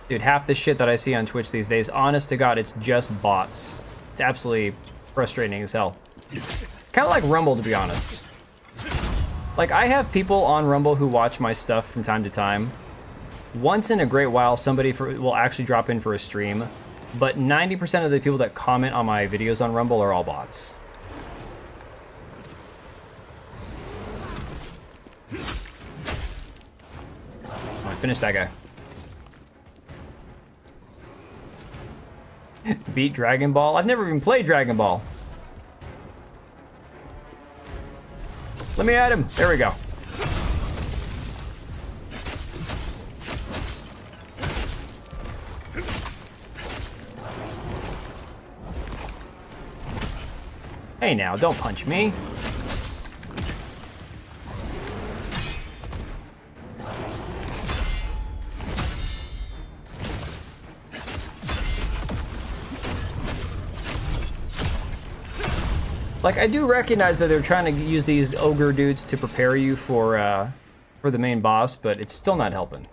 Dude, half the shit that I see on Twitch these days, honest to God, it's just bots. It's absolutely frustrating as hell. Kind of like Rumble, to be honest. Like, I have people on Rumble who watch my stuff from time to time. Once in a great while, somebody will actually drop in for a stream, but 90% of the people that comment on my videos on Rumble are all bots. I finished that guy. Beat Dragon Ball? I've never even played Dragon Ball. Let me at him. There we go. Hey now, don't punch me. Like, I do recognize that they're trying to use these ogre dudes to prepare you for the main boss, but it's still not helping.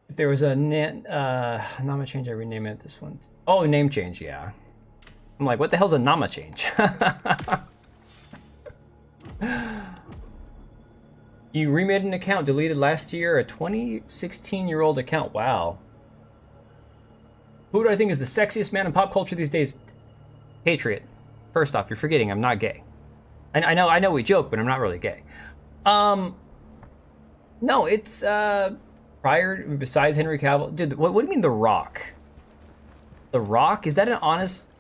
If there was a Nama change, I rename it this one. Oh, name change, yeah. I'm like, what the hell's a Nama change? You remade an account deleted last year, a 16-year-old account. Wow. Who do I think is the sexiest man in pop culture these days? Patriot. First off, you're forgetting I'm not gay. I know we joke, but I'm not really gay. No, it's prior, besides Henry Cavill. Dude, what do you mean The Rock? The Rock? Is that an honest,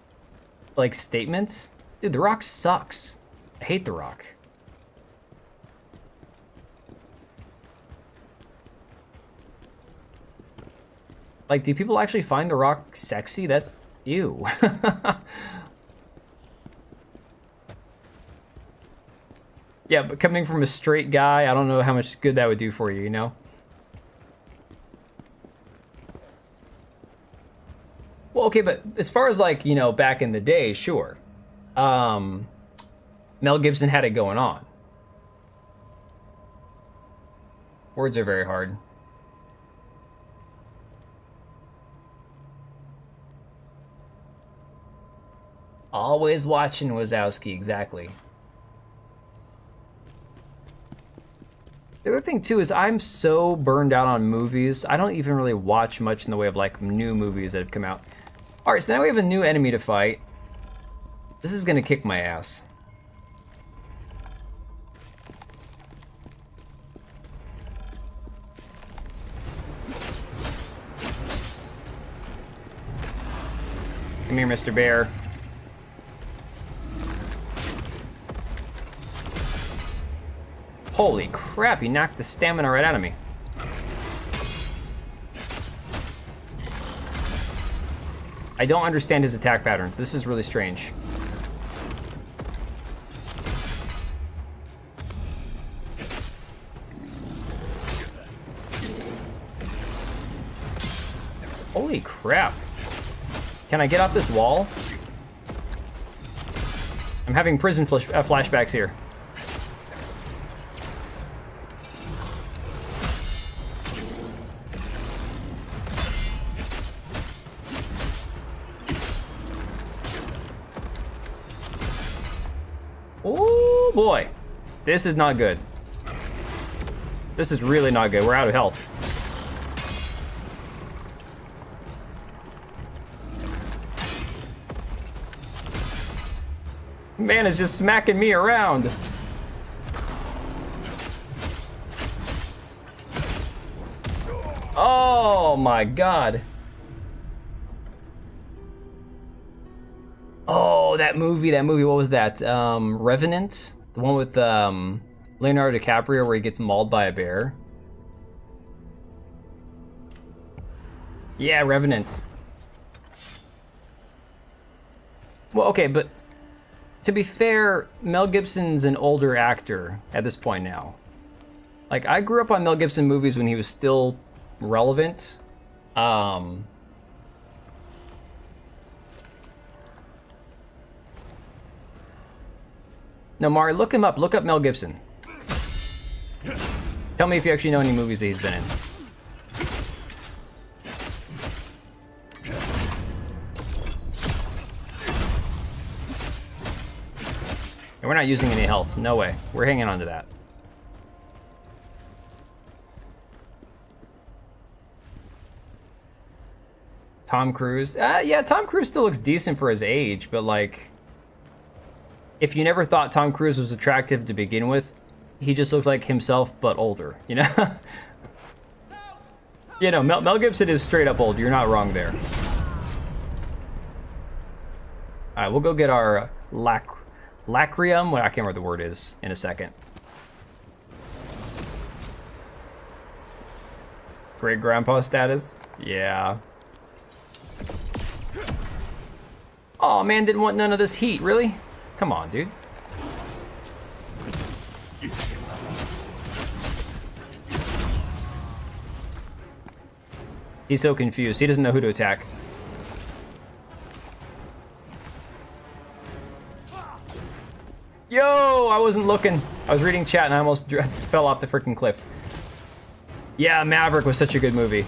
like, statement? Dude, The Rock sucks. I hate The Rock. Like, do people actually find The Rock sexy? That's ew. Yeah, but coming from a straight guy, I don't know how much good that would do for you, you know? Well, okay, but as far as, like, you know, back in the day, sure. Mel Gibson had it going on. Words are very hard. Always watching Wazowski, exactly. The other thing, too, is I'm so burned out on movies, I don't even really watch much in the way of, like, new movies that have come out. Alright, so now we have a new enemy to fight. This is gonna kick my ass. Come here, Mr. Bear. Holy crap, he knocked the stamina right out of me. I don't understand his attack patterns. This is really strange. Holy crap. Can I get off this wall? I'm having prison flashbacks here. Oh boy, this is not good. This is really not good. We're out of health. Man is just smacking me around. Oh my god. Oh, that movie, what was that? Revenant? The one with Leonardo DiCaprio where he gets mauled by a bear? Yeah, Revenant. Well, okay, but to be fair, Mel Gibson's an older actor at this point now. Like, I grew up on Mel Gibson movies when he was still relevant. No, Mari, look him up. Look up Mel Gibson. Tell me if you actually know any movies that he's been in. And we're not using any health. No way. We're hanging on to that. Tom Cruise. Yeah, Tom Cruise still looks decent for his age, but like, if you never thought Tom Cruise was attractive to begin with, he just looks like himself, but older, you know? You know, Mel Gibson is straight up old. You're not wrong there. All right, we'll go get our lacrium. Well, I can't remember what the word is in a second. Great grandpa status? Yeah. Oh man, didn't want none of this heat, really? Come on, dude. He's so confused. He doesn't know who to attack. Yo, I wasn't looking. I was reading chat and I almost fell off the freaking cliff. Yeah, Maverick was such a good movie.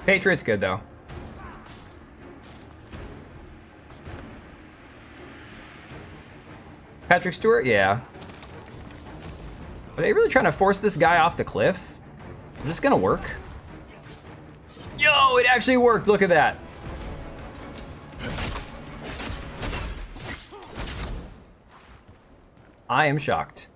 Patriot's good, though. Patrick Stewart? Yeah. Are they really trying to force this guy off the cliff? Is this gonna work? Yo, it actually worked. Look at that. I am shocked.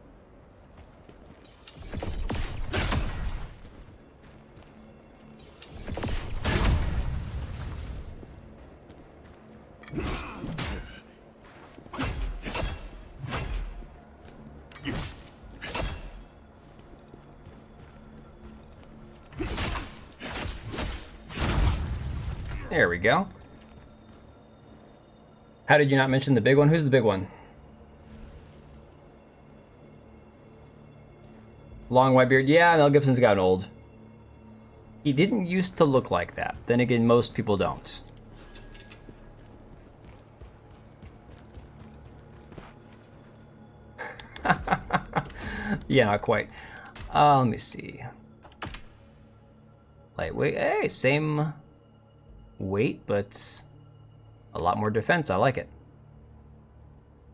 There we go. How did you not mention the big one? Who's the big one? Long white beard. Yeah, Mel Gibson's gotten old. He didn't used to look like that. Then again, most people don't. Yeah, not quite. Let me see. Lightweight. Hey, same weight, but a lot more defense. I like it.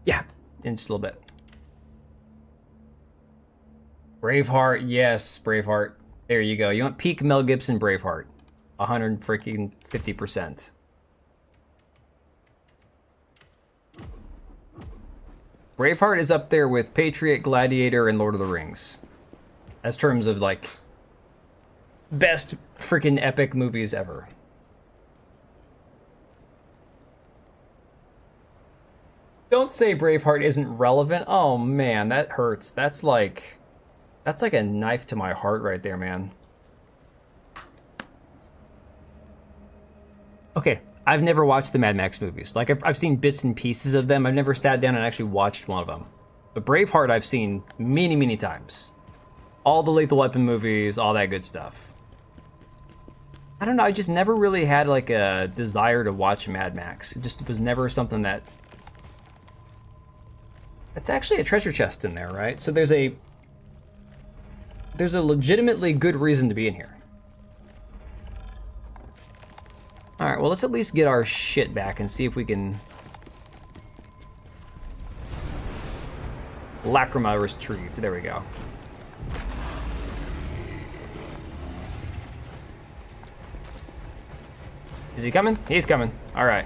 Yeah, in just a little bit. Braveheart, yes, Braveheart. There you go. You want peak Mel Gibson Braveheart. 150%. Braveheart is up there with Patriot, Gladiator, and Lord of the Rings. As terms of, like, best freaking epic movies ever. Don't say Braveheart isn't relevant. Oh, man, that hurts. That's like a knife to my heart right there, man. Okay, I've never watched the Mad Max movies. Like, I've seen bits and pieces of them. I've never sat down and actually watched one of them. But Braveheart I've seen many, many times. All the Lethal Weapon movies, all that good stuff. I don't know, I just never really had, like, a desire to watch Mad Max. It just was never something that... It's actually a treasure chest in there, right? So there's a legitimately good reason to be in here. Alright, well, let's at least get our shit back and see if we can... Lacrima retrieved. There we go. Is he coming? He's coming. Alright.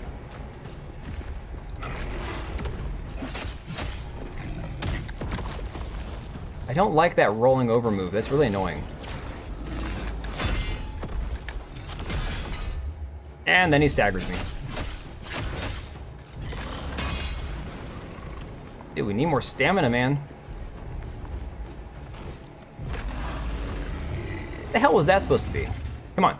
I don't like that rolling over move. That's really annoying. And then he staggers me. Dude, we need more stamina, man. What the hell was that supposed to be? Come on.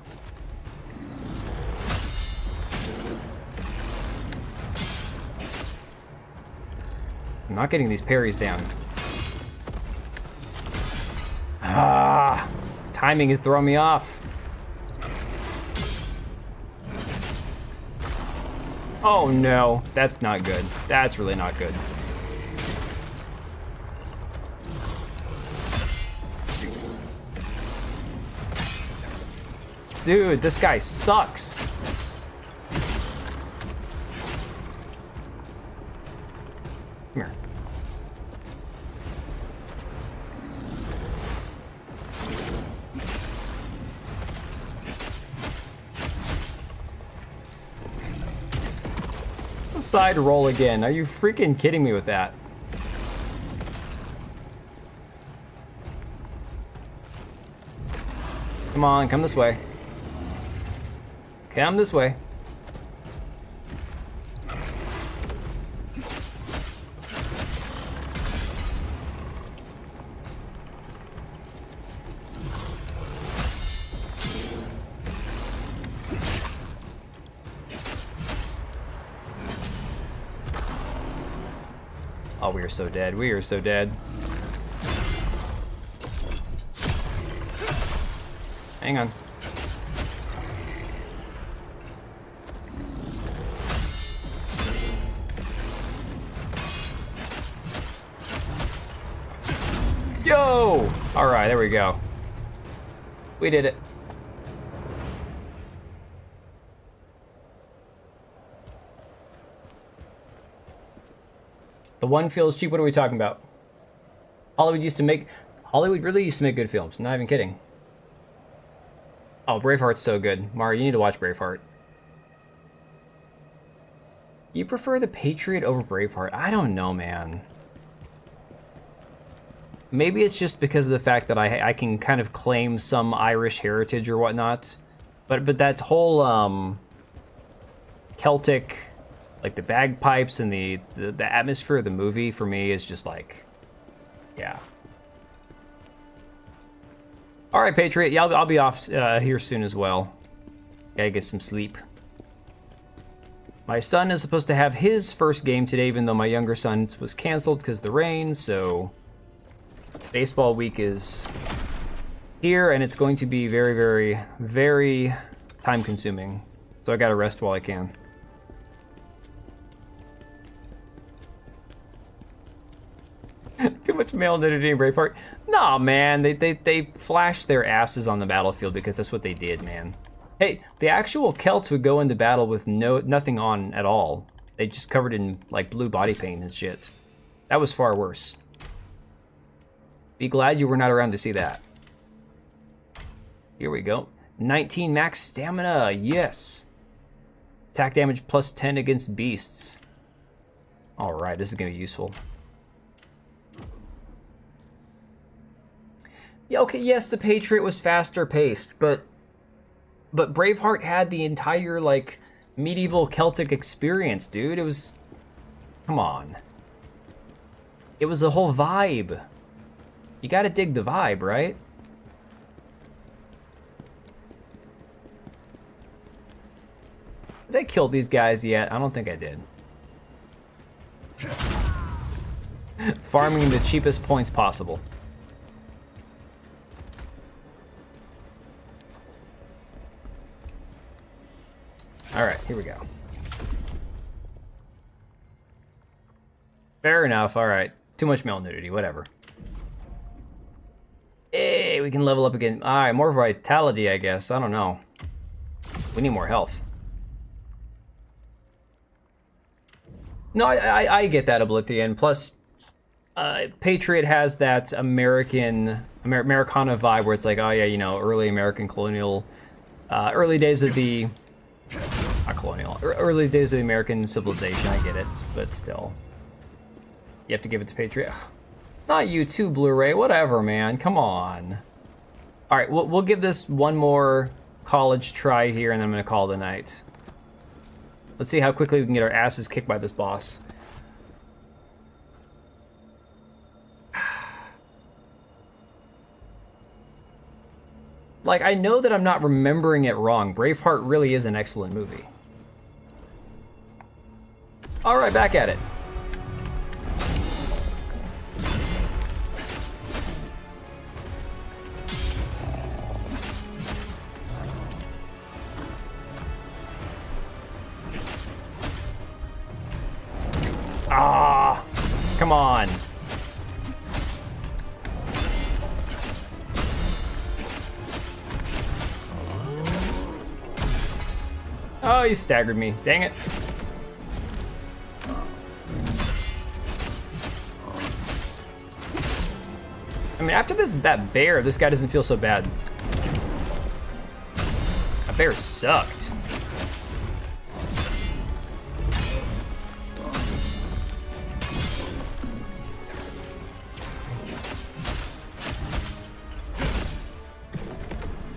I'm not getting these parries down. Ah, timing is throwing me off. Oh no, that's not good. That's really not good. Dude, this guy sucks. Side roll again. Are you freaking kidding me with that? Come on, come this way. Come this way. Oh, we are so dead. We are so dead. Hang on. Yo! All right, there we go. We did it. The one feels cheap. What are we talking about? Hollywood really used to make good films. Not even kidding. Oh, Braveheart's so good. Mario, you need to watch Braveheart. You prefer The Patriot over Braveheart? I don't know, man. Maybe it's just because of the fact that I can kind of claim some Irish heritage or whatnot. But that whole Celtic, like the bagpipes and the atmosphere of the movie for me is just like, yeah. All right, Patriot. Yeah, I'll be off here soon as well. Gotta get some sleep. My son is supposed to have his first game today, even though my younger son's was canceled because of the rain. So baseball week is here, and it's going to be very, very, very time-consuming. So I gotta rest while I can. Too much male nudity in Braveheart. Nah, man, they flashed their asses on the battlefield because that's what they did, man. Hey, the actual Celts would go into battle with nothing on at all. They just covered in like blue body paint and shit. That was far worse. Be glad you were not around to see that. Here we go. 19 max stamina, yes. Attack damage plus 10 against beasts. All right, this is gonna be useful. Yeah, okay, yes, the Patriot was faster paced, but Braveheart had the entire, like, medieval Celtic experience, dude. It was... Come on. It was a whole vibe. You gotta dig the vibe, right? Did I kill these guys yet? I don't think I did. Farming the cheapest points possible. All right, here we go. Fair enough, all right. Too much male nudity, whatever. Hey, we can level up again. All right, more vitality, I guess. I don't know. We need more health. No, I get that, Oblivion. Plus, Patriot has that Americana vibe where it's like, oh yeah, you know, early American colonial, early days of the... Not colonial. Early days of the American civilization, I get it, but still. You have to give it to Patriot. Not you too, Blu-ray. Whatever, man. Come on. All right, we'll give this one more college try here, and then I'm going to call it a night. Let's see how quickly we can get our asses kicked by this boss. Like, I know that I'm not remembering it wrong. Braveheart really is an excellent movie. All right, back at it. Ah, come on. Oh, he staggered me. Dang it. I mean, after that bear, this guy doesn't feel so bad. That bear sucked.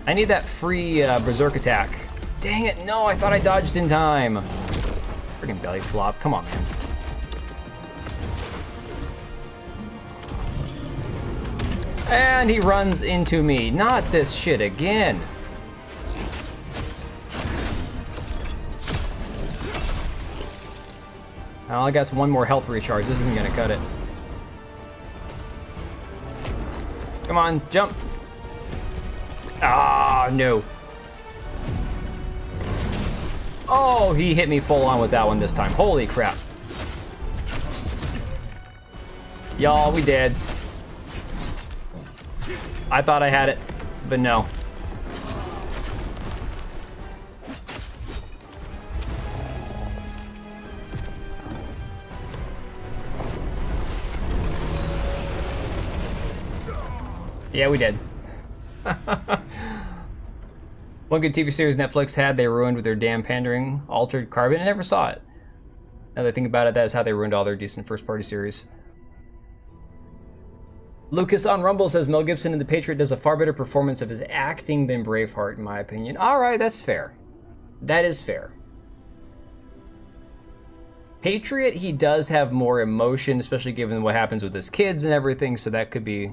I need that free Berserk attack. Dang it, no, I thought I dodged in time. Freaking belly flop, come on, man. And he runs into me. Not this shit again. All I got's one more health recharge. This isn't gonna cut it. Come on, jump. Ah, no. Oh, he hit me full on with that one this time. Holy crap. Y'all, we did. I thought I had it, but no. Yeah, we did. One good TV series Netflix had, they ruined with their damn pandering. Altered Carbon, I never saw it. Now that I think about it, that is how they ruined all their decent first-party series. Lucas on Rumble says Mel Gibson in The Patriot does a far better performance of his acting than Braveheart, in my opinion. Alright, that's fair. That is fair. Patriot, he does have more emotion, especially given what happens with his kids and everything, so that could be...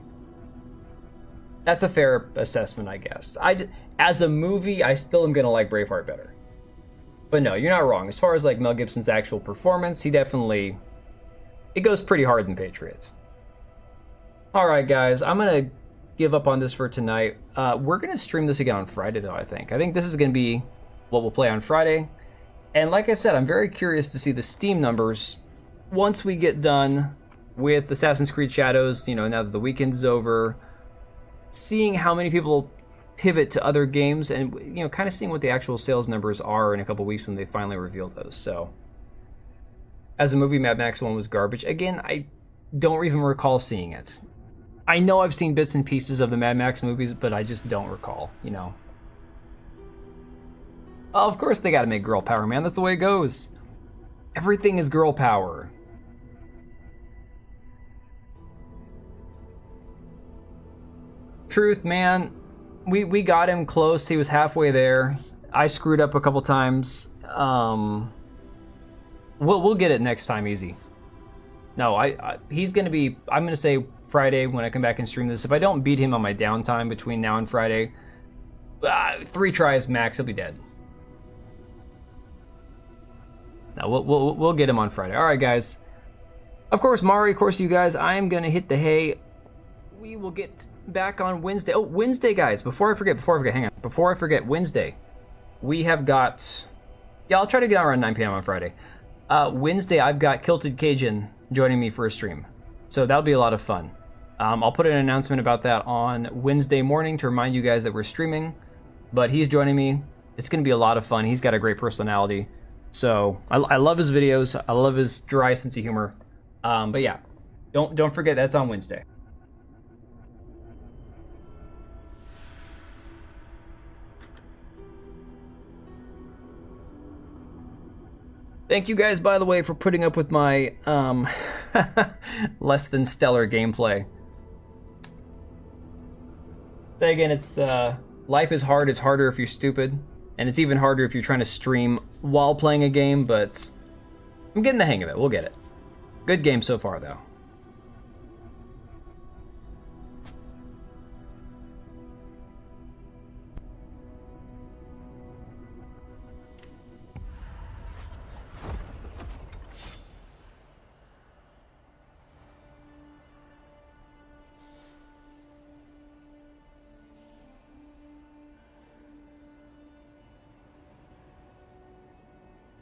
That's a fair assessment, I guess. As a movie, I still am gonna like Braveheart better. But no, you're not wrong. As far as like Mel Gibson's actual performance, he definitely... It goes pretty hard in Patriots. Alright guys, I'm gonna give up on this for tonight. We're gonna stream this again on Friday though, I think. I think this is gonna be what we'll play on Friday. And like I said, I'm very curious to see the Steam numbers once we get done with Assassin's Creed Shadows, you know, now that the weekend is over. Seeing how many people pivot to other games and, you know, kind of seeing what the actual sales numbers are in a couple weeks when they finally reveal those. So, as a movie, Mad Max 1 was garbage. Again, I don't even recall seeing it. I know I've seen bits and pieces of the Mad Max movies, but I just don't recall, you know. Oh, of course they gotta make girl power, man. That's the way it goes. Everything is girl power. Truth, man. We got him close. He was halfway there. I screwed up a couple times. We'll get it next time easy. No, he's gonna be... I'm gonna say Friday when I come back and stream this. If I don't beat him on my downtime between now and Friday, 3 tries max, he'll be dead. No, we'll get him on Friday. All right, guys. Of course, Mari. Of course, you guys. I am gonna hit the hay. We will get back on Wednesday. Oh, Wednesday, guys. Before I forget, hang on. Before I forget, Wednesday, we have got... Yeah, I'll try to get on around 9 p.m. on Friday. Wednesday, I've got Kilted Cajun joining me for a stream. So that'll be a lot of fun. I'll put an announcement about that on Wednesday morning to remind you guys that we're streaming. But he's joining me. It's going to be a lot of fun. He's got a great personality. So I love his videos. I love his dry sense of humor. But yeah, don't forget that's on Wednesday. Thank you guys, by the way, for putting up with my less than stellar gameplay. Say again, it's life is hard. It's harder if you're stupid, and it's even harder if you're trying to stream while playing a game. But I'm getting the hang of it. We'll get it. Good game so far, though.